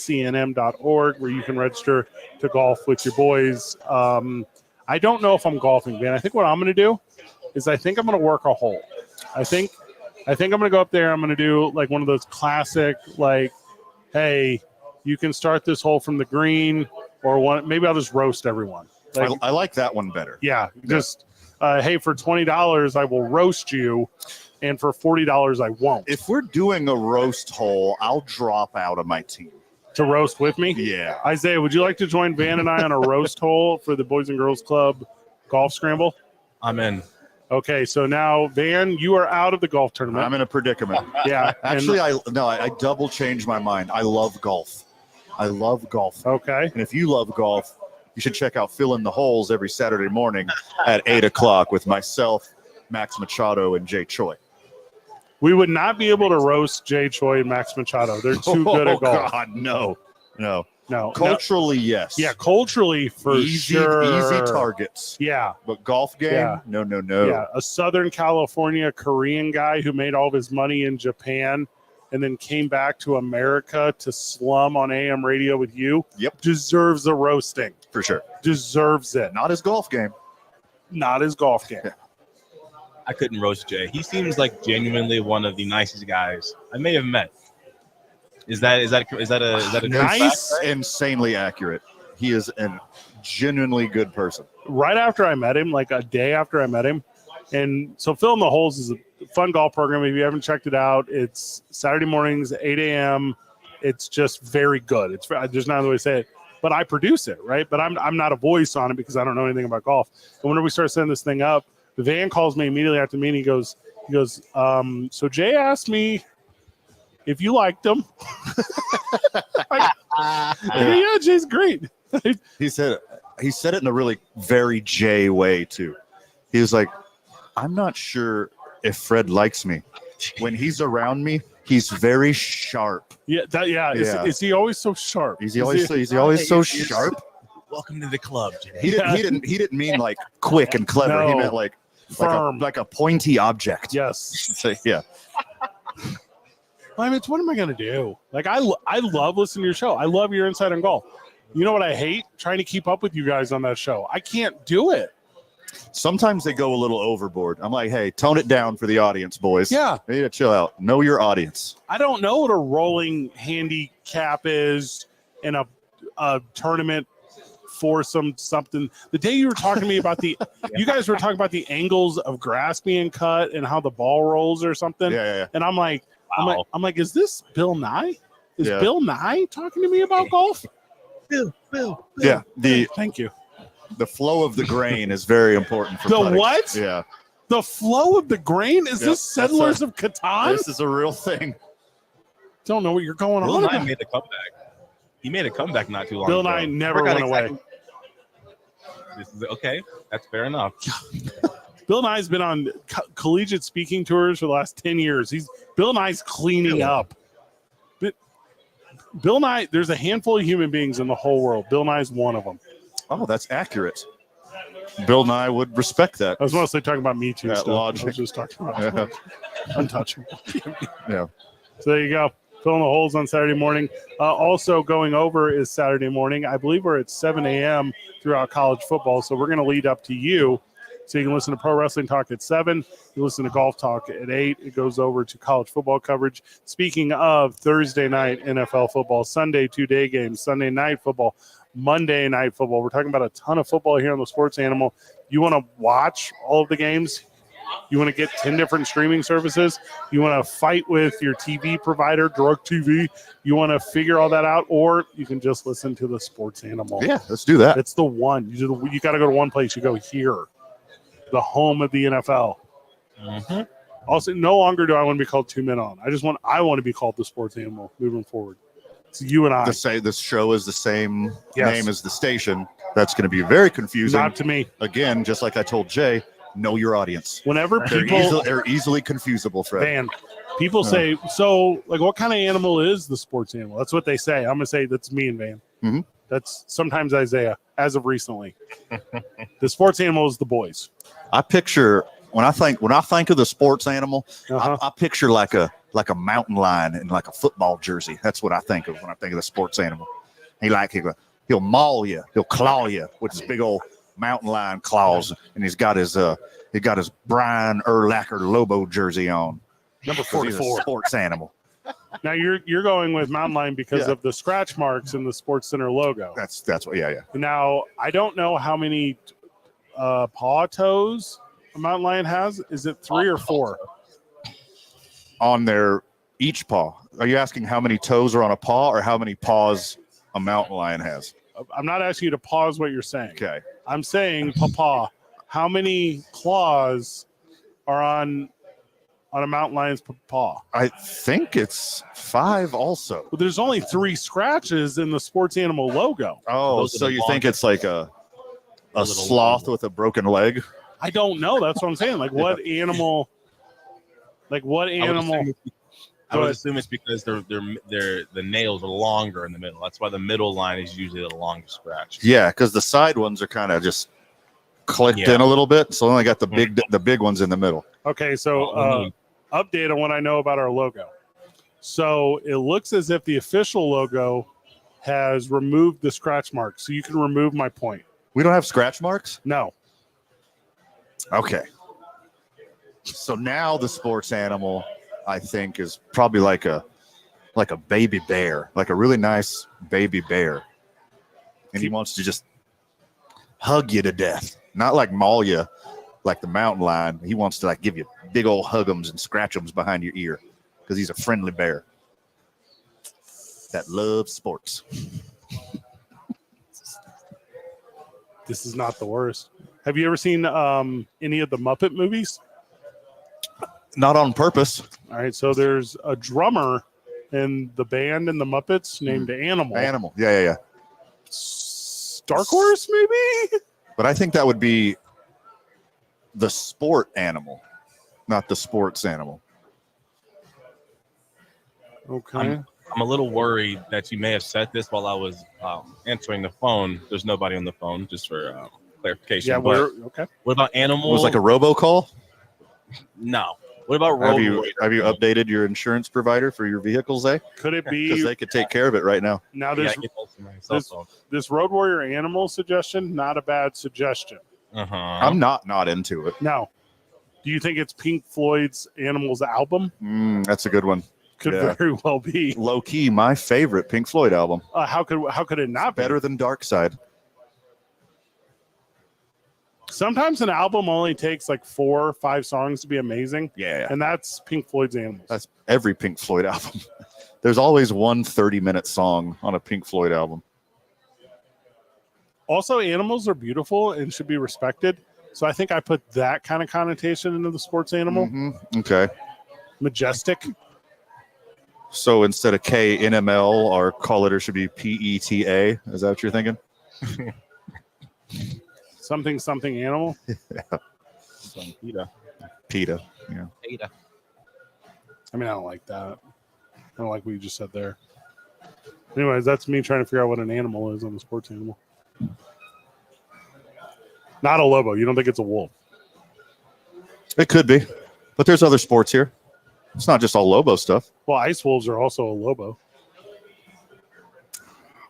bgccnm.org, where you can register to golf with your boys. I don't know if I'm golfing, man. I think what I'm going to do is I think I'm going to work a hole. I think I'm going to go up there. I'm going to do like one of those classic, like, hey, you can start this hole from the green, or one. Maybe I'll just roast everyone. Like, I like that one better. yeah, just hey, for $20 I will roast you, and for $40 I won't. If we're doing a roast hole, I'll drop out of my team. To roast with me? Yeah. Isaiah, would you like to join Van and I on a roast hole for the Boys and Girls Club golf scramble? I'm in. Okay, so now, Van, you are out of the golf tournament. I'm in a predicament. Yeah. Actually, I double changed my mind. I love golf. I love golf. Okay. And if you love golf, you should check out Fill in the Holes every Saturday morning at 8 o'clock with myself, Max Machado, and Jay Choi. We would not be able to roast Jay Choi and Max Machado. They're too good at golf. God, no. No. Culturally, yes. Yeah, culturally, for sure. Easy targets. Yeah. But golf game, Yeah. no. Yeah, a Southern California Korean guy who made all of his money in Japan and then came back to America to slum on AM radio with you. Yep. Deserves a roasting. For sure. Deserves it. Not his golf game. Not his golf game. I couldn't roast Jay. He seems like genuinely one of the nicest guys I may have met. Is that a true Nice? fact? Insanely accurate. He is a genuinely good person. Right after I met him, like a day after I met him. And so Fill in the Holes is a fun golf program. If you haven't checked it out, it's Saturday mornings, 8 a.m. It's just very good. There's not another way to say it. but I produce it, right? But I'm not a voice on it because I don't know anything about golf. And whenever we start setting this thing up, Van calls me immediately after the meeting. He goes, so Jay asked me if you liked him. Yeah, Jay's great. He said it in a really very Jay way too. He was like, I'm not sure if Fred likes me. When he's around me, he's very sharp. Yeah, Is he always so sharp? Is he always so sharp? Welcome to the club, Jay. He didn't mean like quick and clever. No. He meant like Firm. like a pointy object. Yes. So, yeah. I mean, what am I going to do? Like, I love listening to your show. I love your insight on golf. You know what I hate? Trying to keep up with you guys on that show. I can't do it. Sometimes they go a little overboard. I'm like, hey, tone it down for the audience, boys. Yeah. You need to chill out. Know your audience. I don't know what a rolling handicap is in a tournament foursome something. The day you were talking to me about you guys were talking about the angles of grass being cut and how the ball rolls or something. Yeah. And I'm like, Wow. I'm like, is this Bill Nye? Is Yeah. Bill Nye talking to me about golf? Bill. Yeah. Thank you. The flow of the grain is very important for The putting. what? Yeah. The flow of the grain? Is Yep, this Settlers of Catan? This is a real thing. Don't know what you're going Bill on Nye about. made a comeback. He made a comeback not too long Bill ago. Nye never Forgot went away. This is okay. That's fair enough. Bill Nye's been on collegiate speaking tours for the last 10 years. Bill Nye's cleaning up. But Bill Nye, there's a handful of human beings in the whole world. Bill Nye's one of them. Oh, that's accurate. Bill Nye would respect that. I was mostly talking about Me Too That stuff. logic. I was just talking about Yeah. untouchable. Yeah. So there you go. Filling the holes on Saturday morning. Also going over is Saturday morning. I believe we're at 7 a.m. throughout college football. So we're going to lead up to you. So you can listen to Pro Wrestling Talk at 7. You listen to Golf Talk at 8. It goes over to college football coverage. Speaking of Thursday night NFL football, Sunday 2-day games, Sunday night football, Monday night football. We're talking about a ton of football here on the Sports Animal. You want to watch all of the games? You want to get 10 different streaming services? You want to fight with your TV provider, DirecTV? You want to figure all that out? Or you can just listen to the Sports Animal. Yeah, let's do that. It's the one. You got to go to one place. You go here, the home of the NFL. Mm-hmm. Also, no longer do I want to be called Two Men On. I want to be called the Sports Animal moving forward. It's you and I. This show is the same Yes. name as the station. That's going to be very confusing. Not to me. Again, just like I told Jay, know your audience. Whenever They're easily confusable, Fred. Man, people say, so like, what kind of animal is the Sports Animal? That's what they say. I'm gonna say that's me and Van. Mm-hmm. That's sometimes Isaiah, as of recently. The Sports Animal is the boys. I picture when I think of the sports animal, Uh-huh. I picture like a mountain lion in like a football jersey. That's what I think of when I think of the sports animal. He'll maul you, he'll claw you with his big old mountain lion claws, and he's got his Brian Urlacher Lobo jersey on. Number 'Cause he's a 44. sports animal. Now you're going with mountain lion because Yeah. of the scratch marks in the Sports Center logo. That's what. Yeah. Now I don't know how many paw toes a mountain lion has. Is it 3 or 4? On their each paw. Are you asking how many toes are on a paw, or how many paws a mountain lion has? I'm not asking you to pause what you're saying. Okay. I'm saying, Papa, how many claws are on a mountain lion's paw? I think it's 5 also. Well, there's only 3 scratches in the Sports Animal logo. Oh, Those are so the you think longest. it's like a Those are the sloth longest. with a broken leg? I don't know. That's what I'm saying. Like, what animal? Like, what animal? I would assume it's because the nails are longer in the middle. That's why the middle line is usually the longest scratch. Yeah, because the side ones are kind of just clicked Yeah. in a little bit. So only got the big ones in the middle. Okay, so update on what I know about our logo. So it looks as if the official logo has removed the scratch mark. So you can remove my point. We don't have scratch marks? No. Okay. So now the sports animal, I think, is probably like a baby bear, like a really nice baby bear. And he wants to just hug you to death. Not like maul you like the mountain lion. He wants to like give you big old hug'ems and scratch'ems behind your ear because he's a friendly bear that loves sports. This is not the worst. Have you ever seen any of the Muppet movies? Not on purpose. All right, so there's a drummer in the band in the Muppets named Animal. Animal. Yeah. Dark Horse, maybe? But I think that would be the sport animal, not the sports animal. Okay. I'm a little worried that you may have said this while I was answering the phone. There's nobody on the phone, just for clarification. Yeah, but okay. what about animal? It was like a robocall. No. What about Have road you warrior? have you updated your insurance provider for your vehicles, eh? Could it Because be they could take care of it right now. now? Yeah, There's I get those from my cell phone. this Road Warrior Animal suggestion. Not a bad suggestion. Uh-huh. I'm not into it. Now, do you think it's Pink Floyd's Animals album? That's a good one. Could Yeah. very well be. Low key, my favorite Pink Floyd album. How could it not be? Better than Dark Side. Sometimes an album only takes like 4 or 5 songs to be amazing, Yeah. and that's Pink Floyd's Animals. That's every Pink Floyd album. There's always one 30-minute song on a Pink Floyd album. Also, animals are beautiful and should be respected. So I think I put that kind of connotation into the sports animal. Okay. Majestic. So instead of KNML, our call letter should be PETA. Is that what you're thinking? Something animal. Some PETA. PETA. Yeah. PETA. I mean, I don't like that. I don't like what you just said there. Anyways, that's me trying to figure out what an animal is on the sports animal. Not a lobo. You don't think it's a wolf? It could be. But there's other sports here. It's not just all Lobo stuff. Well, ice wolves are also a lobo. I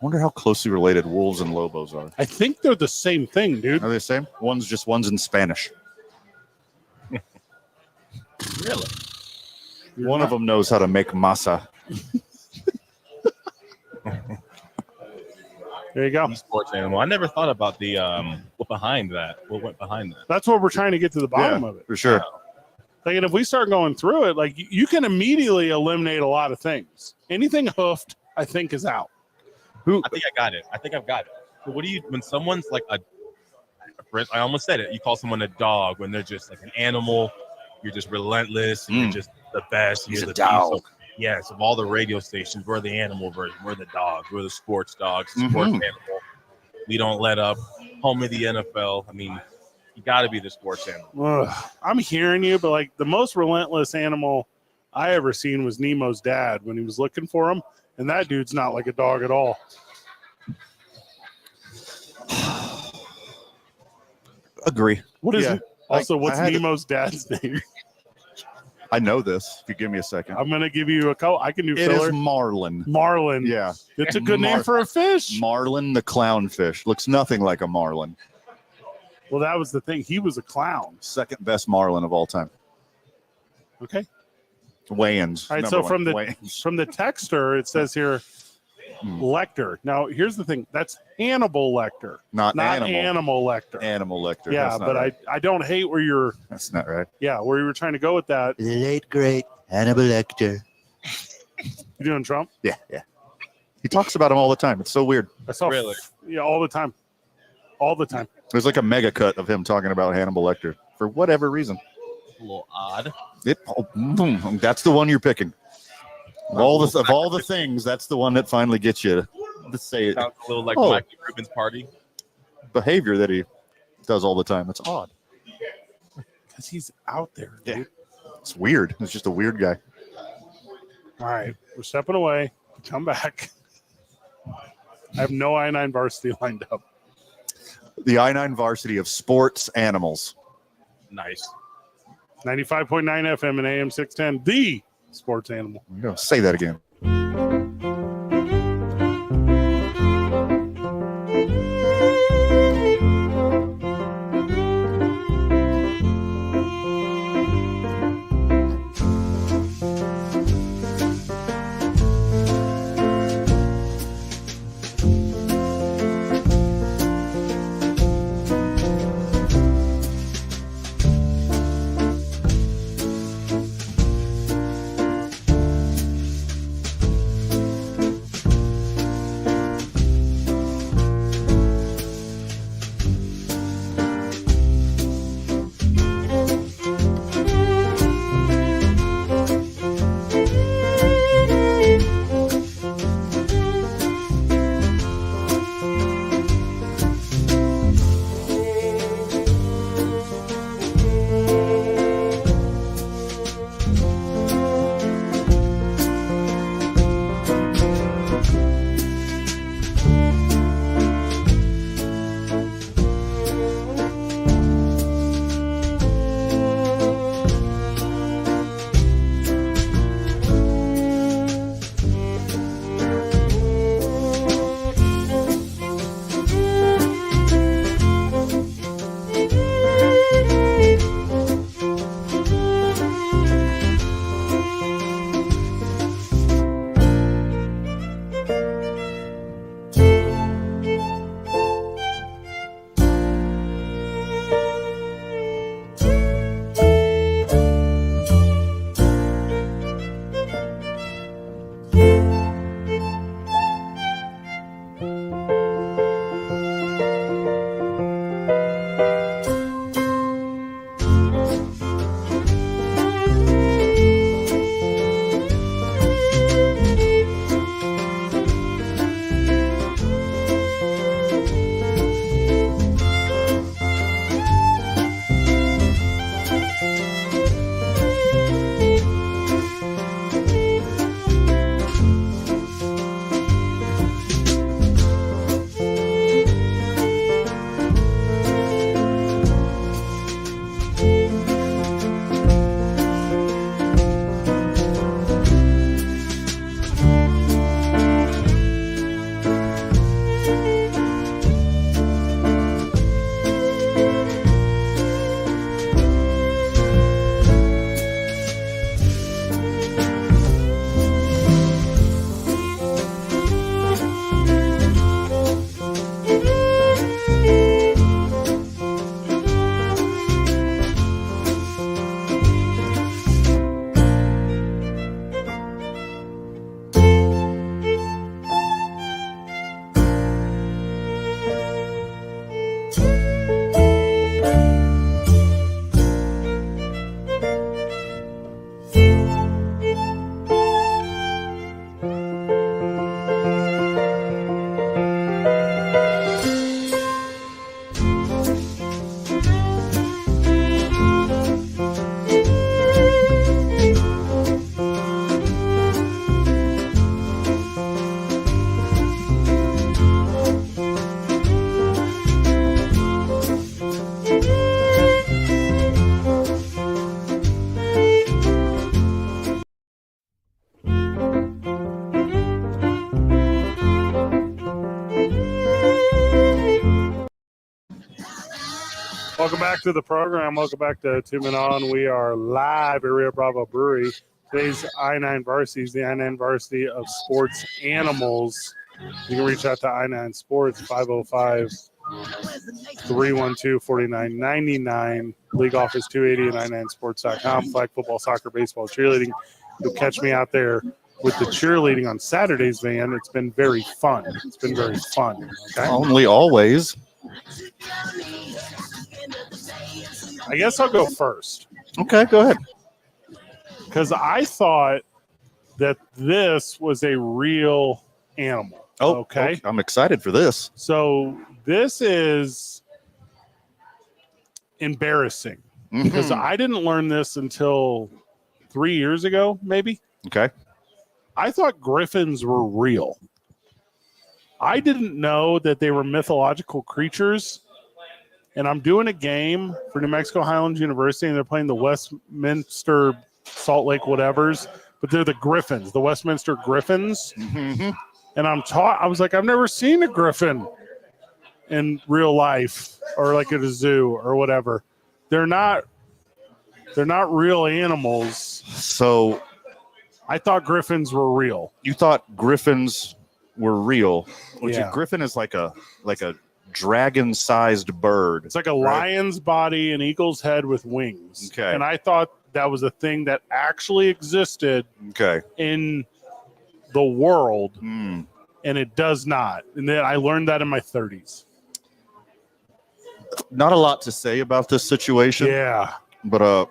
wonder how closely related wolves and lobos are. I think they're the same thing, dude. Are they the same? One's in Spanish. Really? One of them knows how to make masa. There you go. Sports animal. I never thought about the what behind that. What went behind that? That's what we're trying to get to the bottom of it. For sure. Like, and if we start going through it, like you can immediately eliminate a lot of things. Anything hoofed, I think, is out. I think I got it. I think I've got it. But what do you when someone's like I almost said it. You call someone a dog when they're just like an animal. You're just relentless. And You're just the best. He's You're a the dog. piece of- yes, of all the radio stations, we're the animal version. We're the dogs. We're the sports dogs. Sports animal. We don't let up. Home of the NFL. I mean, you got to be the sports animal. Ugh, I'm hearing you, but like the most relentless animal I ever seen was Nemo's dad when he was looking for him, and that dude's not like a dog at all. Agree. What is Yeah. it? Also, what's I had to- Nemo's dad's name? I know this. If you give me a second. I'm gonna give you a call. I can do It is filler. Marlin. Marlin. Yeah. It's a good name for a fish. Marlin the clownfish. Looks nothing like a marlin. Well, that was the thing. He was a clown. Second best marlin of all time. Okay. Wayans. All right. number So one. from the Wayans. from the texter, it says here, Lecter. Now, here's the thing. That's Hannibal Lecter, Not Animal animal. Lecter. Animal Lecter. Yeah, That's not but right. I don't hate where you're. That's not right. Yeah, where you were trying to go with that. The late great Hannibal Lecter. You doing Trump? Yeah. He talks about him all the time. It's so weird. I saw. Really? Yeah, all the time. All the time. There's like a mega cut of him talking about Hannibal Lecter for whatever reason. A little odd. That's the one you're picking. Of all the things, that's the one that finally gets you to say it. Sounds a little like Oh. Michael Rubin's party. Behavior that he does all the time. It's odd. Because he's out there. Dude. Yeah. It's weird. It's just a weird guy. All right, we're stepping away. Come back. I have no I-9 varsity lined up. The I-9 varsity of sports animals. Nice. 95.9 FM and AM 610, the sports animal. I'm gonna say that again. to the program. Welcome back to 2 Men On. We are live at Rio Bravo Brewery. Today's I-9 Varsity is the I-9 Varsity of Sports Animals. You can reach out to I-9 Sports, 505-312-4999. League office 280 at I9sports.com. Flag football, soccer, baseball, cheerleading. You'll catch me out there with the cheerleading on Saturdays, Van. It's been very fun. It's been very fun. Okay? Only always. I guess I'll go first. Okay, go ahead. Because I thought that this was a real animal. Oh, okay. I'm excited for this. So this is embarrassing because I didn't learn this until 3 years ago, maybe. Okay. I thought griffins were real. I didn't know that they were mythological creatures. And I'm doing a game for New Mexico Highlands University, and they're playing the Westminster Salt Lake whatevers, but they're the Griffins, the Westminster Griffins. Mm-hmm. And I was like, I've never seen a griffin in real life or like at a zoo or whatever. They're not real animals. So I thought griffins were real. you thought griffins were real. Which Yeah. a griffin is like a dragon-sized bird. It's like a lion's body, an eagle's head with wings. Okay. And I thought that was a thing that actually existed Okay. in the world, Hmm. and it does not. And then I learned that in my 30s. Not a lot to say about this situation. Yeah. But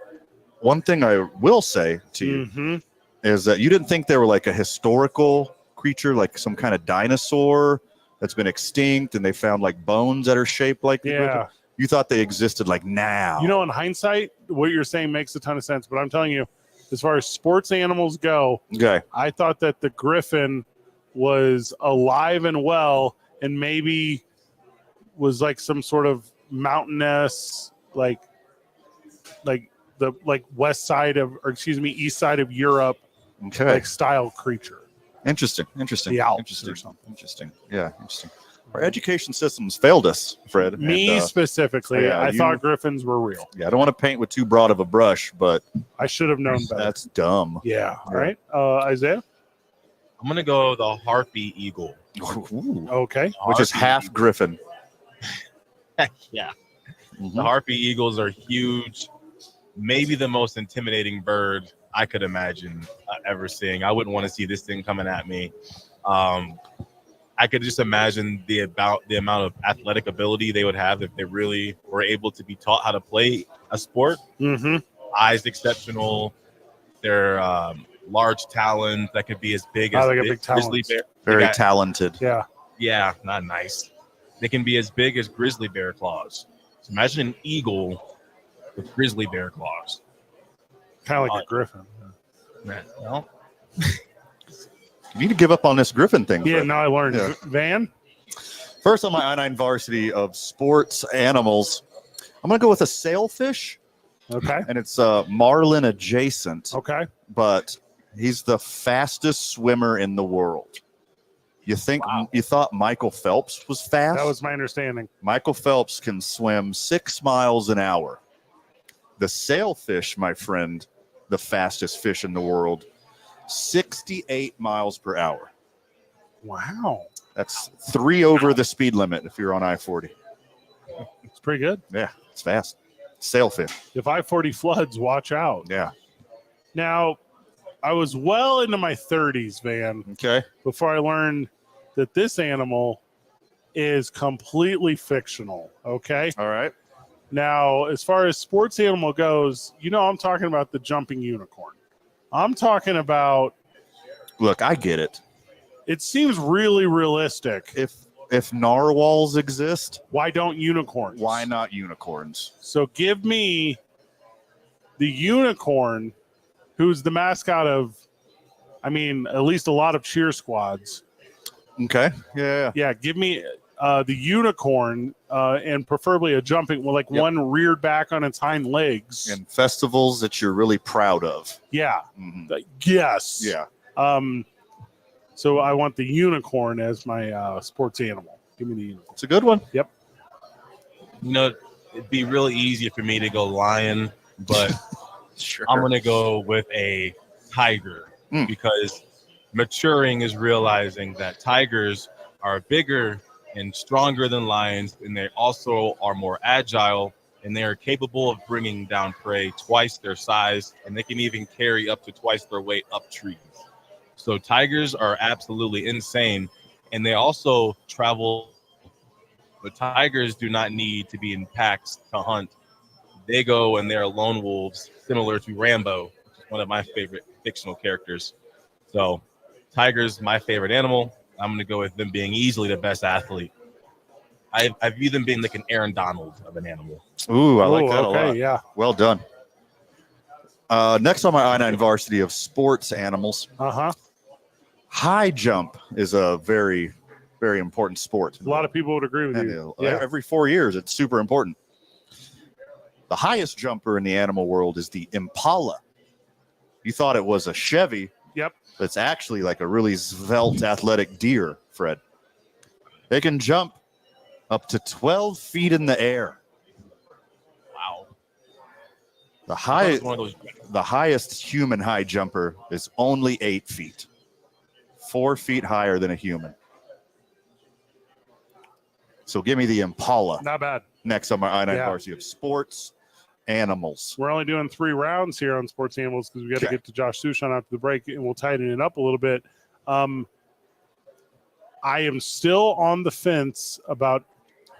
one thing I will say to you Mm-hmm. is that you didn't think they were like a historical creature, like some kind of dinosaur that's been extinct, and they found like bones that are shaped like the griffin. Yeah. You thought they existed like now. You know, in hindsight, what you're saying makes a ton of sense. But I'm telling you, as far as sports animals go, Okay. I thought that the griffin was alive and well, and maybe was like some sort of mountainous, like west side of, or excuse me, east side of Europe, Okay. like style creature. Interesting. The Alps Interesting. or something. Interesting. Yeah. Interesting. Our education systems failed us, Fred. Me and, specifically, yeah, I you- thought griffins were real. yeah, I don't want to paint with too broad of a brush, but I should have known better. that's dumb. Yeah. All right. Isaiah? I'm gonna go the harpy eagle. Ooh. Okay. Which is Harpy half griffin. Yeah. Mhm. The harpy eagles are huge. Maybe the most intimidating bird I could imagine ever seeing. I wouldn't want to see this thing coming at me. I could just imagine the amount of athletic ability they would have if they really were able to be taught how to play a sport. Mm-hmm. Eyes exceptional. They're large talons that could be as big as Oh, they got big big grizzly talons. bear. Very They got- talented. Yeah. Yeah, not nice. They can be as big as grizzly bear claws. So imagine an eagle with grizzly bear claws. Kind of like a griffin. Man, well, You need to give up on this griffin thing. Yeah, Fred. no, I learned. Yeah. Van? First on my I-9 varsity of sports animals, I'm going to go with a sailfish, Okay. and it's marlin adjacent, Okay. but he's the fastest swimmer in the world. You thought Michael Phelps was fast? That was my understanding. Michael Phelps can swim 6 miles an hour. The sailfish, my friend, the fastest fish in the world, 68 miles per hour. Wow. That's 3 over the speed limit if you're on I-40. It's pretty good. Yeah, it's fast. Sailfish. If I-40 floods, watch out. Yeah. Now, I was well into my 30s, Van, Okay. before I learned that this animal is completely fictional. Okay. All right. Now, as far as sports animal goes, I'm talking about the jumping unicorn. I'm talking about, Look, I get it. it seems really realistic. If narwhals exist, Why don't unicorns? why not unicorns? So give me the unicorn, who's the mascot of, at least a lot of cheer squads. Okay. Yeah. Yeah, give me the unicorn and preferably a jumping, Yep. one reared back on its hind legs. And festivals that you're really proud of. Yeah. Mhm. Yes. Yeah. So I want the unicorn as my sports animal. Give me the unicorn. It's a good one. you know, it'd be really easy for me to go lion, but Sure. I'm going to go with a tiger because maturing is realizing that tigers are bigger and stronger than lions, and they also are more agile, and they are capable of bringing down prey twice their size, and they can even carry up to twice their weight up trees. So tigers are absolutely insane, and they also travel. But tigers do not need to be in packs to hunt. They go and they're lone wolves, similar to Rambo, which is one of my favorite fictional characters. So tiger's my favorite animal. I'm going to go with them being easily the best athlete. I view them being like an Aaron Donald of an animal. Ooh, I like that a lot. Yeah. Well done. Next on my I-9 varsity of sports animals, high jump is a very, very important sport. A lot of people would agree with And you. every 4 years, it's super important. The highest jumper in the animal world is the impala. You thought it was a Chevy. Yep. But it's actually like a really svelte, athletic deer, Fred. They can jump up to 12 feet in the air. Wow. The highest human high jumper is only 8 feet. 4 feet higher than a human. So give me the impala. Not bad. Next on my I-9 varsity of sports animals. We're only doing 3 rounds here on sports animals because we got to get to Josh Sushan after the break, and we'll tighten it up a little bit. I am still on the fence about,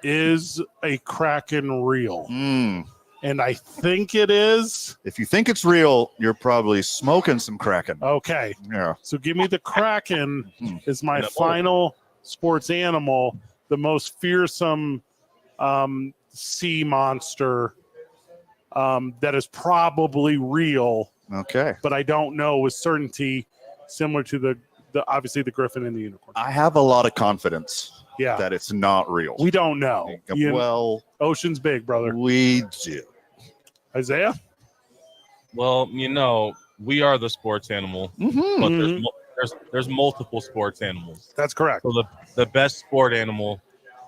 is a kraken real? And I think it is. If you think it's real, you're probably smoking some kraken. Okay. Yeah. So give me the kraken is my final sports animal, the most fearsome sea monster that is probably real. Okay. But I don't know with certainty, similar to the obviously the griffin and the unicorn. I have a lot of confidence that it's not real. We don't know. Well, ocean's big, brother. We do. Isaiah? Well, we are the sports animal, but there's multiple sports animals. That's correct. So the best sport animal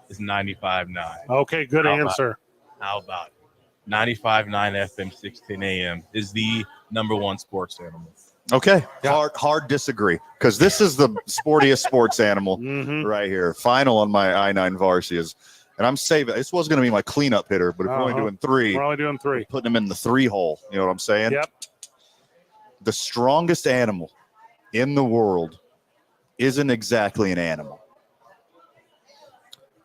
is 95.9. Okay, good answer. How about 95.9 FM 610 AM is the number one sports animal. Okay. Hard disagree, because this is the sportiest sports animal right here. Final on my I-9 varsity is, and I'm saving. This was going to be my cleanup hitter, but if we're only doing 3, we're only doing 3. Putting them in the 3 hole. You know what I'm saying? Yep. The strongest animal in the world isn't exactly an animal.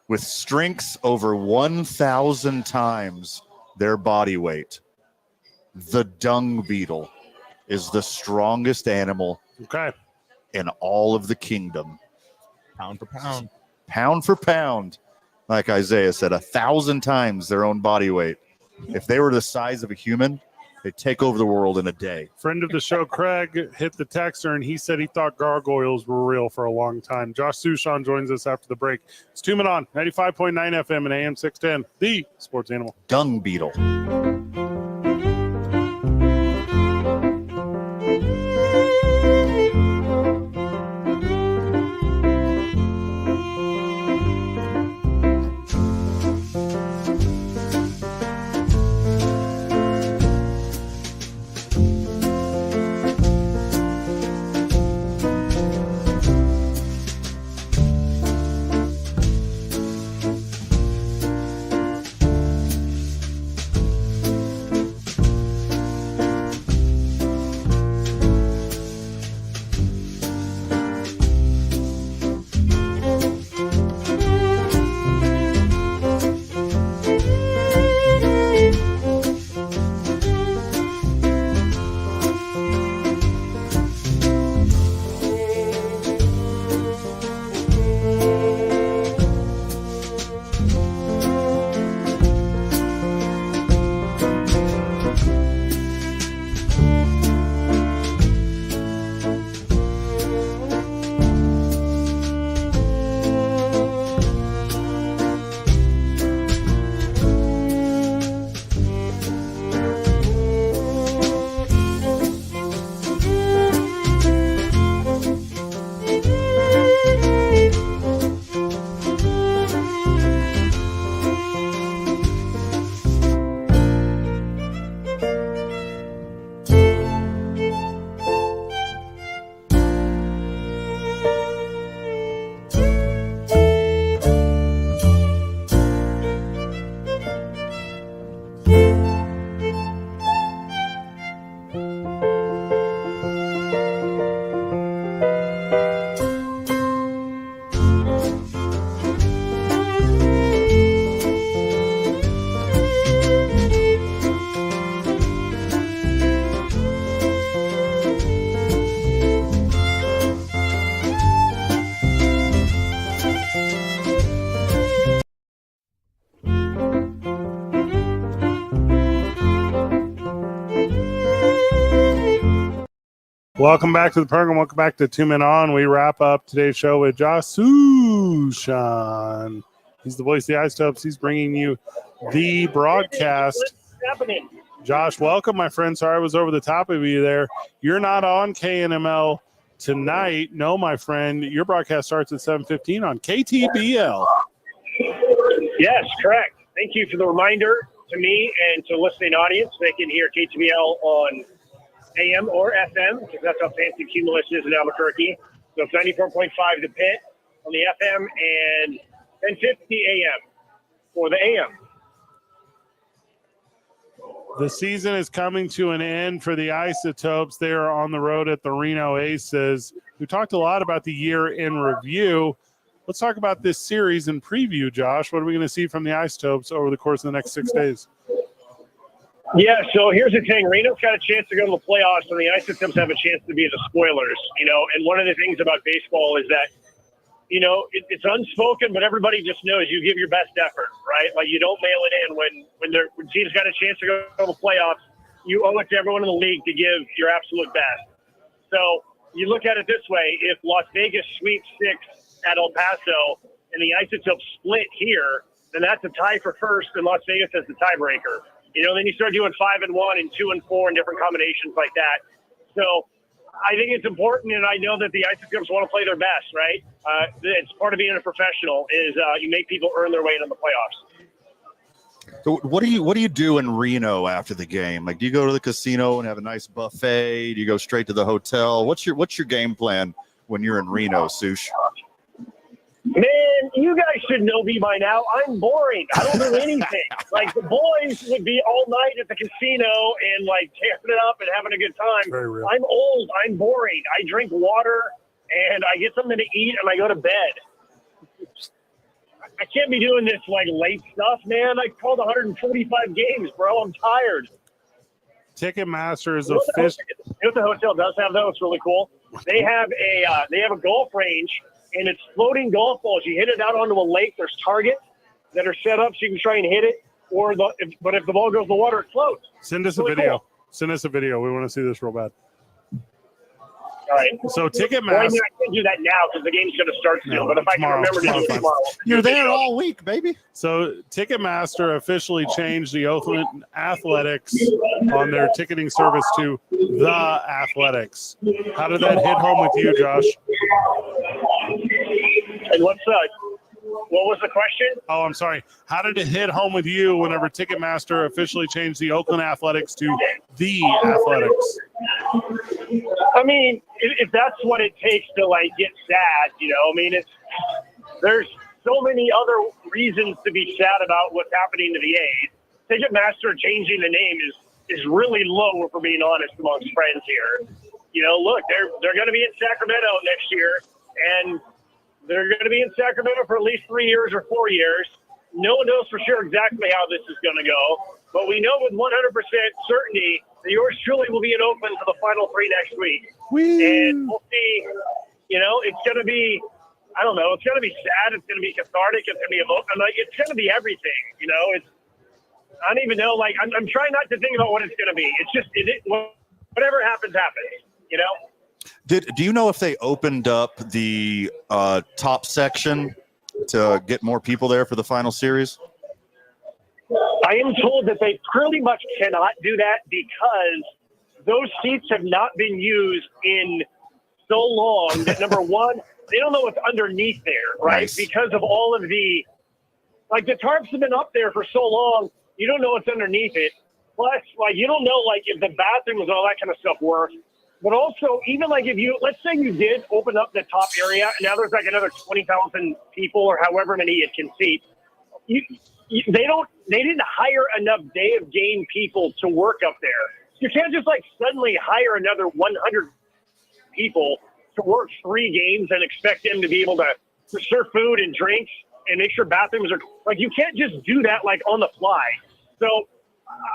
With strengths over 1,000 times their body weight, the dung beetle is the strongest animal in all of the kingdom. Pound for pound. Pound for pound. Like Isaiah said, 1,000 times their own body weight. If they were the size of a human, they'd take over the world in a day. Friend of the show, Craig, hit the texter, and he said he thought gargoyles were real for a long time. Josh Sushan joins us after the break. It's 2 Men On, 95.9 FM and AM 610, the sports animal. Dung beetle. Welcome back to the program. Welcome back to 2 Men On. We wrap up today's show with Josh Sushan. He's the voice of the Isotopes. He's bringing you the broadcast. Josh, welcome, my friend. Sorry I was over the top of you there. You're not on KNML tonight. No, my friend. Your broadcast starts at 7:15 on KTBL. Yes, correct. Thank you for the reminder to me and to the listening audience. They can hear KTBL on AM or FM, because that's how fancy Cumulus is in Albuquerque. So it's 94.5 The Pit on the FM and 1050 AM for the AM. The season is coming to an end for the Isotopes. They are on the road at the Reno Aces. We talked a lot about the year in review. Let's talk about this series in preview, Josh. What are we going to see from the Isotopes over the course of the next 6 days? Yeah, so here's the thing. Reno's got a chance to go to the playoffs, and the Isotopes have a chance to be the spoilers, And one of the things about baseball is that, it's unspoken, but everybody just knows you give your best effort, right? Like, you don't mail it in. When teams got a chance to go to the playoffs, you owe it to everyone in the league to give your absolute best. So you look at it this way. If Las Vegas sweeps 6 at El Paso and the Isotopes split here, then that's a tie for first, and Las Vegas has the tiebreaker. Then you start doing 5-1 and 2-4 and different combinations like that. So I think it's important, and I know that the Isotopes want to play their best, right? It's part of being a professional is you make people earn their way into the playoffs. So what do you do in Reno after the game? Like, do you go to the casino and have a nice buffet? Do you go straight to the hotel? What's your game plan when you're in Reno, Sush? Man, you guys should know me by now. I'm boring. I don't do anything. Like, the boys would be all night at the casino and, tearing it up and having a good time. Very real. I'm old. I'm boring. I drink water, and I get something to eat, and I go to bed. I can't be doing this, late stuff, man. I called 145 games, bro. I'm tired. Ticketmaster is You know official. what the hotel does have, though? It's really cool. They have a golf range, and it's floating golf balls. You hit it out onto a lake. There's targets that are set up so you can try and hit it. But if the ball goes in the water, it floats. Send us a Really video. cool. Send us a video. We want to see this real bad. All right. So Well, I Ticketmaster. can't do that now because the game's going to start soon. No, but if I can tomorrow. remember to do it Tomorrow. tomorrow. You're there all week, baby. So Ticketmaster officially changed the Oakland Athletics on their ticketing service to The Athletics. How did that hit home with you, Josh? And what was the question? Oh, I'm sorry. How did it hit home with you whenever Ticketmaster officially changed the Oakland Athletics to The Athletics? I mean, if that's what it takes to get sad, there's so many other reasons to be sad about what's happening to the A's. Ticketmaster changing the name is really low, if we're being honest, amongst friends here. Look, they're going to be in Sacramento next year, and they're going to be in Sacramento for at least 3 years or 4 years. No one knows for sure exactly how this is going to go, but we know with 100% certainty that yours truly will be in Oakland for the final 3 next week. And we'll see. It's going to be, I don't know, it's going to be sad. It's going to be cathartic. It's going to be emotional. It's going to be everything. I don't even know. I'm trying not to think about what it's going to be. It's just, whatever happens, happens. Do you know if they opened up the top section to get more people there for the final series? I am told that they pretty much cannot do that because those seats have not been used in so long that, number one, they don't know what's underneath there, right? Nice. Because of all of the tarps have been up there for so long, you don't know what's underneath it. Plus, you don't know, if the bathrooms and all that kind of stuff work. But also, even if let's say you did open up the top area, and now there's another 20,000 people or however many it can seat. They didn't hire enough day of game people to work up there. You can't just suddenly hire another 100 people to work 3 games and expect them to be able to serve food and drinks and make sure bathrooms are you can't just do that on the fly. So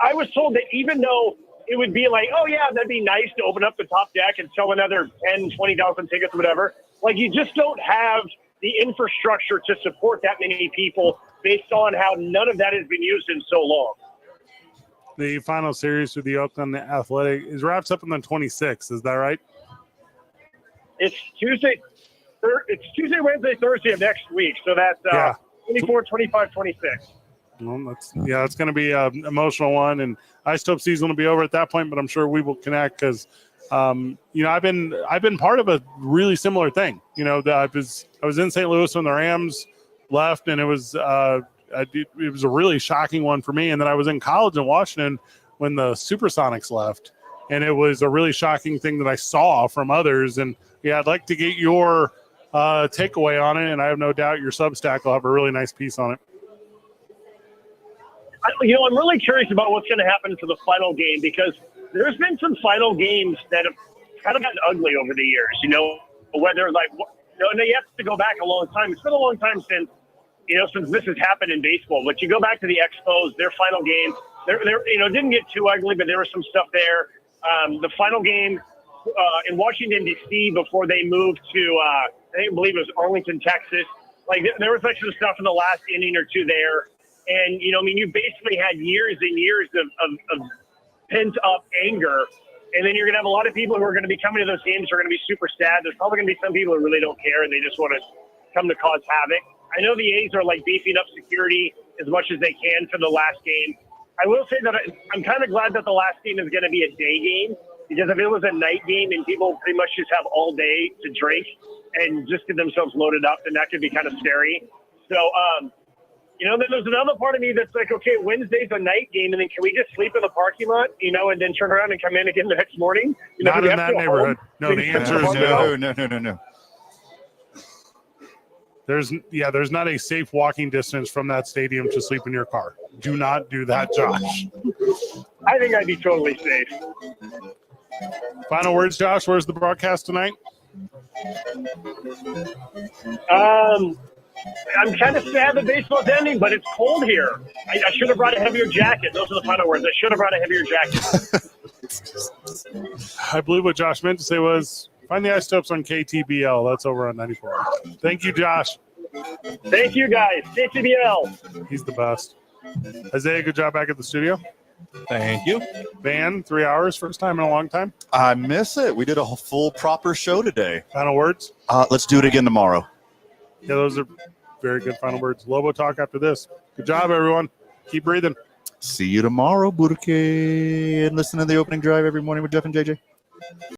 I was told that even though it would be oh yeah, that'd be nice to open up the top deck and sell another 10, 20,000 tickets or whatever. You just don't have the infrastructure to support that many people based on how none of that has been used in so long. The final series for the Oakland Athletic is wraps up on the 26th. Is that right? It's Tuesday, Wednesday, Thursday of next week. So that's 24, 25, 26. Well, it's going to be an emotional one, and Isotope season will be over at that point. But I'm sure we will connect because, I've been part of a really similar thing. I was in St. Louis when the Rams left, and it was a really shocking one for me. And then I was in college in Washington when the Supersonics left, and it was a really shocking thing that I saw from others. And I'd like to get your takeaway on it, and I have no doubt your Substack will have a really nice piece on it. I'm really curious about what's going to happen to the final game because there's been some final games that have kind of gotten ugly over the years. Whether you have to go back a long time. It's been a long time since this has happened in baseball. But you go back to the Expos, their final game, didn't get too ugly, but there was some stuff there. The final game in Washington D.C. before they moved to I believe it was Arlington, Texas. Like there was some stuff in the last inning or two there. And, you basically had years and years of pent-up anger. And then you're going to have a lot of people who are going to be coming to those games who are going to be super sad. There's probably going to be some people who really don't care, and they just want to come to cause havoc. I know the A's are, beefing up security as much as they can for the last game. I will say that I'm kind of glad that the last game is going to be a day game, because if it was a night game and people pretty much just have all day to drink and just get themselves loaded up, then that could be kind of scary. So, then there's another part of me that's like, okay, Wednesday's a night game, and then can we just sleep in the parking lot, and then turn around and come in again the next morning? Not in that neighborhood. No, the answer is no. There's not a safe walking distance from that stadium to sleep in your car. Do not do that, Josh. I think I'd be totally safe. Final words, Josh. Where's the broadcast tonight? I'm kind of sad that baseball's ending, but it's cold here. I should have brought a heavier jacket. Those are the final words. I should have brought a heavier jacket. I believe what Josh meant to say was, find the Isotopes on KTBL. That's over on 94. Thank you, Josh. Thank you, guys. KTBL. He's the best. Isaiah, good job back at the studio. Thank you. Van, 3 hours, first time in a long time. I miss it. We did a full proper show today. Final words? Let's do it again tomorrow. Yeah, those are very good final words. Lobo talk after this. Good job, everyone. Keep breathing. See you tomorrow, Burke. And listen to the opening drive every morning with Jeff and JJ.